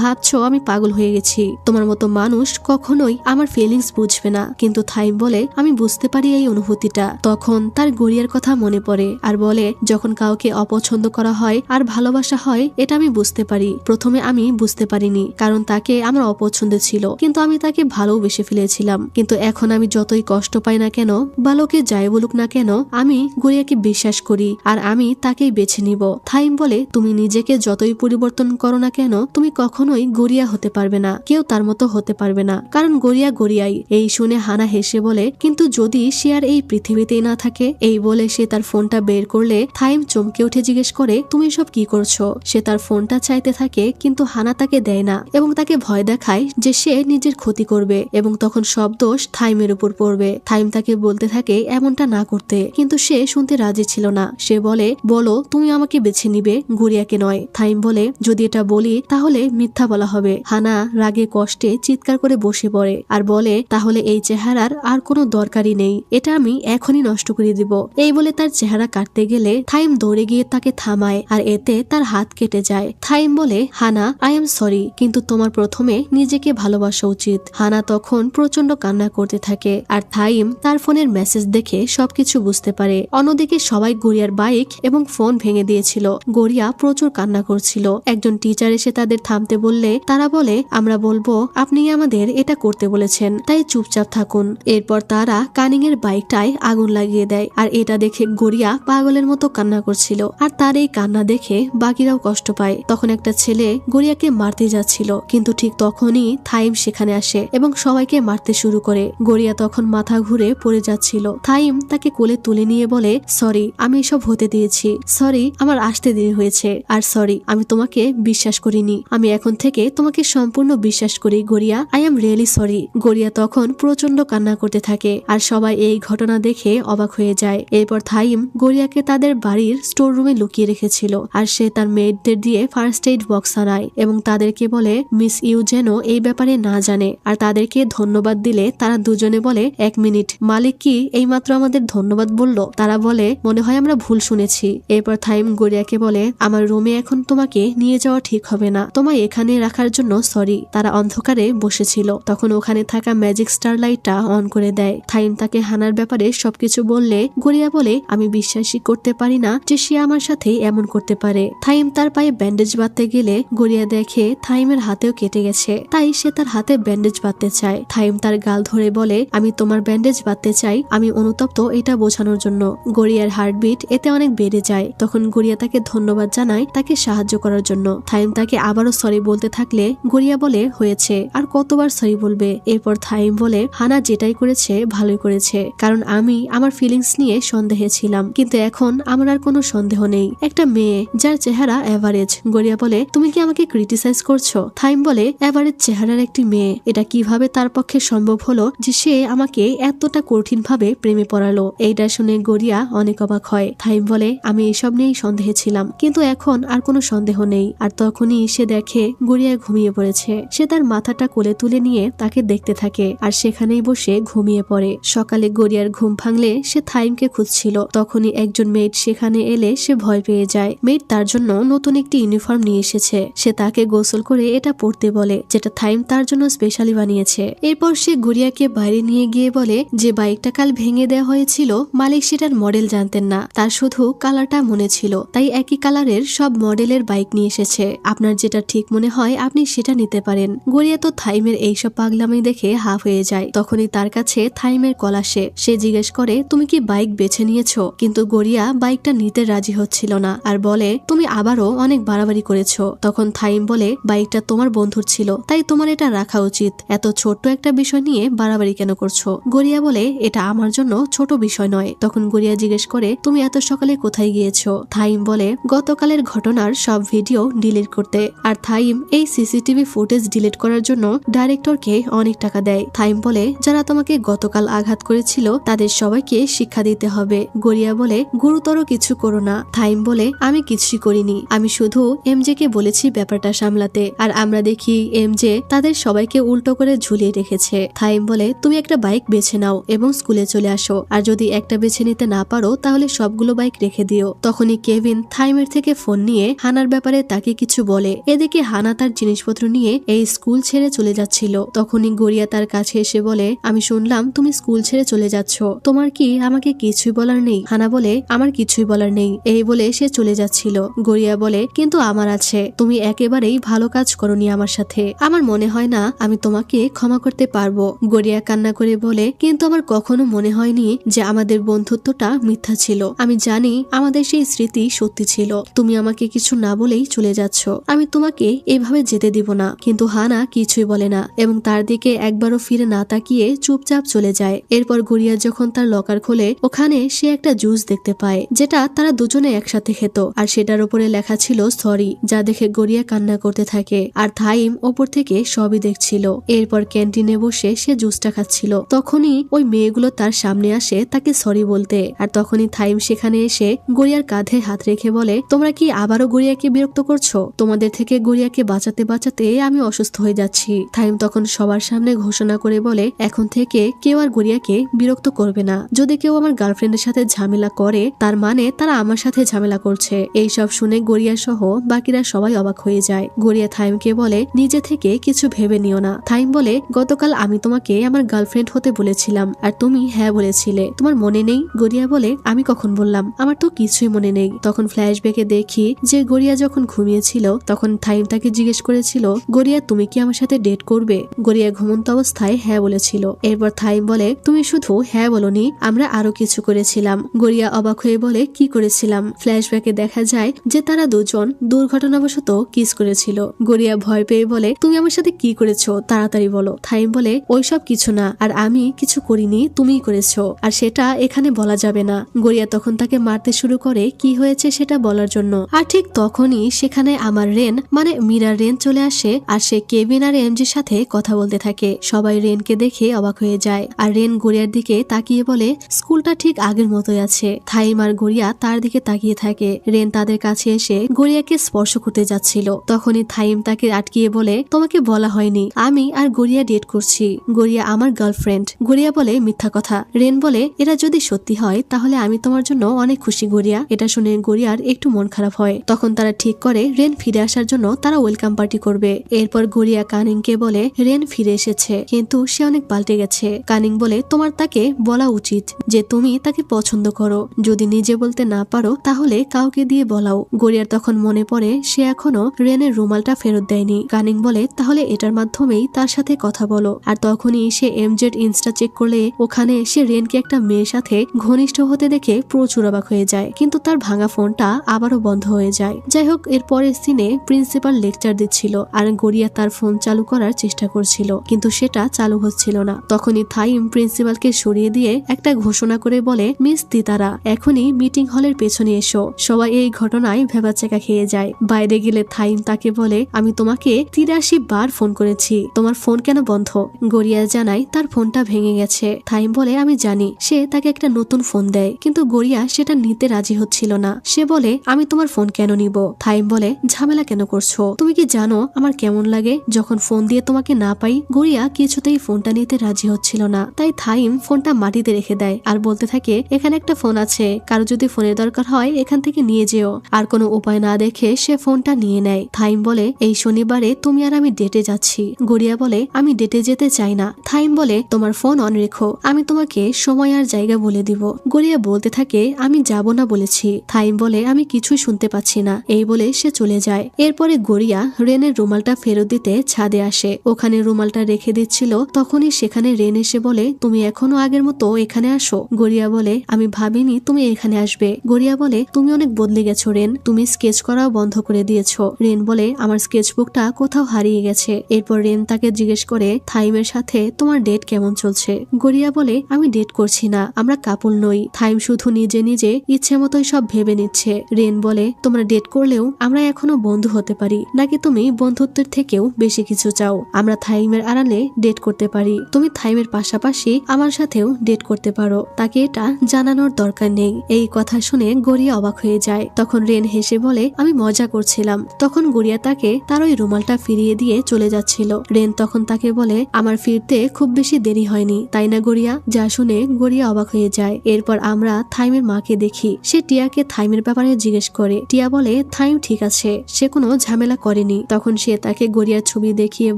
ভাবছো আমি পাগল হয়ে গেছি। তোমার মতো মানুষ কখনোই আমার ফিলিংস বুঝবে না। কিন্তু থাইম বলে, আমি বুঝতে পারি এই অনুভূতিটা। তখন তার গড়িয়ার কথা মনে পড়ে আর বলে, যখন কাউকে অপছন্দ করা হয় আর ভালোবাসা হয় এটা আমি বুঝতে পারি। প্রথমে আমি বুঝতে পারিনি কারণ তাকে আমার অপছন্দ ছিল, কিন্তু আমি তাকে ভালোবেসে ফেলেছিলাম। কিন্তু এখন আমি যতই কষ্ট পাই না কেন, বালোকে যাই বলুক না কেন, আমি গড়িয়াকে বিশ্বাস করি আর আমি তাকেই বেছে নিব। থাইম বলে, তুমি নিজেকে যতই পরিবর্তন করো না কেন, তুমি কখনোই গড়িয়া হতে পারবে না, কেউ তার মতো হতে পারবে না, কারণ গড়িয়া গড়িয়াই। এই শুনে হানা হেসে বলে, কিন্তু যদি সে আর এই পৃথিবীতেই না থাকে? এই বলে সে তার ফোনটা বের করলে থাইম চমকে উঠে জিজ্ঞেস করে, তুমি সব কি করছো? সে তার ফোনটা চাইতে থাকে, কিন্তু হানা তাকে দেয় না এবং তাকে ভয় দেখায় যে সে নিজের ক্ষতি করবে এবং তখন সব দোষ থাইমের উপর পড়বে। থাইম তাকে বলতে থাকে এমনটা না করতে, কিন্তু সে শুনতে রাজি ছিল না। সে বলে, বলো তুমি আমাকে বেছে নিবে, গড়িয়াকে নয়। থাইম বলে, যদি এটা বলি তাহলে মিথ্যা বলা হবে। হানা রাগে কষ্টে চিৎকার করে বসে পড়ে আর বলে, তাহলে এই চেহারার আর কোনো দরকারই নেই, এটা আমি এখনই নষ্ট করে দিব। এই বলে তার চেহারা কাটতে গেলে থাইম দৌড়ে গিয়ে তাকে থামায় আর এতে তার হাত কেটে যায়। থাইম বলে, হানা, আই এম সরি, কিন্তু তোমার প্রথমে নিজেকে ভালোবাসা উচিত। হানা তখন প্রচন্ড কান্না করতে থাকে আর থাইম তার ফোনের মেসেজ দেখে সবকিছু বুঝতে পারে। অন্যদিকে সবাই গড়িয়ার বাইক এবং ফোন ভেঙে দিয়েছিল। গড়িয়া প্রচুর কান্না করছিল। একজন টিচার এসে তাদের থামতে বললে তারা বলে, আমরা বলবো আপনি আমাদের এটা করতে বলেছেন, তাই চুপচাপ থাকুন। এরপর তারা কানিং এর বাইকটায় আগুন লাগিয়ে দেয় আর এটা দেখে গড়িয়া পাগলের মতো কান্না করছিল আর তার এই কান্না দেখে বাকিরাও কষ্ট পায়। তখন একটা ছেলে গড়িয়াকে মারতে যাচ্ছিল, কিন্তু ঠিক তখনই থাইম সেখানে আসে এবং সবাইকে মারতে শুরু করে। গড়িয়া তখন মাথা ঘুরে পড়ে যাচ্ছিল। থাইম তাকে কোলে তুলে নিয়ে বলে, সরি, আমি এসব হতে দিয়েছি, সরি আমার আসতে দেরি হয়েছে, আর সরি আমি তোমাকে বিশ্বাস করিনি। আমি এখন থেকে তোমাকে সম্পূর্ণ বিশ্বাস করি Garia, I am really sorry. Garia তখন প্রচন্ড কান্না করতে থাকে আর সবাই এই ঘটনা দেখে অবাক হয়ে যায়। এরপর থাইম গড়িয়াকে তাদের বাড়ির স্টোর রুমে লুকিয়ে রেখেছিল আর সে তার মেয়েদের দিয়ে ফার্স্ট এইড বক্স আনায় এবং তাদেরকে বলে মিস ইউ যেন এই ব্যাপারে না জানে। আর তাদেরকে ধন্যবাদ দিলে তারা দুজনে বলে, এক মিনিট, মালিক কি এইমাত্র আমাদের ধন্যবাদ বলল? তারা বলে, মনে হয় আমরা ভুল শুনেছি। এরপর থাইম গড়িয়াকে বলে, আমার রুমে এখন তোমাকে নিয়ে যাওয়া ঠিক হবে না, তোমায় এখানে রাখার জন্য সরি। তারা অন্ধকার সহকারে বসেছিল। তখন ওখানে থাকা ম্যাজিক স্টার লাইটটা অন করে দেয়। থাইম তাকে হানার ব্যাপারে সবকিছু বললে গড়িয়া বলে, আমি বিশ্বাসই করতে পারি না যে সে আমার সাথে এমন করতে পারে। থাইম তার পায়ে ব্যান্ডেজ বাঁধতে গেলে গড়িয়া দেখে থাইমের হাতেও কেটে গেছে, তাই সে তার হাতে ব্যান্ডেজ বাঁধতে চায়। থাইম তার গাল ধরে বলে, আমি তোমার ব্যান্ডেজ বাঁধতে চাই, আমি অনুতপ্ত এটা বোঝানোর জন্য। গড়িয়ার হার্টবিট এতে অনেক বেড়ে যায়। তখন গড়িয়া তাকে ধন্যবাদ জানায় তাকে সাহায্য করার জন্য। থাইম তাকে আবারও সরি বলতে থাকলে গড়িয়া বলে, হয়েছে, আর কতবার সরি বলবে। এরপর থাইম বলে, হানা যেটাই করেছে ভালোই করেছে, কারণ আমি আমার ফিলিংস নিয়ে সন্দেহে ছিলাম, কিন্তু এখন আমার আর কোনো সন্দেহ নেই। একটা মেয়ে যার চেহারা এভারেজ। গড়িয়া বলে, তুমি কি আমাকে ক্রিটিসাইজ করছো? থাইম বলে, এভারেজ চেহারার একটি মেয়ে, এটা কিভাবে তার পক্ষে সম্ভব হলো যে সে আমাকে এতটা কঠিন ভাবে প্রেমে পড়ালো? এইটা শুনে গড়িয়া অনেক অবাক হয়। থাইম বলে, আমি এসব নিয়েই সন্দেহে ছিলাম, কিন্তু এখন আর কোনো সন্দেহ নেই। আর তখনই সে দেখে গড়িয়া ঘুমিয়ে পড়েছে। সে তার মাথাটা কোলে তুলে নিয়ে তাকে দেখতে থাকে আর সেখানেই বসে ঘুমিয়ে পড়ে। সকালে গড়িয়ার ঘুম ভাঙলে সে থাইমকে খুঁজছিল। তখনই একজন মেয়েট সেখানে এলে সে ভয় পেয়ে যায়। মেয়েট তার জন্য নতুন একটি ইউনিফর্ম নিয়ে এসেছে। সে তাকে গোসল করে এটা পরতে বলে, যেটা থাইম তার জন্য স্পেশালি বানিয়েছে। এরপর সে গড়িয়াকে বাইরে নিয়ে গিয়ে বলে যে বাইকটা কাল ভেঙে দেওয়া হয়েছিল, মালিক সেটার মডেল জানতেন না, তার শুধু কালারটা মনে ছিল, তাই একই কালারের সব মডেলের বাইক নিয়ে এসেছে। আপনার যেটা ঠিক মনে হয় আপনি সেটা নিতে পারেন। গড়িয়া তো থাইমের এইসব পাগলামি দেখে হাফ হয়ে যায়। তখনই তার কাছে থাইমের কল আসে। সে জিজ্ঞেস করে, তুমি কি বাইক বেছে নিয়েছো? কিন্তু গড়িয়া বাইকটা নিতে রাজি হচ্ছিল না আর বলে, তুমি আবারও অনেক বাড়াবাড়ি করেছো। তখন থাইম বলে, বাইকটা তোমার বন্ধুর ছিল, তাই তোমার এটা রাখা উচিত, এত ছোট্ট একটা বিষয় নিয়ে বাড়াবাড়ি কেন করছো? গড়িয়া বলে, এটা আমার জন্য ছোট বিষয় নয়। তখন গড়িয়া জিজ্ঞেস করে, তুমি এত সকালে কোথায় গিয়েছো? থাইম বলে, গতকালের ঘটনার সব ভিডিও ডিলিট করতে। আর থাইম এই সিসিটিভি ফুটেজ ডিলিট করার জন্য ডাইরেক্টরকে অনেক টাকা দেয়। থাইম বলে, যারা তোমাকে গতকাল আঘাত করেছিল তাদের সবাইকে শিক্ষা দিতে হবে। গড়িয়া বলে, গুরুতর কিছু করো না। থাইম বলে, আমি কিছুই করিনি, আমি শুধু এমজে কে বলেছি ব্যাপারটা সামলাতে, আর আমরা দেখি এমজে তাদের সবাইকে উল্টো করে ঝুলিয়ে রেখেছে। থাইম বলে, তুমি একটা বাইক বেছে নাও এবং স্কুলে চলে আসো, আর যদি একটা বেছে নিতে না পারো তাহলে সবগুলো বাইক রেখে দিও। তখনই কেভিন থাইমের থেকে ফোন নিয়ে হানার ব্যাপারে তাকে কিছু বলে। এদিকে হানা তার জিনিসপত্র নিয়ে এই স্কুল ছেড়ে চলে যাচ্ছিল। তখনই গড়িয়া তার কাছে এসে বলে, আমি শুনলাম তুমি স্কুল ছেড়ে চলে যাচ্ছ, তোমার কি আমাকে কিছুই বলার নেই? হানা বলে, আমার কিছুই বলার নেই। এই বলে সে চলে যাচ্ছিল। গড়িয়া বলে, কিন্তু আমার আছে, তুমি একেবারেই ভালো কাজ করনি আমার সাথে, আমার মনে হয় না আমি তোমাকে ক্ষমা করতে পারবো। গড়িয়া কান্না করে বলে, কিন্তু আমার কখনো মনে হয়নি যে আমাদের বন্ধুত্বটা মিথ্যা ছিল। আমি জানি আমাদের সেই স্মৃতি সত্যি ছিল। তুমি আমাকে কিছু না বলেই চলে যাচ্ছ, আমি তোমাকে এভাবে যেতে দিব না। কিন্তু হানা কিছুই বলে না এবং তার দিকে একবারও ফিরে না তাকিয়ে চুপচাপ চলে যায়। এরপর গড়িয়া যখন তার লকার খোলে, ওখানে সে একটা জুস দেখতে পায় যেটা তারা দুজনে একসাথে খেত, আর সেটার উপরে লেখা ছিল সরি, যা দেখে গড়িয়া কান্না করতে থাকে। আর থাইম ওপর থেকে সবই দেখছিল। এরপর ক্যান্টিনে বসে সে জুসটা খাচ্ছিল। তখনই ওই মেয়েগুলো তার সামনে আসে তাকে সরি বলতে। আর তখনই থাইম সেখানে এসে গড়িয়ার কাঁধে হাত রেখে বলে, তোমরা কি আবারও গড়িয়াকে বিরক্ত করছো? তোমাদের থেকে গড়িয়াকে বাঁচাতে বাঁচাতে আমি অসুস্থ হয়ে যাচ্ছি। থাইম তখন সবার সামনে ঘোষণা করে বলে, এখন থেকে কেউ আর গড়িয়াকে বিরক্ত করবে না। যদি কেউ আমার গার্লফ্রেন্ডের সাথে ঝামেলা করে তার মানে তারা আমার সাথে ঝামেলা করছে। এইসব শুনে গড়িয়া সহ বাকিরা সবাই অবাক হয়ে যায়। গড়িয়া থাইমকে বলে, নিজে থেকে কিছু ভেবে নিও না। থাইম বলে, গতকাল আমি তোমাকে আমার গার্লফ্রেন্ড হতে বলেছিলাম আর তুমি হ্যাঁ বলেছিলে, তোমার মনে নেই? গড়িয়া বলে, আমি কখন বললাম? আমার তো কিছুই মনে নেই। তখন ফ্ল্যাশব্যাকে দেখি যে গড়িয়া যখন ঘুমিয়েছিল তখন থাইম তাকে জিজ্ঞেস করেছিল, গড়িয়া তুমি কি আমার সাথে ডেট করবে? গড়িয়া ঘুমন্ত অবস্থায় হ্যাঁ বলেছিল। এরপর থাইম বলে, তুমি শুধু হ্যাঁ বলনি, আমরা আরো কিছু করেছিলাম। গড়িয়া অবাক হয়ে বলে, কি করেছিলাম? ফ্ল্যাশব্যাকে দেখা যায় যে তারা দুজন দুর্ঘটনাবশত কিস করেছিল। গড়িয়া ভয় পেয়ে বলে, তুমি আমার সাথে কি করেছো, তাড়াতাড়ি বলো। থাইম বলে, ওইসব কিছু না, আর আমি কিছু করিনি, তুমিই করেছো, আর সেটা এখানে বলা যাবে না। গড়িয়া তখন তাকে মারতে শুরু করে কি হয়েছে সেটা বলার জন্য। আর ঠিক তখনই সেখানে আমার রেন মানে মীরার রেন চলে আসে আর সে কেভিন আর এমজির সাথে কথা বলতে থাকে। সবাই রেনকে দেখে অবাক হয়ে যায় আর রেন গড়িয়ার দিকে তাকিয়ে বলে, স্কুলটা ঠিক আগের মতোই আছে। থাইম আর গড়িয়া তার দিকে তাকিয়ে থাকে। রেন তাদের কাছে এসে গড়িয়াকে স্পর্শ করতে যাচ্ছিল। তখনই থাইম তাকে আটকিয়ে বলে, তোমাকে বলা হয়নি আমি আর গড়িয়া ডেট করছি, গড়িয়া আমার গার্লফ্রেন্ড। গড়িয়া বলে, মিথ্যা কথা। রেন বলে, এটা যদি সত্যি হয় তাহলে আমি তোমার জন্য অনেক খুশি গড়িয়া। এটা শুনে গড়িয়ার একটু মন খারাপ হয়। তখন তারা ঠিক করে রেন ফিরে আসার জন্য তারা ওয়েলকাম পার্টি করবে। এরপর গড়িয়া কানিংকে বলে রেন ফিরে এসেছে, কিন্তু সে অনেক পাল্টে গেছে। কানিং বলে তোমার তাকে বলা উচিত যে তুমি তাকে পছন্দ করো, যদি নিজে বলতে না পারো তাহলে কাউকে দিয়ে বলাও। গড়িয়ার তখন মনে পড়ে সে এখনো রেনের রুমালটা ফেরত দেয়নি। কানিং বলে তাহলে এটার মাধ্যমেই তার সাথে কথা বলো। আর তখনই সে এমজেড ইনস্টা চেক করলে ওখানে সে রেনকে একটা মেয়ের সাথে ঘনিষ্ঠ হতে দেখে প্রচুর অবাক হয়ে যায়, কিন্তু তার ভাঙা ফোনটা আবারও বন্ধ হয়ে যায়। যাই হোক, এর পরের সিনে প্রিন্সিপাল লেকচার দিচ্ছিল আর গড়িয়া তার ফোন চালু করার চেষ্টা করছিল, কিন্তু সেটা চালু হচ্ছিল না। তখনই থাইম প্রিন্সিপালকে সরিয়ে দিয়ে একটা ঘোষণা করে বলে, মিস তিতারা, এখনই মিটিং হলের পেছনে এসো। সবাই এই ঘটনায় ভেবাচেকা খেয়ে যায়। বাইরে গেলে থাইম তাকে বলে, আমি তোমাকে 83 বার ফোন করেছি, তোমার ফোন কেন বন্ধ? গড়িয়া জানায় তার ফোনটা ভেঙে গেছে। থাইম বলে আমি জানি। সে তাকে একটা নতুন ফোন দেয়, কিন্তু গড়িয়া সেটা নিতে রাজি হচ্ছিল না। সে বলে আমি তোমার ফোন কেন নিব? থাইম বলে ঝামেলা কেন করছো? তুমি কি জানো আমার কেমন লাগে যখন ফোন দিয়ে তোমাকে না পাই? গড়িয়া কিছুতেই ফোনটা নিতে রাজি হচ্ছিল না, তাই থাইম ফোনটা মাটিতে রেখে দেয় আর বলতে থাকে এখানে একটা ফোন আছে, কারো যদি ফোনের দরকার হয় এখান থেকে নিয়ে যেও। আর কোনো উপায় না দেখে সে ফোনটা নিয়ে নেয়। থাইম বলে এই শনিবারে তুমি আর আমি ডেটে যাচ্ছি। গড়িয়া বলে আমি ডেটে যেতে চাই না। থাইম বলে তোমার ফোন অন রেখো, আমি তোমাকে সময় আর জায়গা বলে দিব। গড়িয়া বলতে থাকে আমি যাব না বলেছি। থাইম বলে আমি কিছুই শুনতে পাচ্ছি না। এই বলে সে চলে যায়। এরপরে গড়িয়া রেনের রুমালটা ফেরত দিতে ছাদে আসে। ওখানে রুমালটা রেখে দিচ্ছিল, তখনই সেখানে রেন এসে বলে তুমি এখনো আগের মতো এখানে আসো। গড়িয়া বলে আমি ভাবিনি তুমি এখানে আসবে। গড়িয়া বলে তুমি অনেক বদলে গেছো রেন, তুমি স্কেচ করাও বন্ধ করে দিয়েছো। রেন বলে আমার স্কেচবুকটা কোথাও হারিয়ে গেছে। এরপর রেন তাকে জিজ্ঞেস করে থাইমের সাথে তোমার ডেট কেমন চলছে? গড়িয়া বলে আমি ডেট করছি না, আমরা কাপল নই। থাইম শুধু নিজে নিজে ইচ্ছে মতোই সব ভেবে নিচ্ছে। রেন বলে তোমরা ডেট করলেও আমরা এখনো বন্ধু হতে পারি, নাকি তুমি বন্ধুত্বের থেকেও বেশি কিছু চাও? আমরা থাইমের আড়ালে ডেট করতে পারি, তুমি থাইমের পাশাপাশি আমার সাথেও ডেট করতে পারো, তাকে এটা জানানোর দরকার নেই। এই কথা শুনে গড়িয়া অবাক হয়ে যায়। তখন রেন হেসে বলে আমি মজা করছিলাম। তখন গড়িয়া তাকে তার ওই রুমালটা ফিরিয়ে দিয়ে চলে যাচ্ছিল। রেন তখন তাকে বলে আমার ফিরতে খুব বেশি দেরি হয়নি, তাই না গড়িয়া? যা শুনে গড়িয়া অবাক হয়ে যায়। এরপর আমরা থাইমের মাকে দেখি। সে টিয়াকে থাইমের ব্যাপারে জিজ্ঞেস করে। টিয়া বলে থাইম ঠিক আছে, সে কোনো ঝামেলা করেনি। তখন সে তাকে গড়িয়ার ছবি দেখিয়ে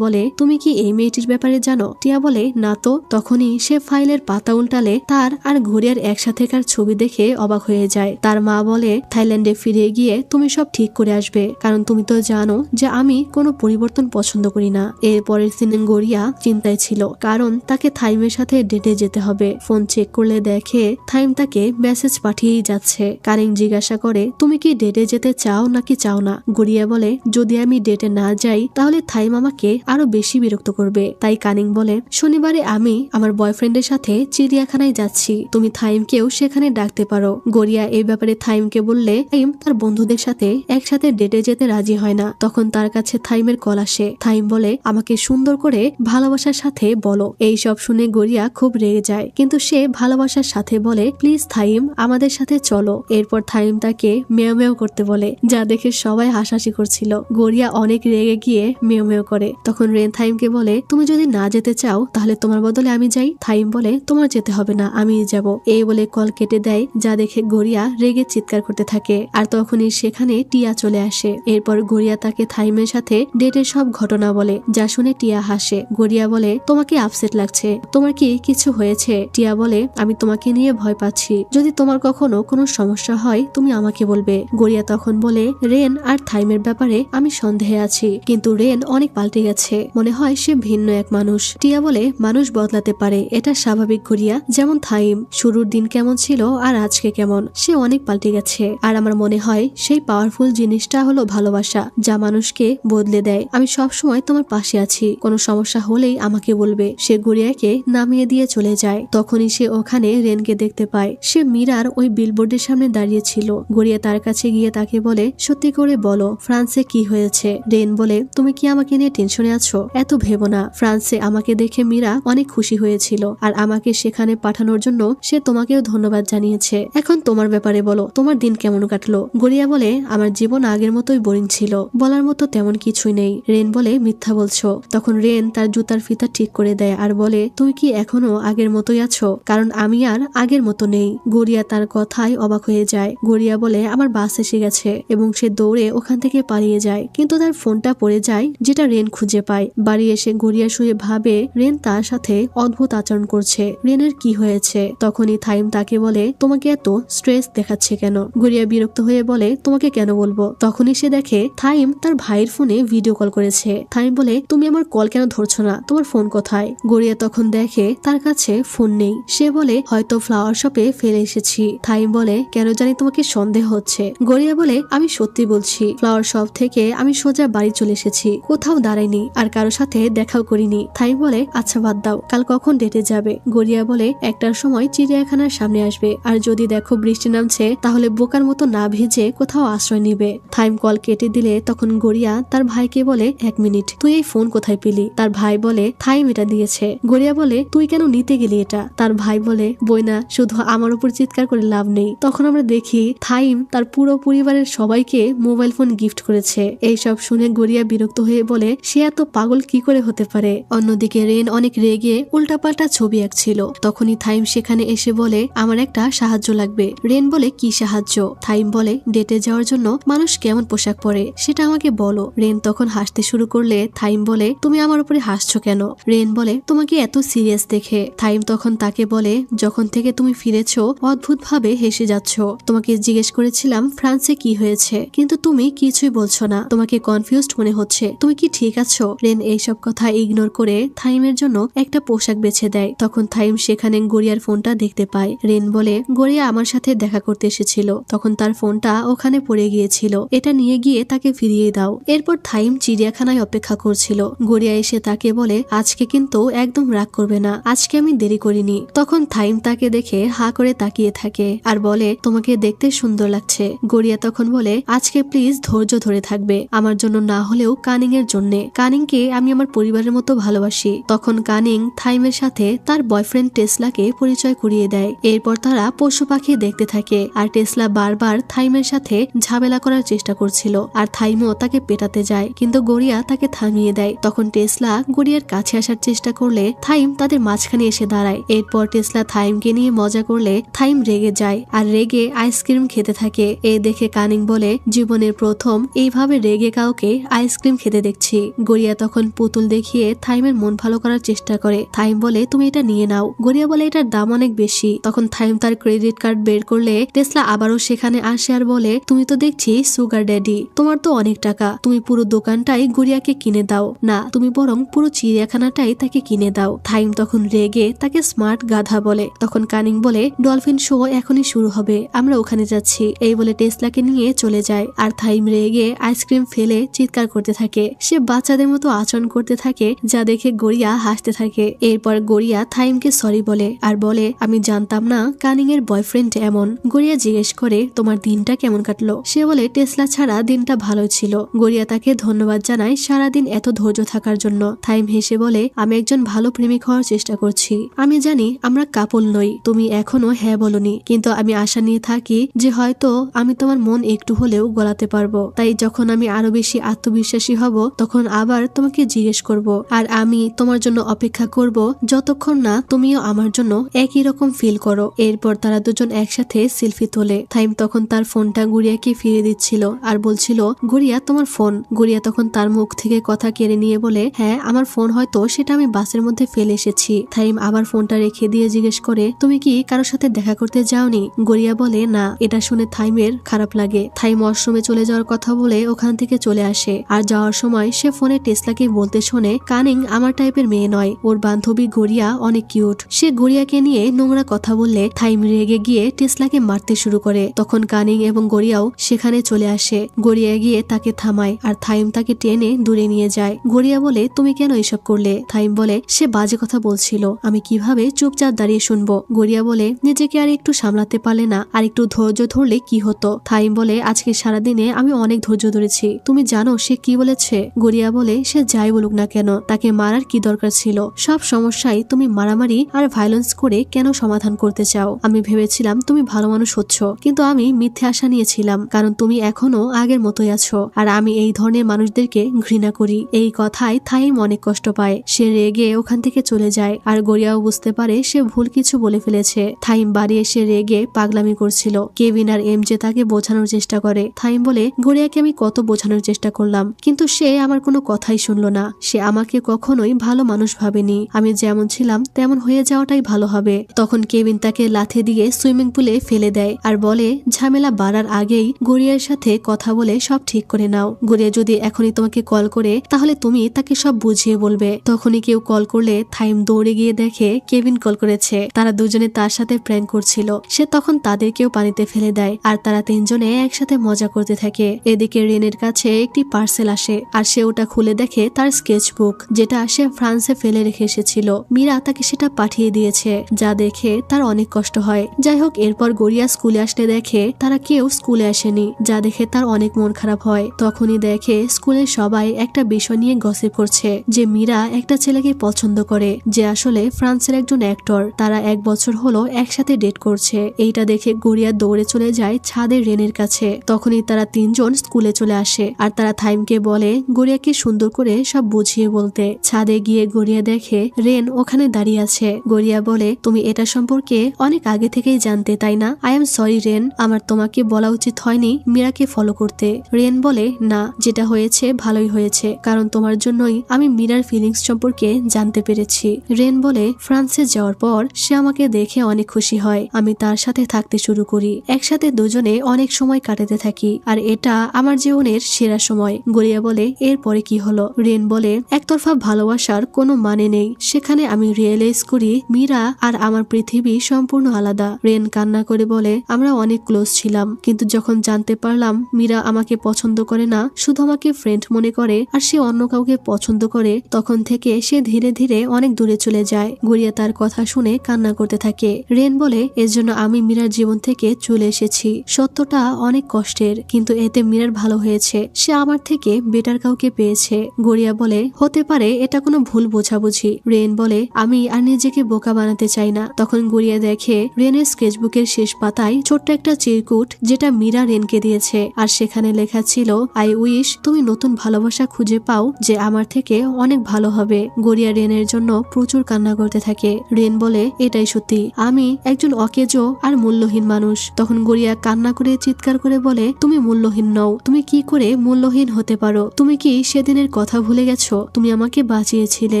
বলে তুমি কি এই মেয়েটির ব্যাপারে জানো? টিয়া বলে না তো। তখনই সে ফাইলের পাতা উল্টালে তার আর গড়িয়ার একসাথেকার ছবি দেখে অবাক হয়ে যায়। তার মা বলে থাইল্যান্ডে ফিরে গিয়ে তুমি সব ঠিক করে আসবে, কারণ তুমি তো জানো যে আমি কোনো পরিবর্তন পছন্দ করি না। এরপরের সিনে গড়িয়া চিন্তায় ছিল, কারণ তাকে থাইমের সাথে ডেটে যেতে হবে। ফোন চেক করলে দেখে থাইম তাকে মেসেজ পাঠিয়েই যাচ্ছে। কানিং জিজ্ঞাসা করে তুমি কি ডেটে যেতে চাও নাকি চাও না? গড়িয়া বলে যদি আমি ডেটে না যাই তাহলে থাইম আমাকে আরো বেশি বিরক্ত করবে। তাই কানিং বলে শনিবারে আমি আমার বয়ফ্রেন্ডের সাথে চিড়িয়াখানায় যাচ্ছি, তুমি থাইমকেও সেখানে ডাকতে পারো। গড়িয়া এই ব্যাপারে থাইমকে বললে থাইম তার বন্ধুদের সাথে একসাথে ডেটে যেতে রাজি হয় না। তখন তার কাছে থাইমের কল আসে। থাইম বলে আমাকে সুন্দর করে ভালোবাসার সাথে বলো। এই সব শুনে গড়িয়া খুব রেগে যায়, কিন্তু সে ভালোবাসার সাথে বলে প্লিজ থাইম আমাদের সাথে চলো। এরপর থাইম তাকে মেয় মেয় করতে বলে, যা দেখে সবাই হাসাহাসি করছিল। গড়িয়া অনেক রেগে গিয়ে মেয় মেয় করে। তখন রেন থাইমকে বলে তুমি যদি না যেতে চাও তাহলে তোমার বদলে আমি যাই। থাইম বলে তোমার যেতে হবে না, আমি যাব। এই বলে কল কেটে দেয়, যা দেখে গড়িয়া রেগে চিৎকার করতে থাকে। আর তখনই সেখানে টিয়া চলে আসে। এরপর গড়িয়া তাকে থাইমের সাথে ডেটের সব ঘটনা বলে, যা শুনে টিয়া হাসে। গড়িয়া বলে তোমাকে আপসেট লাগছে, তোমার কি কিছু হয়েছে? টিয়া বলে আমি তোমাকে নিয়ে ভয় পাচ্ছি, যদি তোমার কখনো কোনো সমস্যা হয় তুমি আমাকে বলবে। গড়িয়া তখন বলে রেন আর থাইমের ব্যাপারে আমি সন্দেহে আছি, কিন্তু রেন অনেক পাল্টে গেছে, মনে হয় সে ভিন্ন এক মানুষ। টিয়া বলে মানুষ বদলাতে পারে, এটা স্বাভাবিক গড়িয়া, যেমন থাইম শুরুর দিন কেমন ছিল আর আজকে কেমন, সে অনেক পাল্টে গেছে। আর আমার মনে হয় সেই পাওয়ারফুল জিনিসটা হলো ভালোবাসা, যা মানুষকে বদলে দেয়। আমি সবসময় তোমার পাশে আছি, কোনো সমস্যা হলেই আমাকে বলবে। সে গড়িয়াকে নামিয়ে দিয়ে চলে যায়। তখনই সে ওখানে রেনকে দেখতে পায়। সে মীরার ওই বিলবোর্ডের সামনে দাঁড়িয়ে ছিল। গড়িয়া তার কাছে গিয়ে তাকে বলে সত্যি করে বলো ফ্রান্সে কি হয়েছে? রেন বলে তুমি কি আমাকে নিয়ে টেনশনে আছো? এত ভেবো না, ফ্রান্সে আমাকে দেখে মীরা অনেক খুশি হয়েছিল, আর আমাকে সেখানে পাঠানোর জন্য সে তোমাকেও ধন্যবাদ জানিয়েছে। এখন তোমার ব্যাপারে বলো, তোমার দিন কেমন কাটলো? গড়িয়া বলে আমার জীবন আগের মতোই বোরিং ছিল, বলার মতো তেমন কিছুই নেই। রেন বলে মিথ্যা বলছো। তখন রেন তার জুতার ফিতা ঠিক করে দেয় আর বলে তুমি কি এখনো আগের মতোই আছো? কারণ আমি আর আগের মতো নেই। গড়িয়া তার কথায় অবাক হয়ে যায়। গড়িয়া বলে আমার বাস এসে গেছে, এবং সে দৌড়ে ওখান থেকে পালিয়ে যায়, কিন্তু তার ফোনটা পড়ে যায় যেটা রেন খুঁজে পায়। বাড়ি এসে গড়িয়া শুয়ে ভাবে রেন তার সাথে অদ্ভুত আচরণ করছে। রেনের কি হয়েছে? তখনই থাইম তাকে বলে তোমাকে এত স্ট্রেস দেখাচ্ছে কেন? গড়িয়া বিরক্ত হয়ে বলে তোমাকে কেন বলবো? তখনই সে দেখে থাইম তার ভাইয়ের ফোনে ভিডিও কল করেছে। থাইম বলে তুমি আমার কল কেন ধরছো না? তোমার ফোন কোথায়? গড়িয়া তখন দেখে তার কাছে ফোন নেই। সে বলে হয়তো ফ্লাওয়ার শপে ফেলে এসেছি। থাইম বলে কেন জানি তোমাকে সন্দেহ হচ্ছে। গড়িয়া বলে আমি সত্যি বলছি, ফ্লাওয়ার শপ থেকে আমি সোজা বাড়ি চলে এসেছি, কোথাও দাঁড়াইনি আর কারো সাথে দেখাও করিনি। থাইম বলে আচ্ছা বাদ দাও, কাল কখন ডেটে যাবে? গড়িয়া বলে 1টার সময় চিড়িয়াখানার সামনে আসবে, আর যদি দেখো বৃষ্টি নামছে তাহলে বোকার মতো না ভিজে কোথাও আশ্রয় নিবে। থাইম কল কেটে দিলে তখন গড়িয়া তার ভাইকে বলে 1 মিনিট, তুই এই ফোন কোথায় পেলি? তার ভাই বলে থাইম এটা দিয়েছে। গড়িয়া বলে তুই কেন নিতে গেলি এটা? তার ভাই বলে বইনা শুধু আমার উপর চিৎকার করে লাভ নেই। তখন আমরা দেখি থাইম তার পুরো পরিবারের সবাইকে মোবাইল ফোন গিফট করেছে। এইসব শুনে গড়িয়া বিরক্ত হয়ে বলে সে এত পাগল কি করে হতে পারে। অন্যদিকে রেন অনেক রেগে উল্টাপাল্টা ছবি আঁকছিল। তখনই থাইম সেখানে এসে বলে আমার একটা সাহায্য লাগবে। রেন বলে কি সাহায্য? থাইম বলে ডেটে যাওয়ার জন্য মানুষ কেমন পোশাক পরে সেটা আমাকে বলো। রেন তখন হাসতে শুরু করলে থাইম বলে তুমি আমার উপরে হাসছো কেন? রেন বলে তোমাকে এত সিরিয়াস দেখে। থাইম তখন তাকে বলে যখন থেকে তুমি ফিরেছো অদ্ভুত ভাবে হেসে যাচ্ছ। তোমাকে জিজ্ঞেস করেছিলাম ফ্রান্সে কি হয়েছে, কিন্তু তুমি কিছুই বলছো না, তোমাকে কনফিউজড মনে হচ্ছে, তুমি কি ঠিক আছো? রেন এইসব কথা ইগনোর করে থাইমের জন্য একটা পোশাক বেছে দেয়। তখন থাইম সেখানে গড়িয়ার ফোনটা দেখতে পায়। রেন বলে গড়িয়া আমার সাথে দেখা করতে এসেছিল, তখন তার ফোনটা ওখানে পড়ে গিয়েছিল, এটা নিয়ে গিয়ে তাকে ফিরিয়ে দাও। এরপর থাইম চিড়িয়াখানায় অপেক্ষা করছিল। গড়িয়া এসে তাকে বলে আজকে কিন্তু একদম রাগ করবে না, আজকে আমি দেরি করিনি। তখন থাইম তাকে দেখে হা করে তাকিয়ে থাকে আর বলে তোমাকে দেখতে সুন্দর লাগছে। গড়িয়া তখন বলে আজকে প্লিজ ধৈর্য ধরে থাকবে, আমার জন্য না হলেও কানিং এর জন্য। কানিংকে আমি আমার পরিবারের মতো ভালোবাসি। তখন কানিং থাইমের সাথে তার বয়ফ্রেন্ড টেসলাকে পরিচয় করিয়ে দেয়। এরপর তারা পশু পাখি দেখতে থাকে আর টেসলা বারবার থাইমের সাথে ঝামেলা করার চেষ্টা করছিল আর থাইমও তাকে পেটাতে যায়, কিন্তু গড়িয়া তাকে থামিয়ে দেয়। তখন টেসলা গড়িয়ার কাছে আসার চেষ্টা করলে থাইম তাদের মাঝখানে এসে দাঁড়ায়। এরপর টেসলা থাইমকে নিয়ে মজা করলে থাইম রেগে যায় আর রেগে আইসক্রিম খেতে থাকে। এ দেখে কানিং বলে জীবনের প্রথম এইভাবে রেগে কাউকে আইসক্রিম খেতে দেখছি। গড়িয়া তখন পুতুল দেখিয়ে থাইমের মন ভালো করার চেষ্টা করে। থাইম বলে তুমি এটা নিয়ে নাও। গড়িয়া বলে এটার দাম অনেক বেশি। তখন থাইম তার ক্রেডিট কার্ড বের করলে টেসলা আবারও সেখানে আসে আর বলে তুমি তো দেখছি সুগার ড্যাডি, তোমার তো অনেক টাকা, তুমি পুরো দোকানটাই গড়িয়াকে কিনে দাও না, তুমি বরং পুরো চিড়িয়াখানাটাই তাকে কিনে দাও। থাইম তখন রেগে তাকে স্মার্ট গাধা বলে। তখন কানিং বলে ডলফিন শো এখনই শুরু হবে, আমরা ওখানে যাচ্ছি। এই বলে টেসলাকে নিয়ে চলে যায় আর থাইম রেগে আইসক্রিম ফেলে চিৎকার করতে থাকে। সে বাচ্চাদের মতো আচরণ করতে থাকে যা দেখে গড়িয়া হাসতে থাকে। এরপর গড়িয়া থাইমকে সরি বলে আর বলে আমি জানতাম না কানিং এর বয়ফ্রেন্ড এমন। গড়িয়া জিজ্ঞেস করে তোমার দিনটা কেমন কাটলো? সে বলে টেসলা ছাড়া দিনটা ভালো ছিল। গড়িয়া তাকে ধন্যবাদ জানায় সারাদিন এত ধৈর্য থাকার জন্য। থাইম হেসে বলে আমি একজন ভালো প্রেমিক হওয়ার চেষ্টা করছি, আমি জানি আমরা কাপল নই, তুমি এখনো হ্যাঁ বলনি, কিন্তু আমি আশা নিয়ে থাকি যে হয়তো আমি তোমার মন একটু হলেও গলাতে পারবো। তাই যখন আমি আরো বেশি আত্মবিশ্বাসী হব তখন আবার তোমাকে জিজ্ঞেস করব আর আমি তোমার জন্য অপেক্ষা করব যতক্ষণ না তুমিও আমার জন্য একই রকম ফিল করো। এরপর তারা দুজন একসাথে সেলফি তোলে। থাইম তখন তার ফোনটা গুড়িয়াকে ফিরে দিচ্ছিল আর বলছিল গুড়িয়া তোমার ফোন। গুড়িয়া তখন তার মুখ থেকে কথা কেড়ে নিয়ে বলে হ্যাঁ আমার ফোন, হয়তো সেটা আমি বাসের মধ্যে ফেলে এসেছি। থাইম আবার ফোনটা রেখে দিয়ে জিজ্ঞেস করে তুমি কি কারোর সাথে দেখা করতে যাওনি? গড়িয়া বলে না। এটা শুনে থাইমের খারাপ লাগে। থাইম ওয়াশরুমে চলে যাওয়ার কথা বলে ওখান থেকে চলে আসে আর যাওয়ার সময় সে ফোনে টেসলাকে বলতে শোনে কানিং আমার টাইপের মেয়ে নয়, ওর বান্ধবী গড়িয়া অনেক কিউট। সে গড়িয়াকে নিয়ে নোংরা কথা বললে থাইম রেগে গিয়ে টেসলাকে মারতে শুরু করে। তখন কানিং এবং গড়িয়াও সেখানে চলে আসে। গড়িয়া গিয়ে তাকে থামায় আর থাইম তাকে টেনে দূরে নিয়ে যায়। গড়িয়া বলে তুমি কেন এসব করলে? থাইম বলে সে বাজে কথা বলছিল, আমি কিভাবে চুপচাপ দাঁড়িয়ে শুনবো? গড়িয়া বলে নিজেকে আর একটু সামলাতে পারলে না, আর একটু ধৈর্য ধরলে কি হতো? থাইম বলে আজকে সারাদিনে আমি অনেক ধৈর্য ধরেছি, তুমি জানো সে কি বলেছে? গড়িয়া বলে সে যাই বলুক না কেন, তাকে মারার কি দরকার ছিল? সব সমস্যায় তুমি মারামারি আর ভায়োলেন্স করে কেন সমাধান করতে চাও? আমি ভেবেছিলাম তুমি ভালো মানুষ হচ্ছ, কিন্তু আমি মিথ্যে আশা নিয়েছিলাম, কারণ তুমি এখনো আগের মতোই আছো আর আমি এই ধরনের মানুষদেরকে ঘৃণা করি। এই কথায় থাইম অনেক কষ্ট পায়। সে রেগে ওখান থেকে চলে যায় আর গড়িয়াও বুঝতে পারে সে ভুল কিছু বলে ফেলেছে। থাইম বাড়ি এসে রেগে পাগলামি করছিল। কেভিন আর এমজে তাকে বোঝানোর চেষ্টা করে। থাইম বলে গড়িয়াকে আমি কত বোঝানোর চেষ্টা করলাম, কিন্তু সে আমার কোনো কোনো কথাই শুনলো না। সে আমাকে কখনোই ভালো মানুষ ভাবেনি। আমি যেমন ছিলাম তেমন হয়ে যাওয়াটাই ভালো হবে। তখন কেভিন তাকে লাথি দিয়ে সুইমিং পুলে ফেলে দেয় আর বলে, ঝামেলা বাড়ার আগেই গড়িয়ার সাথে কথা বলে সব ঠিক করে নাও। গড়িয়া যদি এখনই তোমাকে কল করে তাহলে তুমি তাকে সব বুঝিয়ে বলবে। তখনই কেউ কল করলে থাইম দৌড়ে গিয়ে দেখে কেভিন কল করেছে। তারা দুজনে তার সাথে প্র্যাঙ্ক করছিল। সে তখন তাদেরকেও পানিতে ফেলে দেয় আর তারা তিনজনে একসাথে মজা করতে থাকে। এদিকে রেনের কাছে একটি পার্সেল আসে আর সে ওটা খুলে দেখে তার স্কেচ বুক, যেটা সে ফ্রান্সে ফেলে রেখে এসেছিল। মীরা তাকে সেটা পাঠিয়ে দিয়েছে, যা দেখে তার অনেক কষ্ট হয়। যাই হোক, এরপর গড়িয়া স্কুলে আসতে দেখে তারা কেউ স্কুলে আসেনি, যা দেখে তার অনেক মন খারাপ হয়। তখনই দেখে স্কুলের সবাই একটা বিষয় নিয়ে গসিপ করছে যে মীরা একটা ছেলেকে পছন্দ করে, যে আসলে ফ্রান্সের একজন অ্যাক্টর। তারা 1 বছর হলো একসাথে ডেট করছে। এইটা দেখে গড়িয়া দৌড়ে চলে যায় ছাদের রেনের কাছে। তখনই তারা তিনজন স্কুলে চলে আসে আর তারা থাইমকে বলে গড়িয়াকে সুন্দর করে সব বুঝিয়ে বলতে। ছাদে গিয়ে গড়িয়া দেখে রেন ওখানে দাঁড়িয়ে আছে। গড়িয়া বলে, তুমি এটা সম্পর্কে অনেক আগে থেকেই জানতে, তাই না? আই এম সরি রেন, আমার তোমাকে বলা উচিত হয়নি মীরাকে ফলো করতে। রেন বলে, না, যেটা হয়েছে ভালোই হয়েছে, কারণ তোমার জন্যই আমি মীরার ফিলিংস সম্পর্কে জানতে পেরেছি। রেন বলে, ফ্রান্সে যাওয়ার পর সে আমাকে দেখে অনেক খুশি হয়। আমি তার সাথে থাকতে শুরু করি, একসাথে দুজনে অনেক সময় কাটাতে থাকি, আর এটা আমার জীবনের সেরা সময়। গড়িয়া বলে, এরপরে কি হলো? রেন বলে, একতরফা ভালোবাসার কোনো মানে নেই। সেখানে আমি রিয়েলাইজ করি মীরা আর আমার পৃথিবী সম্পূর্ণ আলাদা। রেন কান্না করে বলে, আমরা অনেক ক্লোজ ছিলাম, কিন্তু যখন জানতে পারলাম মীরা আমাকে পছন্দ করে না, শুধু আমাকে ফ্রেন্ড মনে করে আর সে অন্য কাউকে পছন্দ করে, তখন থেকে সে ধীরে ধীরে অনেক দূরে চলে যায়। গড়িয়া তার কথা শুনে কান্না করতে থাকে। রেন বলে, এর জন্য আমি মীরার জীবন থেকে চলে এসেছি। সত্যটা অনেক কষ্টের, কিন্তু এতে মীরার ভালো হয়েছে। সে আমার থেকে বেটার কাউকে পেয়েছে। গড়িয়া বলে, হতে পারে এটা কোনো ভুল বোঝাবুঝি। রেন বলে, আমি আর নিজেকে বোকা বানাতে চাই না। তখন গড়িয়া দেখে রেনের স্কেচবুকের শেষ পাতায় ছোট্ট একটা চিরকুট, যেটা মীরা রেনকে দিয়েছে, আর সেখানে লেখা ছিল, আই উইশ তুমি নতুন ভালোবাসা খুঁজে পাও যে আমার থেকে অনেক ভালো হবে। গড়িয়া রেনের জন্য প্রচুর কান্না করতে থাকে। রেন বলে, এটাই সত্যি, আমি একজন অকেজো আর মূল্যহীন মানুষ। তখন গড়িয়া কান্না করে চিৎকার করে বলে, তুমি মূল্যহীন নও। তুমি কি করে মূল্যহীন হতে পারো? তুমি কি সেদিনের কথা ভুলে গেছো? তুমি আমাকে বাঁচিয়েছিলে।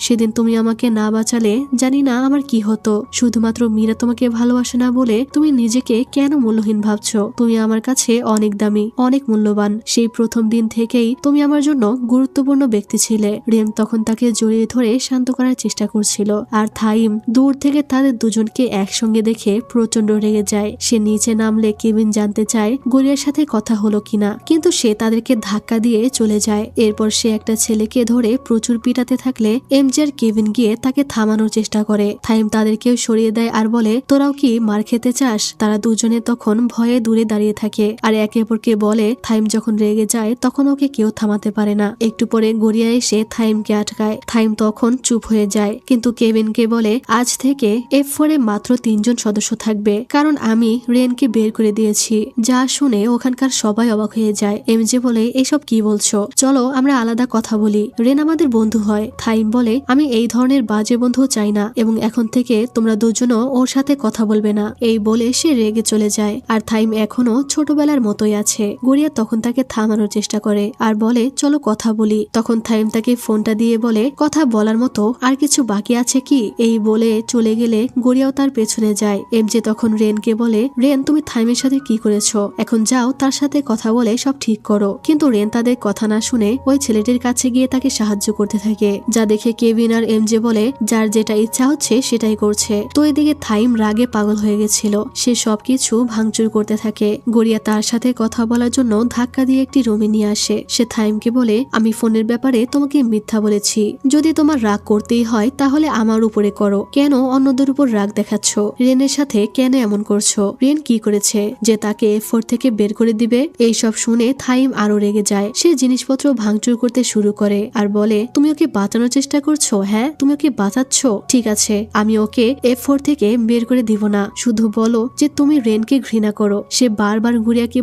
সেদিন তুমি আমাকে না বাঁচালে জানি না আমার কি হতো। শুধুমাত্র মীরা তোমাকে ভালোবাসে না বলে তুমি নিজেকে কেন মূল্যহীন ভাবছো? তুমি আমার কাছে অনেক দামি, অনেক মূল্যবান। সেই প্রথম দিন থেকেই তুমি আমার জন্য গুরুত্বপূর্ণ ব্যক্তি ছিলে। রেন তখন তাকে জড়িয়ে ধরে শান্ত করার চেষ্টা করছিল, আর থাইম দূর থেকে তাদের দুজনকে একসঙ্গে দেখে প্রচন্ড রেগে যায়। সে নিচে নামলে কেভিন জানতে চায় গড়িয়ার সাথে কথা হলো কিনা, কিন্তু সে তাদেরকে ধাক্কা দিয়ে চলে যায়। এরপর সে একটা ছেলেকে ধরে প্রচুর পিটাতে থাকলে এমজে আর কেভিন গিয়ে তাকে থামানোর চেষ্টা করে। থাইম তাদেরকেও সরিয়ে দেয় আর বলে, তোরাও কি মার খেতে চাস? তারা দুজনে তখন ভয়ে দূরে দাঁড়িয়ে থাকে আর একে অপরকে বলে। থাইম যখন রেগে যায় তখন ওকে কেউ থামাতে পারে না। একটু পরে গড়িয়া এসে থাইমকে আটকায়। থাইম তখন চুপ হয়ে যায়, কিন্তু কেভিনকে বলে, আজ থেকে F4 এ মাত্র 3 জন সদস্য থাকবে, কারণ আমি রেনকে বের করে দিয়েছি। যা শুনে ওখানকার সবাই অবাক হয়ে যায়। এমজে বলে, এসব কি বলছো? চলো আমরা আলাদা কথা বলি, রেন আমাদের বন্ধু হয়। থাইম বলে, আমি এই ধরনের বাজে বন্ধু চাই না, এবং এখন থেকে তোমরা দুজনও ওর সাথে কথা বলবে না। এই বলে সে রেগে চলে যায়, আর থাইম এখনো ছোটবেলার মতোই আছে। গড়িয়া তখন তাকে থামানোর চেষ্টা করে আর বলে, চলো কথা বলি। তখন থাইম তাকে ফোনটা দিয়ে বলে, কথা বলার মতো আর কিছু বাকি আছে কি? এই বলে চলে গেলে গড়িয়াও তার পেছনে যায়। এমজে তখন রেনকে বলে, রেন তুমি থাইমের সাথে কি করেছো? এখন যাও তার সাথে কথা বলে সব ঠিক করো। কিন্তু রেন তাদের কথা না শুনে ওই ছেলেটির কাছে গিয়ে তাকে সাহায্য করতে থাকে, যা দেখে কেভিন আর এমজে বলে, যার যেটা ইচ্ছা হচ্ছে সেটাই করছে। তো এদিকে থাইম রাগে পাগল হয়ে গেছিল। সে সবকিছু ভাঙচুর করতে থাকে। গড়িয়া তার সাথে কথা বলার জন্য ধাক্কা দিয়ে একটি রুমে নিয়ে আসে। সে থাইমকে বলে, আমি ফোনের ব্যাপারে তোমাকে মিথ্যা বলেছি। যদি তোমার রাগ করতেই হয় তাহলে আমার উপরে করো, কেন অন্যদের উপর রাগ দেখাচ্ছ? রেনের সাথে কেন এমন করছো? রেন কি করেছে যে তাকে F4 থেকে বের করে দিবে? এইসব শুনে থাইম আরো রেগে যায়। সে জিনিসপত্র ভাঙচুর করতে শুরু করে আর বলে, তুমি ওকে বাঁচানোর চেষ্টা করছো? হ্যাঁ, তুমি ওকে বাঁচাচ্ছ? ঠিক আছে, আমি ওকে F4 থেকে বের করে দিব না। শুধু বলো যে তুমি রেনকে ঘৃণা করো। সে বারবার গড়িয়াকে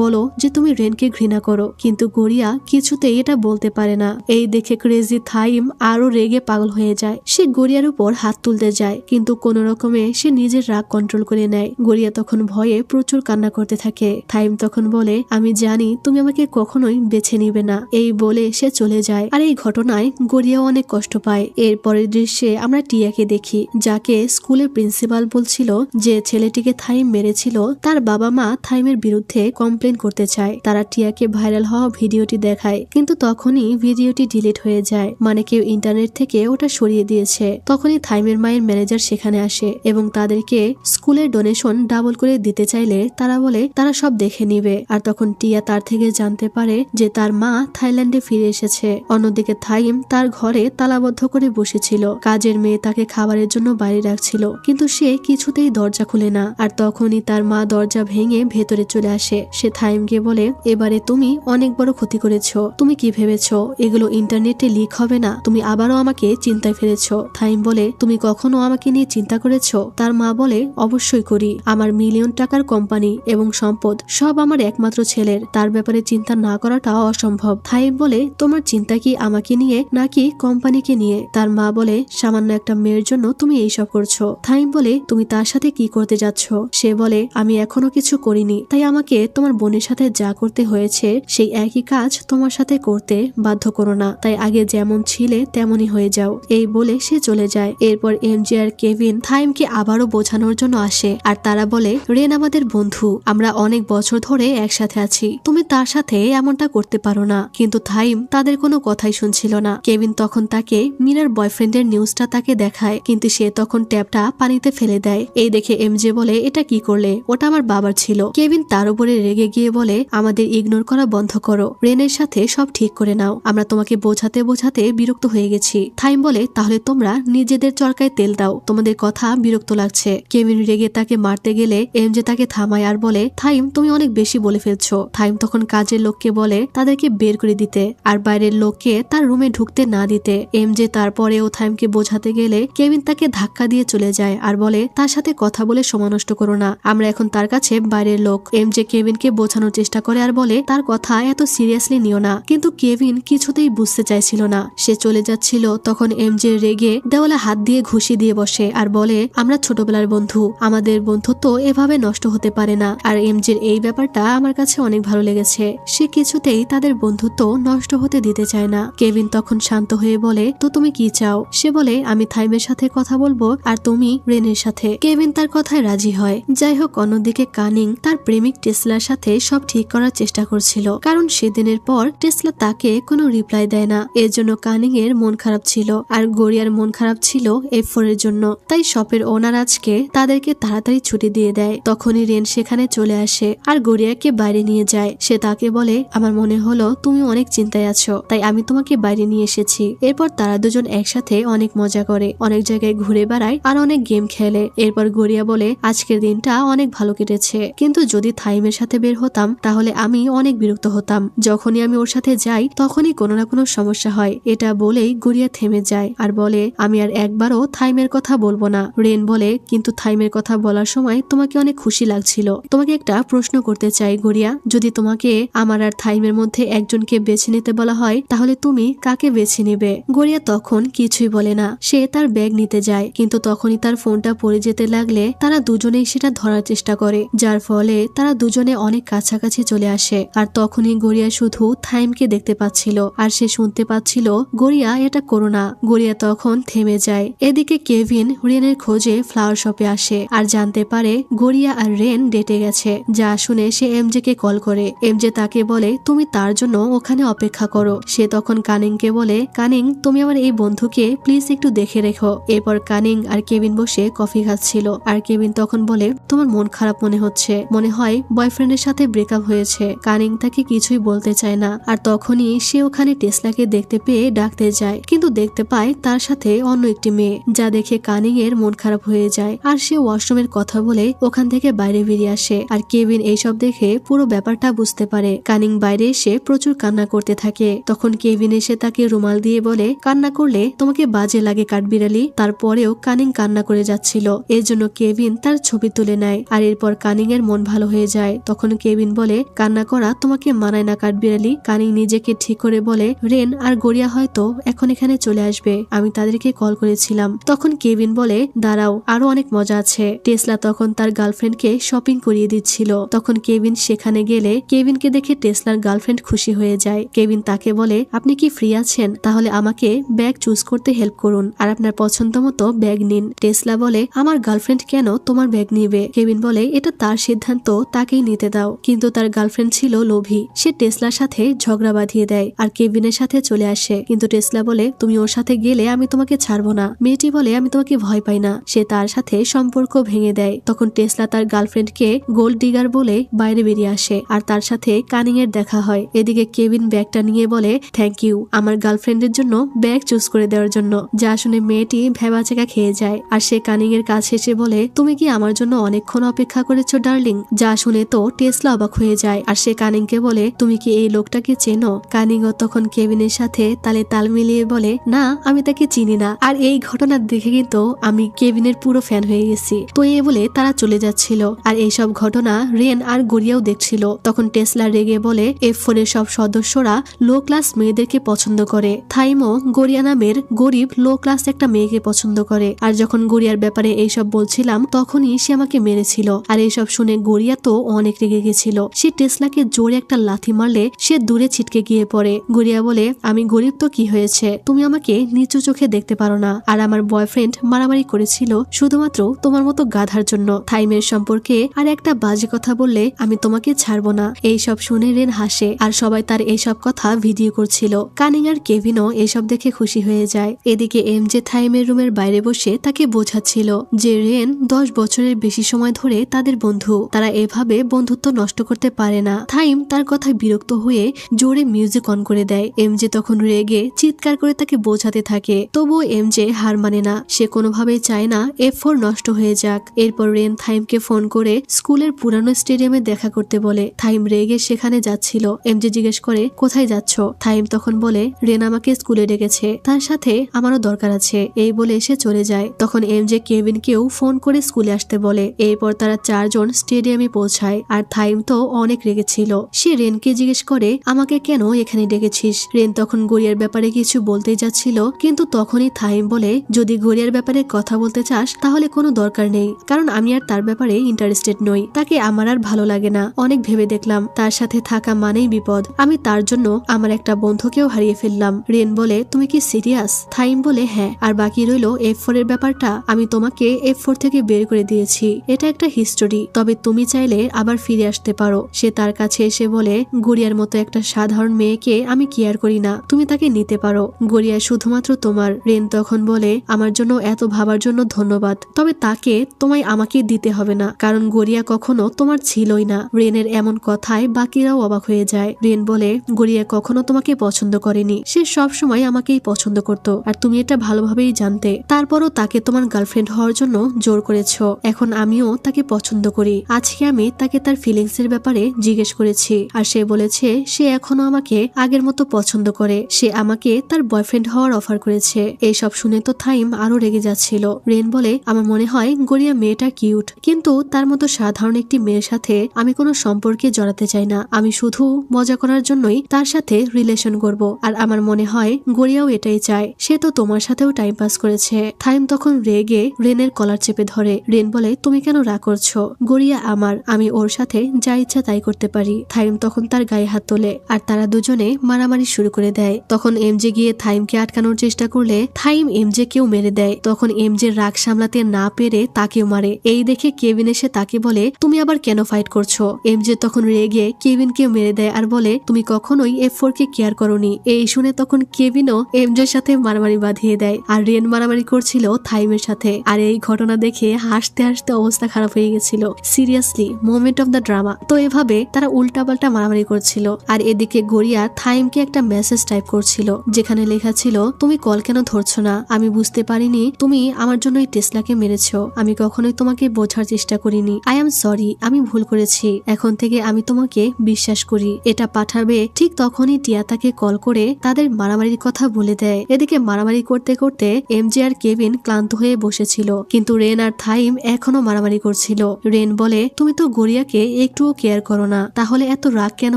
বলো যে তুমি রেনকে ঘৃণা করো, কিন্তু গড়িয়া কিছুতেই এটা বলতে পারে না। এই দেখে ক্রেজি থাইম আরো রেগে পাগল হয়ে যায়। সে গড়িয়ার উপর হাত তুলতে যায়, কিন্তু কোন রকমে সে নিজের রাগ কন্ট্রোল করে নেয়। গড়িয়া তখন ভয়ে প্রচুর কান্না করতে থাকে। থাইম তখন বলে, আমি জানি তুমি আমাকে কখনোই বেছে নিবে না। এই বলে সে চলে যায়। আর এই ঘটনায় গড়িয়াও অনেক কষ্ট পায়। এরপরের দৃশ্যে আমরা টিয়াকে দেখি, যাকে স্কুলের প্রিন্সিপাল বলছিল যে ছেলেটিকে থাইম মেরেছিল, তার বাবা মা থাইমের বিরুদ্ধে কমপ্লেন করতে চায়। তারা টিয়াকে ভাইরাল হওয়া ভিডিওটি দেখায়, কিন্তু তখনই ভিডিওটি ডিলিট হয়ে যায়, মানে কেউ ইন্টারনেট থেকে ওটা সরিয়ে দিয়েছে। তখনই থাইমের মায়ের ম্যানেজার সেখানে আসে এবং তাদেরকে স্কুলের ডোনেশন ডাবল করে দিতে চাইলে তারা বলে তারা সব দেখে নিবে। আর তখন টিয়া তার থেকে জানতে পারে যে তার মা থাইল্যান্ডে ফিরে এসেছে। অন্যদিকে থাইম তার ঘরে তালাবদ্ধ করে বসেছিল। কাজের মেয়ে তাকে খাবারের জন্য বাইরে রাখছিল, কিন্তু সে কিছুতেই দরজা খুলে না। আর তখনই তার মা দরজা ভেঙে ভেতরে চলে আসে। সে থাইমকে বলে, এবারে তুমি অনেক বড় ক্ষতি করেছো। তুমি কি ভেবেছো এগুলো ইন্টারনেটে লিক হবে না? তুমি আবারও আমাকে চিন্তায় ফেলেছো। থাইম বলে, তুমি কখনো আমাকে নিয়ে চিন্তা করেছো? তার মা বলে, অবশ্যই করি। আমার মিলিয়ন টাকার কোম্পানি এবং সম্পদ সব আমার একমাত্র ছেলের, তার ব্যাপারে চিন্তা না করাটা অসম্ভব। থাইম বলে, তোমার চিন্তা কি আমাকে নিয়ে নাকি কোম্পানিকে নিয়ে? তার মা বলে, সামান্য একটা মেয়ের জন্য তুমি এইসব করছো। থাইম বলে, তুমি তার সাথে কি করতে যাচ্ছ? সে বলে, আমি এখনো কিছু করিনি, তাই আমাকে তোমার বোনের সাথে যা করতে হয়েছে সেই একই কাজ তোমার সাথে করতে বাধ্য করো না। তাই আগে যেমন ছিলে তেমনই হয়ে যাও। এই বলে সে চলে যায়। এরপর এমজে আর কেভিন থাইমকে আবারও বোঝানোর জন্য আসে, আর তারা বলে, রেন আমাদের বন্ধু, আমরা অনেক বছর ধরে একসাথে আছি, তুমি তার সাথে এমনটা করতে পারো না। কিন্তু থাইম তাদের কোনো কথাই শুনছিল না। কেভিন তখন তাকে মিরার বয়ফ্রেন্ডের নিউজটা তাকে দেখায়, কিন্তু সে তখন ট্যাপটা পানিতে ফেলে দেয়। এই দেখে এমজে বলে, এটা কি করলে? ওটা আমার বাবার ছিল। কেভিন তার উপরে রেগে গিয়ে বলে, আমাদের ইগনোর করা বন্ধ করো, রেনের সাথে সব ঠিক করে নাও, আমরা তোমাকে বোঝাতে বোঝাতে বিরক্ত হয়ে গেছি। থাইম বলে, তাহলে তোমরা নিজেদের চরকায় তেল দাও, তোমাদের কথা বিরক্ত লাগছে। কেভিন রেগে তাকে মারতে গেলে এমজে তাকে থামায় আর বলে, থাইম তুমি অনেক বেশি বলে ফেলছো। থাইম তখন কাজের লোককে বলে তাদেরকে বের করে দিতে আর বাইরের লোককে তার রুমে ঢুকতে না দিতে। এমজে তারপরেও থাইমকে বোঝাতে গেলে কেভিন তাকে ধাক্কা দিয়ে চলে যায় আর বলে, তার সাথে কথা বলে সময় নষ্ট করো না, আমরা এখন তার কাছে বাইরের লোক। এমজে কেভিনকে বোঝানোর চেষ্টা করে আর বলে, তার কথা এত সিরিয়াসলি নিও না, কিন্তু কেভিন কিছুতেই বুঝতে চাইছিল না। সে চলে যাচ্ছিল, তখন এমজে রেগে দেওয়ালে হাত দিয়ে ঘুষি দিয়ে বসে আর বলে, আমরা ছোটবেলার বন্ধু, আমাদের বন্ধুত্ব এভাবে নষ্ট হতে পারে না। আর এমজের এই ব্যাপারটা আমার কাছে অনেক ভালো লেগেছে, সে কিছুতেই তাদের বন্ধুত্ব নষ্ট হতে দিতে চায় না। কেভিন তখন শান্ত হয়ে বলে, তো তুমি কি চাও? সে বলে, আমি থাইমের সাথে কথা বলবো আর তুমি রেনের সাথে। কেভিন তার কথায় রাজি হয়। যাই হোক, অন্যদিকে কানিং তার প্রেমিক টেসলার সাথে সব ঠিক করার চেষ্টা করছিল, কারণ সেদিনের পর টেসলা তাকে কোনো রিপ্লাই দেয় না। এর জন্য কানিং এর মন খারাপ ছিল, আর গড়িয়ার মন খারাপ ছিল F4 এর জন্য। তাই শপের ওনার আজকে তাদেরকে তাড়াতাড়ি ছুটি দিয়ে দেয়। তখনই রেন সেখানে চলে আসে আর গড়িয়াকে বাইরে নিয়ে যায়। সে তাকে বলে, আমার মনে হলো তুমি অনেক চিন্তায় আছো, তাই আমি তোমাকে বাইরে নিয়ে এসেছি। এরপর তারা দুজন একসাথে অনেক মজা করে, অনেক জায়গায় ঘুরে বেড়ায় আর অনেক গেম খেলে। এরপর গড়িয়া বলে, আজকের দিনটা অনেক ভালো কেটেছে, কিন্তু যদি থাইমের সাথে বের হতাম তাহলে আমি অনেক বিরক্ত হতাম। যখনই আমি ওর সাথে যাই তখনই কোনো না কোনো সমস্যা হয়। এটা বলেই গড়িয়া থেমে যায় আর বলে, আমি আর একবারও থাইমের কথা বলবো না। রেন বলে, কিন্তু থাইমের কথা বলার সময় তোমাকে অনেক খুশি লাগছিল। তোমাকে একটা প্রশ্ন করতে চাই গড়িয়া, যদি তোমাকে আমার আর থাইমের মধ্যে একজনকে বেছে নিতে বলা হয় তাহলে তুমি কাকে বেছে নেবে? গড়িয়া তখন কিছুই বলে না। সে তার ব্যাগ নিতে যায়, কিন্তু তখনই তার ফোনটা পড়ে যেতে লাগলে তারা দুজনেই সেটা ধরার চেষ্টা করে, যার ফলে তারা দুজনে অনেক কাছাকাছি চলে আসে। আর তখনই গড়িয়া শুধু থাইমকে দেখতে পাচ্ছিল আর সে শুনতে পাচ্ছিল, গড়িয়া এটা করো না। গড়িয়া তখন থেমে যায়। এদিকে কেভিন রেনের খোঁজে ফ্লাওয়ার শপে আসে আর জানতে পারে গড়িয়া আর রেন ডেটে গেছে। যা শুনে সে এমজে কে কল করে। এমজে তাকে বলে, তুমি তার জন্য ওখানে অপেক্ষা করো। সে তখন কানিংকে বলে, কানিং তুমি আমার এই বন্ধুকে প্লিজ একটু দেখে রেখো। এরপর কানিং আর কেভিন বসে কফি খাচ্ছিল আর কেভিন তখন বলে, তোমার মন খারাপ মনে হচ্ছে, মনে হয় বয়ফ্রেন্ডের সাথে ব্রেকআপ হয়েছে। কানিং তাকে কিছুই বলতে চায় না। আর তখনই সে ওখানে টেসলাকে দেখতে পেয়ে ডাকতে যায়, কিন্তু দেখতে পায় তার সাথে অন্য একটি মেয়ে, যা দেখে কানিং এর মন খারাপ হয়ে যায় আর সে ওয়াশরুমের কথা বলে ওখান থেকে বাইরে বেরিয়ে আসে। আর কেভিন এইসব দেখে পুরো ব্যাপারটা বুঝতে পারে। কানিং বাইরে এসে প্রচুর কান্না করতে থাকে। তখন কেভিন এসে তাকে রুমাল দিয়ে বলে, কান্না করলে তোমাকে বাজে লাগে কাঠবিড়ালি। তারপরেও কানিং কান্না করে যাচ্ছিল, এর জন্য কেভিন তার ছবি তুলে নেয়। আর এরপর কানিং এর মন ভালো হয়ে যায়। তখন কেভিন বলে, কান্না করা তোমাকে মানায় না কাঠবিড়ালি। কানিং নিজেকে ঠিক করে বলে, রেন আর গড়িয়া হয়তো এখন এখানে চলে আসবে, আমি তাদেরকে কল করেছিলাম। তখন কেভিন বলে, দাঁড়াও, আরো অনেক মজা আছে। টেসলা তখন তার গার্লফ্রেন্ডকে শপিং করিয়ে দিচ্ছিল। তখন কেভিন সেখানে গেলে কেভিনকে দেখে টেসলার গার্লফ্রেন্ড খুশি হয়ে যায়। কেভিন তাকে বলে, আপনি কি ফ্রি আছেন? তাহলে আমাকে ব্যাগ চুজ করতে হেল্প করুন আর আপনার পছন্দ মতো ব্যাগ নিন। টেসলা বলে, আমার গার্লফ্রেন্ড কেন তোমার ব্যাগ নিবে? কেভিন বলে, এটা তার সিদ্ধান্ত, তাকেই নিতে দাও। কিন্তু তার গার্লফ্রেন্ড ছিল লোভী। সে টেসলার সাথে ঝগড়া বাঁধিয়ে দেয় আর কেভিনের সাথে চলে আসে। কিন্তু টেসলা বলে, তুমি ওর সাথে গেলে আমি তোমাকে ছাড়বো না। মেয়েটি বলে, আমি তোমাকে ভয় পাই না। সে তার সাথে সম্পর্ক ভেঙে দেয়। তখন টেসলা তার গার্লফ্রেন্ডকে গোল্ড ডিগার বলে বাইরে বেরিয়ে আসে আর তার সাথে কানিং এর দেখা হয়। এদিকে কেভিন ব্যাগটা নিয়ে বলে, থ্যাংক ইউ আমার গার্লফ্রেন্ডের জন্য ব্যাগ চুজ করে দেওয়ার জন্য। যা শুনে মেয়েটি ভেবাচেকা খেয়ে যায় আর সে কানিং এর কাছে এসে বলে, তুমি কি আমার জন্য অনেকক্ষণ অপেক্ষা করেছো ডার্লিং? যা শুনে তো টেসলা অবাক হয়ে যায় আর সে কানিংকে বলে, তুমি কি এই লোকটাকে চেনো? কানিংও তখন কেভিনের সাথে তালে তাল মিলিয়ে বলে, না আমি তাকে চিনি না। আর এই ঘটনা দেখে কিন্তু আমি কেভিনের পুরো ফ্যান হয়ে গেছি। তো এই বলে তারা চলে যাচ্ছিল আর এইসব ঘটনা রেন আর গড়িয়াও দেখছিল। তখন টেসলা রেগে বলে, F4 এর সব সদস্যরা লো ক্লাস মেয়েদেরকে পছন্দ করে। থাইমও গড়িয়া নামের গরিব লো ক্লাস একটা মেয়েকে পছন্দ করে। আর যখন গড়িয়ার ব্যাপারে এইসব বলছিলাম তখনই সে আমাকে মেরেছিল। আর এইসব শুনে গড়িয়া তো অনেক রেগে গেছিল। সে টেসলাকে জোরে একটা লাথি মারলে সে দূরে ছিটকে গিয়ে পড়ে। গড়িয়া বলে, আমি গরিব তো কি হয়েছে? তুমি আমাকে নিচু চোখে দেখতে পারো না। আর আমার বয়ফ্রেন্ড মারামারি করেছিল শুধুমাত্র তোমার মতো গাধার জন্য। থাইমের সম্পর্কে আর একটা বাজে কথা বললে আমি তোমাকে ছাড়বো না। এইসব শুনে রেন হাসে আর সবাই তার এইসব কথা ভিডিও করছিল। কানিং আর কেভিনও এইসব দেখে খুশি হয়ে যায়। এদিকে এমজে থাইমের রুমের বাইরে বসে তাকে বোঝাচ্ছিল যে রেন 10 বছরের বেশি সময় ধরে তাদের বন্ধু। তারা এভাবে বন্ধুত্ব নষ্ট করতে পারে না। থাইম তার কথায় বিরক্ত হয়ে জোরে মিউজিক অন করে দেয়। এমজে তখন রেগে চিৎকার করে তাকে বোঝাতে থাকে। তবুও এমজে হার মানে না। সে কোনোভাবেই চায় না F4 নষ্ট হয়ে যাক। এরপর রেন থাইমকে ফোন করে স্কুলের পুরানো স্টেডিয়ামে দেখা করতে বলে। থাইম রেগে সেখানে যাচ্ছিল। এমজে জিজ্ঞেস করে, কোথায় যাচ্ছ? থাইম তখন বলে, রেন আমাকে স্কুলে ডেকেছে, তার সাথে আমারও দরকার আছে। এই বলে সে চলে যায়। তখন এমজে কেভিনকেও ফোন করে স্কুলে আসতে বলে। এরপর তারা 4 জন স্টেডিয়ামে পৌঁছায় আর থাইম তো অনেক রেগেছিল। সে রেনকে জিজ্ঞেস করে, আমাকে কেন এখানে ডেকেছিস? রেন তখন গড়িয়ার ব্যাপারে কিছু বলতে যাচ্ছিল কিন্তু তখনই থাইম বলে, যদি গড়িয়ার ব্যাপারে কথা বলতে চাস তাহলে কোনো দরকার নেই, কারণ আমি আর তার ব্যাপারে ইন্টারেস্টেড নই। তাকে আমার আর ভালো লাগে না। অনেক ভেবে দেখলাম তার সাথে থাকা মানেই বিপদ। আমি তার জন্য আমার একটা বন্ধুকেও হারিয়ে ফেললাম। রেন বলে, তুমি কি সিরিয়াস? থাইম বলে, হ্যাঁ। আর বাকি রইল F4 এর ব্যাপারটা। আমি তোমাকে F4 থেকে বের করে দিয়েছি। এটা একটা হিস্টোরি, তবে তুমি চাইলে আবার ফিরে আসতে পারো। সে তার কাছে এসে বলে, গড়িয়ার মতো একটা সাধারণ মেয়েকে আমি কেয়ার করি না, তুমি তাকে নিতে পারো। গড়িয়া শুধুমাত্র তোমার। রেন তখন বলে, আমার জন্য এত ভাবার জন্য ধন্যবাদ, তবে তাকে তোমায় আমাকে দিতে হবে না, কারণ গড়িয়া কখনো তোমার ছিলই না। রেনের এমন কথায় বাকিরাও অবাক হয়ে যায়। রেন বলে, গড়িয়া কখনো তোমাকে পছন্দ করেনি। সে সব সময় আমাকেই পছন্দ করত আর তুমি এটা ভালোভাবেই জানতে। তারপরও তাকে তোমার গার্লফ্রেন্ড হওয়ার জন্য জোর করেছো। এখন আমিও তাকে পছন্দ করি। আজকে আমি তাকে তার ফিলিংস এর ব্যাপারে জিজ্ঞেস করেছি আর সে বলেছে সে এখনো আমাকে আগের মতো পছন্দ করে। সে আমাকে তার বয়ফ্রেন্ড হওয়ার অফার করেছে। এইসব শুনে তো থাইম আরো রেগে যাচ্ছিল। রেন বলে, আমার মনে হয় গড়িয়া মেয়েটা কিউট, কিন্তু তার মতো সাধারণ একটি মেয়ের সাথে আমি কোনো সম্পর্কে জড়াতে চাই না। আমি শুধু মজা করার জন্যই তার সাথে রিলেশন করব। আর আমার মনে হয় গড়িয়াও এটাই চায়। সে তো তোমার সাথেও টাইম পাস করেছে। থাইম তখন রেগে রেনের কলার চেপে ধরে। রেন বলে, তুমি কেন রাগ করছো? গড়িয়া আমার, আমি ওর সাথে যা ইচ্ছা তাই করতে পারি। থাইম তখন তার গায়ে হাত তোলে আর তারা দুজনে মারামারি শুরু করে দেয়। তখন এমজে গিয়ে থাইমকে আটকানোর চেষ্টা করলে থাইম এমজে কেও মেরে দেয়। তখন এমজে রাগ সামলাতে না পেরে তাকেও মারে। এই দেখে কেভিন এসে তাকে বলে, তুমি আবার কেন ফাইট করছো? এমজে তখন রেগে কেভিনকেও মেরে দেয় আর বলে, তুমি কখনোই F4 কে কেয়ার করোনি। এই শুনে তখন কেভিনও এমজের সাথে মারামারি বাঁধিয়ে দেয় আর রেন মারামারি করছিল থাইমের সাথে। আর এই ঘটনা দেখে হাসতে হাসতে অবস্থা খারাপ হয়ে গেছিল। Seriously moment of the drama. তো এভাবে তারা উল্টাপাল্টা মারামারি করছিল। আর এদিকে গড়িয়া থাইমকে একটা মেসেজ টাইপ করছিল যেখানে লেখা ছিল, তুমি কল কেন ধরছো না? আমি বুঝতে পারিনি তুমি আমার জন্য এই টেসলাকে মেরেছো। আমি কখনোই তোমাকে বোঝার চেষ্টা করিনি। আই এম সরি, আমি ভুল করেছি। এখন থেকে আমি তোমাকে বিশ্বাস করি। এটা পাঠাবে ঠিক তখনই টিয়া তাকে কল করে তাদের মারামারির কথা বলে দেয়। এদিকে মারামারি করতে করতে এমজে আর কেভিন ক্লান্ত হয়ে বসেছিল, কিন্তু রেন আর থাইম এখনো মারামারি করছিল। রেন বলে, তুমি তো গড়িয়াকে একটুও কেয়ার করো না, তাহলে এত রাগ কেন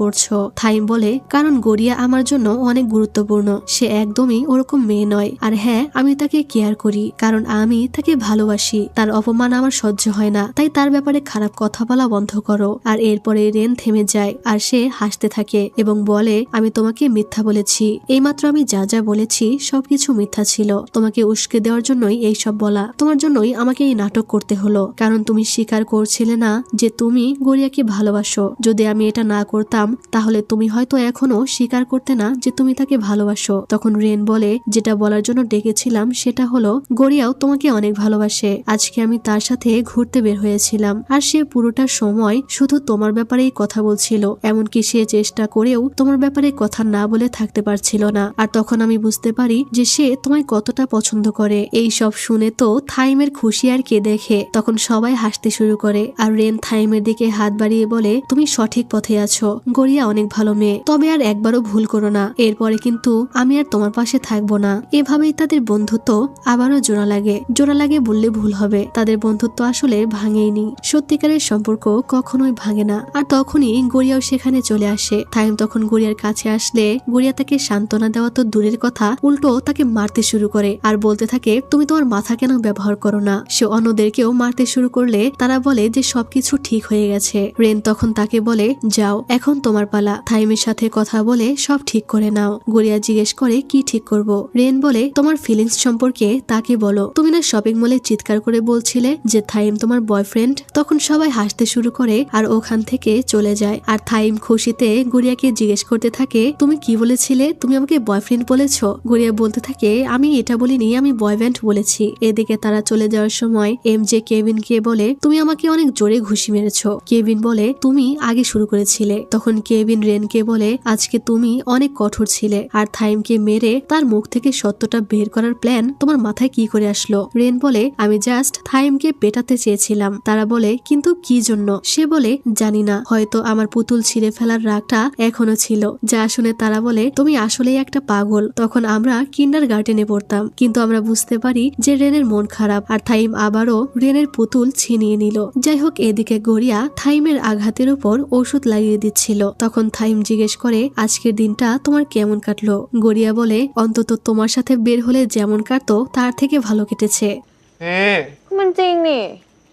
করছো? থাইম বলে, কারণ গড়িয়া আমার জন্য অনেক গুরুত্বপূর্ণ। সে একদমই ওরকম মেয়ে নয়। আর হ্যাঁ, আমি তাকে কেয়ার করি কারণ আমি তাকে ভালোবাসি। তার অপমান আমার সহ্য হয় না, তাই তার ব্যাপারে খারাপ কথা বলা বন্ধ করো। আর এরপরে রেন থেমে যায় আর সে হাসতে থাকে এবং বলে, বলে আমি তোমাকে মিথ্যা বলেছি, এইমাত্র আমি যা যা বলেছি সবকিছু মিথ্যা ছিল, তোমাকে উস্কে দেওয়ার জন্যই এইসব বলা, তোমার জন্যই আমাকে এই নাটক করতে হলো, কারণ তুমি স্বীকার করছিলে না যে তুমি গড়িয়াকে ভালোবাসো। যদি আমি এটা না করতাম তাহলে তুমি হয়তো এখনো স্বীকার করতে না যে তুমি তাকে ভালোবাসো। তখন রেন বলে যেটা বলার জন্য ডেকেছিলাম সেটা হলো গড়িয়াও তোমাকে অনেক ভালোবাসে। আজকে আমি তার সাথে ঘুরতে বের হয়েছিলাম আর সে পুরোটা সময় শুধু তোমার ব্যাপারেই কথা বলছিল, এমনকি সে চেষ্টা করেও তোমার ব্যাপারে কথা না বলে থাকতে পারছিল না। আর তখন আমি বুঝতে পারি যে সে তোমায় কতটা পছন্দ করে। এই সব শুনে তো থাইমের খুশি আর কে দেখে, তখন সবাই হাসতে শুরু করে আর রেন থাইমের দিকে হাত বাড়িয়ে বলে তুমি সঠিক পথে আছো, গড়িয়া অনেক ভালো মেয়ে, তবে আর একবারও ভুল করো না, এরপরে কিন্তু আমি আর তোমার পাশে থাকবো না। এভাবেই তাদের বন্ধুত্ব আবারও জোড়া লাগে বললে ভুল হবে, তাদের বন্ধুত্ব আসলে ভাঙেইনি, সত্যিকারের সম্পর্ক কখনোই ভাঙে না। আর তখনই গড়িয়াও সেখানে চলে আসে। থাইম তখন গড়িয়ার কাছে আসলে গড়িয়া তাকে সান্ত্বনা দেওয়া তো দূরের কথা, উল্টো তাকে মারতে শুরু করে আর বলতে থাকে তুমি তোমার মাথা কেন ব্যবহার করো না। সে অন্যদেরকেও মারতে শুরু করলে তারা বলে যে সবকিছু ঠিক হয়ে গেছে। রেন তখন তাকে বলে যাও এখন তোমার পালা, থাইমের সাথে কথা বলে সব ঠিক করে নাও। গড়িয়া জিজ্ঞেস করে কি ঠিক করব। রেন বলে তোমার ফিলিংস সম্পর্কে তাকে বলো, তুমি না শপিং মলে চিৎকার করে বলছিলে যে থাইম তোমার বয়ফ্রেন্ড। তখন সবাই হাসতে শুরু করে আর ওখান থেকে চলে যায়। আর থাইম খুশিতে গড়িয়াকে জিজ্ঞেস করতে থাকে তুমি কি বলেছিলে, তুমি আমাকে বয়ফ্রেন্ড বলেছো। গড়িয়া বলতে থাকে আমি এটা বলিনি, আমি বয়ফ্রেন্ড বলেছি। এদিকে তারা চলে যাওয়ার সময় এমজে কেভিনকে বলে তুমি আমাকে অনেক জোরে ঘুষি মেরেছো। কেভিন বলে তুমি আগে শুরু করেছিলে। তখন কেভিন রেনকে বলে আজকে তুমি অনেক কঠোর ছিলে, আর থাইমকে মেরে তার মুখ থেকে সত্যটা বের করার প্ল্যান তোমার মাথায় কি করে আসলো। রেন বলে আমি জাস্ট থাইমকে পেটাতে চেয়েছিলাম। তারা বলে কিন্তু কি জন্য। সে বলে জানি না, হয়তো আমার পুতুল ছিঁড়ে ফেলার রাগটা এখনো ছিল। যা শুনে তারা বলে তুমি আসলেই একটা পাগল। তখন আমরা কিন্ডার গার্ডেনে পড়তাম, কিন্তু আমরা বুঝতে পারি যে রেনের মন খারাপ আর থাইম আবারও রেনের পুতুল ছিনিয়ে নিল। যাই হোক এদিকে গড়িয়া থাইমের আঘাতের উপর ওষুধ লাগিয়ে দিচ্ছিল। তখন থাইম জিজ্ঞেস করে আজকের দিনটা তোমার কেমন কাটলো। গড়িয়া বলে অন্তত তোমার সাথে বের হলে যেমন কাটতো তার থেকে ভালো কেটেছে। มันจริงนี่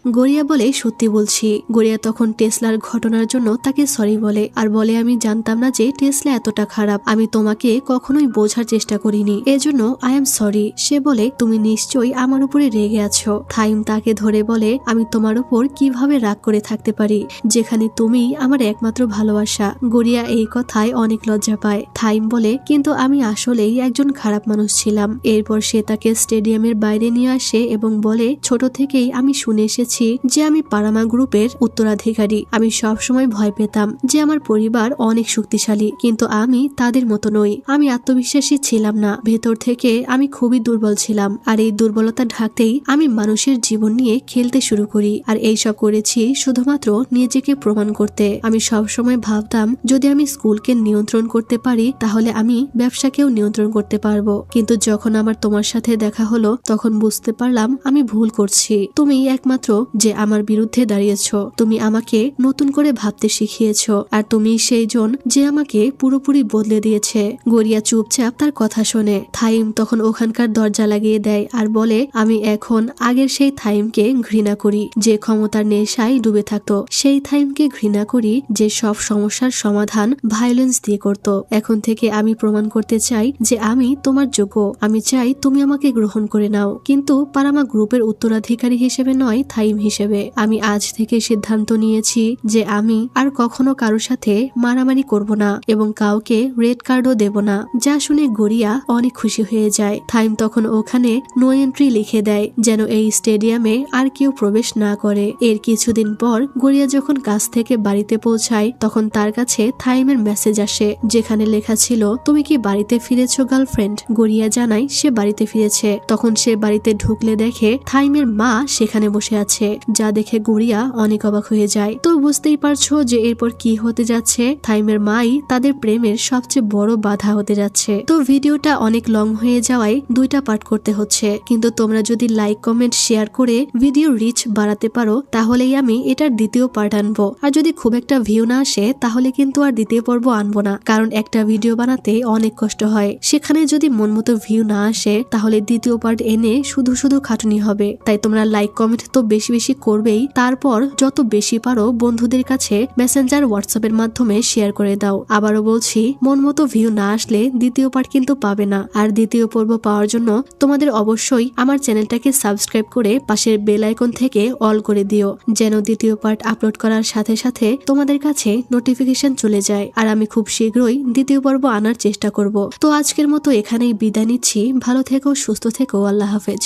গড়িয়া বলে সত্যি বলছি। গড়িয়া তখন টেসলার ঘটনার জন্য তাকে সরি বলে আর বলে আমি জানতাম না যে টেসলা এতটা খারাপ, আমি তোমাকে কখনোই বোঝার চেষ্টা করিনি, এজন্য আই এম সরি। সে বলে তুমি নিশ্চয়ই আমার উপরে রেগে আছো। থাইম তাকে ধরে বলে আমি তোমার উপর কিভাবে রাগ করে থাকতে পারি যেখানে তুমি আমার একমাত্র ভালোবাসা। গড়িয়া এই কথায় অনেক লজ্জা পায়। থাইম বলে কিন্তু আমি আসলেই একজন খারাপ মানুষ ছিলাম। এরপর সে তাকে স্টেডিয়ামের বাইরে নিয়ে আসে এবং বলে ছোট থেকেই আমি শুনে এসেছি যে আমি পারামা গ্রুপের উত্তরাধিকারী। আমি সব সময় ভয় পেতাম যে আমার পরিবার অনেক শক্তিশালী, কিন্তু আমি তাদের মতো নই। আমি আত্মবিশ্বাসী ছিলাম না, ভেতর থেকে আমি খুবই দুর্বল ছিলাম। আর এই দুর্বলতা ঢাকতেই আমি মানুষের জীবন নিয়ে খেলতে শুরু করি। আর এইসব করেছি শুধুমাত্র নিজেকে প্রমাণ করতে। আমি সব সময় ভাবতাম যদি আমি স্কুলকে নিয়ন্ত্রণ করতে পারি তাহলে আমি ব্যবসাকেও নিয়ন্ত্রণ করতে পারবো। কিন্তু যখন আমার তোমার সাথে দেখা হলো তখন বুঝতে পারলাম আমি ভুল করছি। তুমি একমাত্র যে আমার বিরুদ্ধে দাঁড়িয়েছ, তুমি আমাকে নতুন করে ভাবতে শিখিয়েছ, আর তুমি সেই জন যে আমাকে পুরোপুরি বদলে দিয়েছে। গড়িয়া চুপচাপ তার কথা শোনে। থাইম তখন ওখানকার দরজা লাগিয়ে দেয় আর বলে আমি এখন আগের সেই থাইমকে ঘৃণা করি যে ক্ষমতার নেশায় ডুবে থাকতো, সেই থাইমকে ঘৃণা করি যে সব সমস্যার সমাধান ভায়োলেন্স দিয়ে করত। এখন থেকে আমি প্রমাণ করতে চাই যে আমি তোমার যোগ্য। আমি চাই তুমি আমাকে গ্রহণ করে নাও, কিন্তু পারামা গ্রুপের উত্তরাধিকারী হিসেবে নয়, থাইম হিসেবে। আমি আজ থেকে সিদ্ধান্ত নিয়েছি যে আমি আর কখনো কারোর সাথে মারামারি করব না এবং কাউকে রেড কার্ডও দেব না। যা শুনে গড়িয়া অনেক খুশি হয়ে যায়। থাইম তখন ওখানে নো এন্ট্রি লিখে দেয় যেন এই স্টেডিয়ামে আর কেউ প্রবেশ না করে। এর কিছুদিন পর গড়িয়া যখন কাজ থেকে বাড়িতে পৌঁছায় তখন তার কাছে থাইমের মেসেজ আসে যেখানে লেখা ছিল তুমি কি বাড়িতে ফিরেছো গার্লফ্রেন্ড। গড়িয়া জানায় সে বাড়িতে ফিরেছে। তখন সে বাড়িতে ঢুকলে দেখে থাইমের মা সেখানে বসে আছে, যা দেখে গড়িয়া অনেক অবাক হয়ে যায়। তো বুঝতেই পারছো যে এরপর কি হতে যাচ্ছে। থাইমের মাই তাদের প্রেমের সবচেয়ে বড় বাধা হতে যাচ্ছে। তো ভিডিওটা অনেক লং হয়ে যাওয়ায় দুইটা পার্ট করতে হচ্ছে, কিন্তু তোমরা যদি লাইক কমেন্ট শেয়ার করে ভিডিও রিচ বাড়াতে পারো তাহলেই আমি এটার দ্বিতীয় পার্ট আনবো। আর যদি খুব একটা ভিউ না আসে তাহলে কিন্তু আর দ্বিতীয় পর্ব আনবো না, কারণ একটা ভিডিও বানাতে অনেক কষ্ট হয়। সেখানে যদি মন মতো ভিউ না আসে তাহলে দ্বিতীয় পার্ট এনে শুধু শুধু খাটুনি হবে। তাই তোমরা লাইক কমেন্ট তো বেশি বেশি বেশি করবেই, তারপর যত বেশি পারো বন্ধুদের কাছে মেসেঞ্জার হোয়াটসঅ্যাপের মাধ্যমে শেয়ার করে দাও। আবারও বলছি, মন মতো ভিউ না আসলে দ্বিতীয় পার্ট কিন্তু পাবে না। আর দ্বিতীয় পর্ব পাওয়ার জন্য তোমাদের অবশ্যই আমার চ্যানেলটাকে সাবস্ক্রাইব করে পাশের বেল আইকন থেকে অল করে দিও, যেন দ্বিতীয় পার্ট আপলোড করার সাথে সাথে তোমাদের কাছে নোটিফিকেশন চলে যায়। আর আমি খুব শীঘ্রই দ্বিতীয় পর্ব আনার চেষ্টা করব। তো আজকের মতো এখানেই বিদায় নিচ্ছি। ভালো থেকো, সুস্থ থেকো, আল্লাহ হাফেজ।